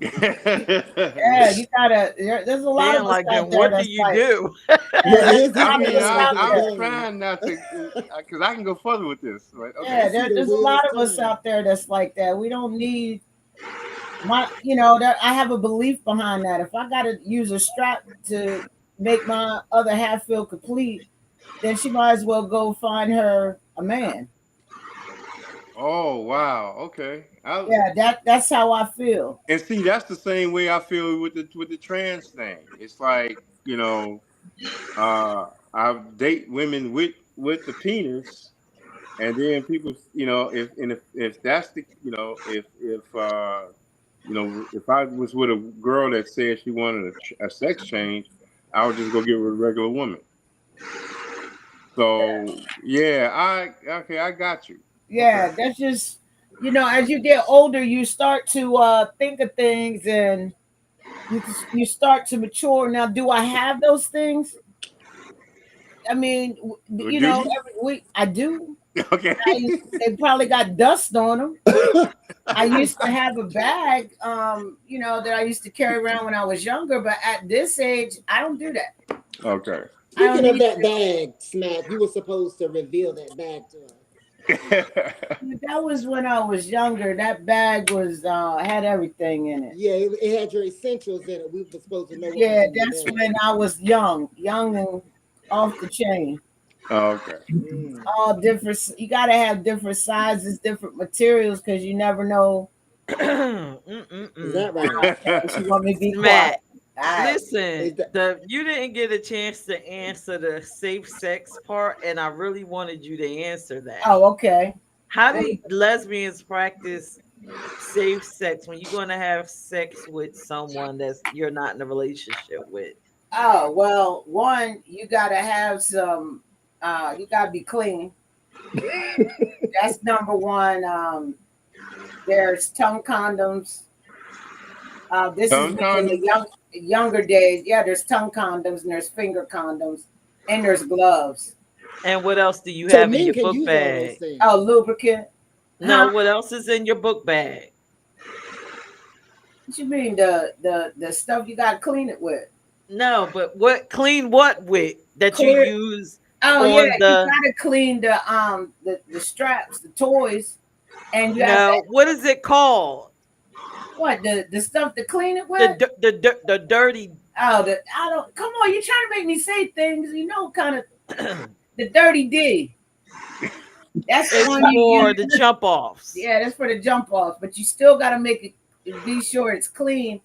Yeah, you gotta. There's a lot Then of us like, then out there what do that's you like, do? What there's is a this I lot of mean, us out I'm there. game? trying not to, because I can go further with this. Right? Yeah, Okay. This is the there's a lot weirdest of us game. out there that's like that. We don't need that I have a belief behind that. If I gotta use a strap to make my other half feel complete, then she might as well go find her a man. Oh wow. Okay. Yeah, that's how I feel. And see, that's the same way I feel with the trans thing. It's like I date women with the penis, and then people, if that's the, if I was with a girl that said she wanted a sex change, I would just go get with a regular woman. So yeah, I got you. Okay. Yeah, that's just as you get older, you start to think of things and you start to mature. Now, do I have those things? I mean, Well, do you? every week I do. Okay. They probably got dust on them. I used to have a bag, that I used to carry around when I was younger, but at this age, I don't do that. Okay. I don't Speaking of need that to. bag, Smack, you were supposed to reveal that bag to us. That was when I was younger. That bag was had everything in it. Yeah, it had your essentials in it. We were supposed to know what was Yeah, in your that's bag. when I was young and off the chain. Okay. Mm. All different. You gotta have different sizes, different materials, because you never know. Is Mm-mm-mm. that right? Okay, she want me to be quiet. Smack. All right. Listen, Is that you didn't get a chance to answer the safe sex part, and I really wanted you to answer that. Oh, okay. How do lesbians practice safe sex when you're going to have sex with someone that's you're not in a relationship with? Oh, well, one, you gotta have some. You gotta be clean. That's number one. There's tongue condoms. This is Tongue me in the condoms? younger days. Yeah, there's tongue condoms and there's finger condoms and there's gloves. And what else do you so have in men your can book use all those bag? things? Oh, lubricant. No, Huh? what else is in your book bag? What you mean the stuff you gotta clean it with? No, but what clean what with that you Clear. use Oh yeah, on you the gotta clean the straps, the toys, and you have to no, what is it called? what the stuff to clean it with. The dirty Oh, I don't come on. You're trying to make me say things, kind of the dirty D. That's the is one you for the jump offs. yeah, that's for the jump off. But you still got to make it be sure it's clean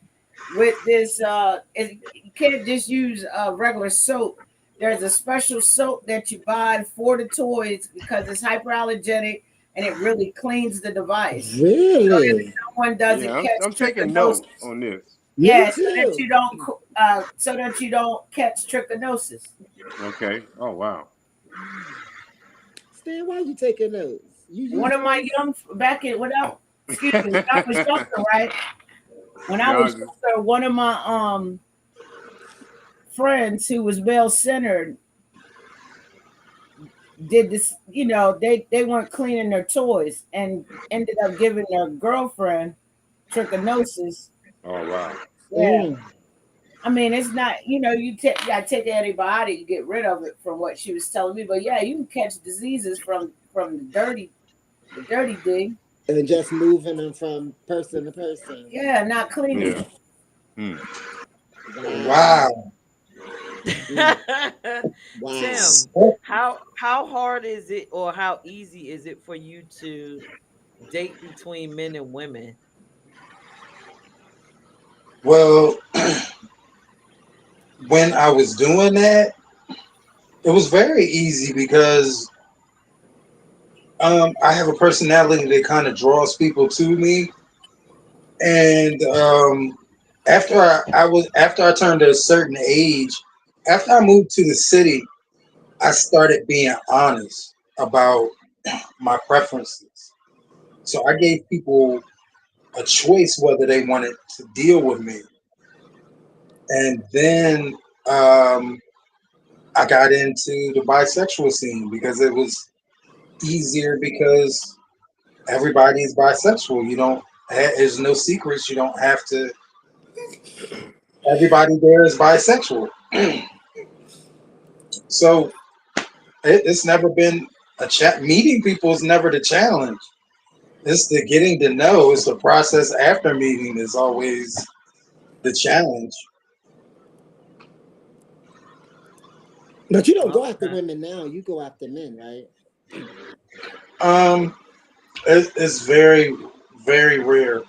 with this. You can't just use regular soap. There's a special soap that you buy for the toys because it's hyperallergenic and it really cleans the device. So that Really? someone doesn't Yeah, catch I'm taking trichinosis. notes on this. Me Yeah, so that too. you don't catch trichinosis. Okay. Oh wow. Stan, why you taking notes? You One use of my those? young back in when I excuse me, when I was younger, right? When I was Y'all just, younger, one of my friends who was well centered did this, they weren't cleaning their toys and ended up giving their girlfriend trichinosis. oh wow. Yeah. Mm. I mean, it's not, you gotta take the antibiotic to get rid of it from what she was telling me. But yeah, you can catch diseases from the dirty dig. And just moving them from person to person. Yeah, not cleaning. Yeah. Hmm. Wow. Wow. Mm. Wow. Tim, how hard is it or how easy is it for you to date between men and women? Well, when I was doing that, it was very easy because I have a personality that kind of draws people to me, and after I turned a certain age, after I moved to the city, I started being honest about my preferences. So I gave people a choice whether they wanted to deal with me, and then um, I got into the bisexual scene because it was easier because everybody is bisexual. You don't. There's no secrets. You don't have to. Everybody there is bisexual. So it's never been a chat. Meeting people is never the challenge. It's the getting to know. It's the process after meeting is always the challenge. But you don't go after Okay. women now. You go after men, right? Um, it's very, very rare.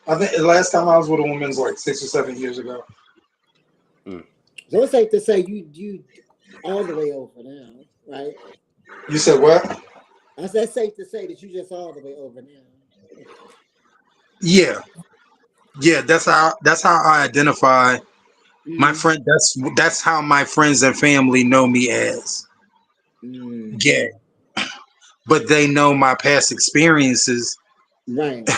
I think the last time I was with a woman was like 6 or 7 years ago. Hmm. So it's safe to say you all the way over now, right? You said what? I said safe to say that you just all the way over now. Yeah, yeah. That's how I identify my Mm. friend. That's how my friends and family know me as Mm. gay. But they know my past experiences. Right.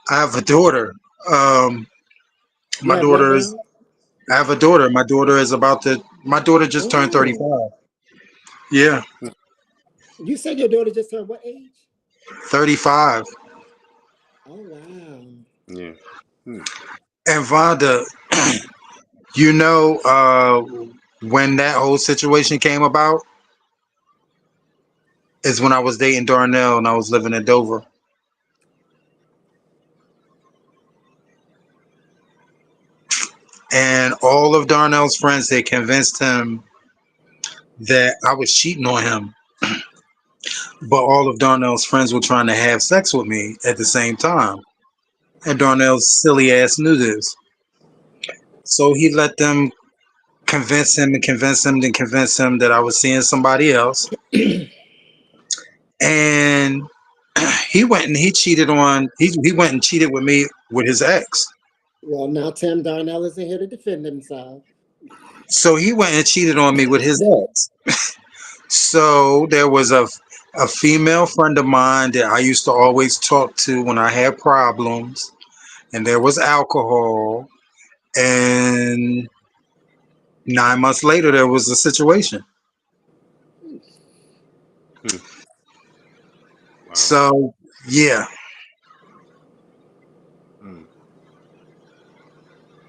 I have a daughter. Um, You my have what daughter is. now? I have a daughter. My daughter is about to. My daughter just turned Oh, 35. Yeah, you said your daughter just turned what age? 35. Oh wow. Yeah. Hmm. And Vonda, when that whole situation came about is when I was dating Darnell and I was living in Dover. And all of Darnell's friends had convinced him that I was cheating on him. But all of Darnell's friends were trying to have sex with me at the same time. And Darnell's silly ass knew this. So he let them convince him and convince him and convince him that I was seeing somebody else. And he went and he went and cheated with me with his ex. Well, now Tim Darnell isn't here to defend himself. So he went and cheated on me with his ex. So there was a female friend of mine that I used to always talk to when I had problems, and there was alcohol. And 9 months later, there was a situation. Hmm. Wow. So yeah, Hmm.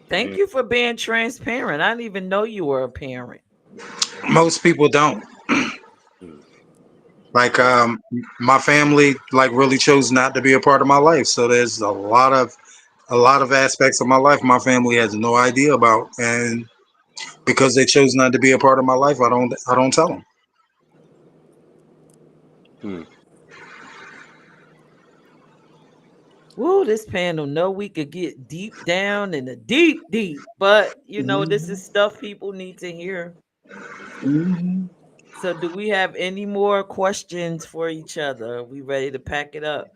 Thank Yeah. you for being transparent. I didn't even know you were a parent. most people don't. Hmm. Like Yeah. my family like really chose not to be a part of my life. So there's a lot of aspects of my life my family has no idea about, and because they chose not to be a part of my life, I don't tell them. Hmm. Woo, this panel know we could get deep down in the deep, deep. But this Mhm. is stuff people need to hear. Mhm. So do we have any more questions for each other? Are we ready to pack it up?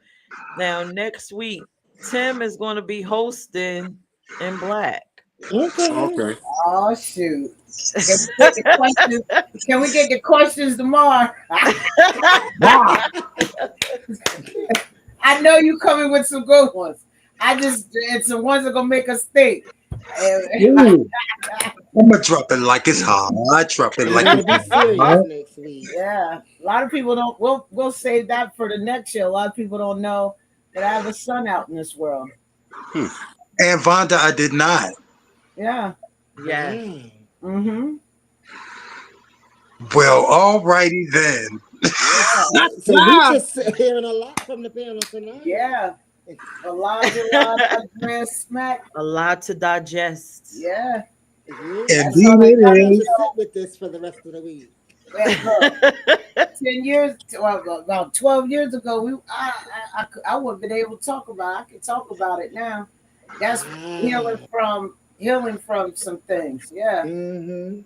Now next week, Tim is going to be hosting in black. Okay. Okay. Oh shoot. Can we get the questions? Can we get the questions tomorrow? Wow. I know you coming with some good ones. I just it's the ones that gonna make us think. Ooh. I'm gonna drop it like it's hot. I drop it We're like gonna it's be serious hot. next week. Yeah, a lot of people don't. We'll save that for the next show. A lot of people don't know that I have a son out in this world. Hmm. And Vonda, I did not. Yeah. Yes. Wow. Mm-hmm. Well, alrighty then. Yeah. So we just hearing a lot from the panel tonight. Yeah. A lot of grand smack. A lot to digest. Yeah. Yeah. That's Indeed all they I'm got gonna it have to to is. sit with this for the rest of the week. Look, 10 years, well, about 12 years ago, I wouldn't been able to talk about it. I can talk about it now. That's Wow. healing from some things. Yeah. Mm-hmm.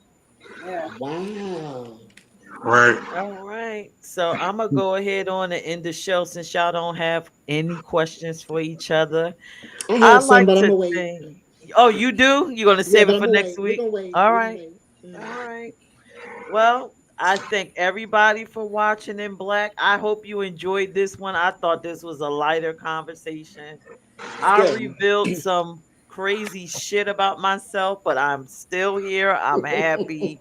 Yeah. Wow. Right. All right. So I'm gonna go ahead on and end the show since y'all don't have any questions for each other. I I have some, like but I'm to gonna wait. think. Oh, you do? You're gonna Yeah, save but it I'm for gonna next wait. We're week? gonna wait. All We're gonna right. wait. All right. Well, I thank everybody for watching in black. I hope you enjoyed this one. I thought this was a lighter conversation. It's I good. revealed some crazy shit about myself, but I'm still here. I'm happy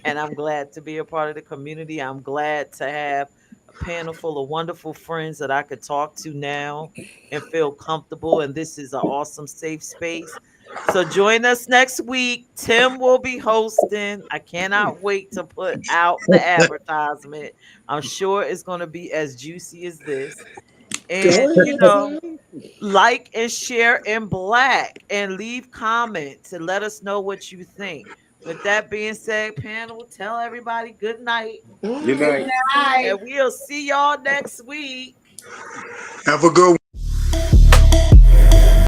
and I'm glad to be a part of the community. I'm glad to have a panel full of wonderful friends that I could talk to now and feel comfortable. And this is an awesome, safe space. So join us next week. Tim will be hosting. I cannot wait to put out the advertisement. I'm sure it's going to be as juicy as this. Go And, ahead, Tim. like and share in black and leave comments and let us know what you think. With that being said, panel, tell everybody good night Good Bye. night. All right. and we'll see y'all next week. Have a good one.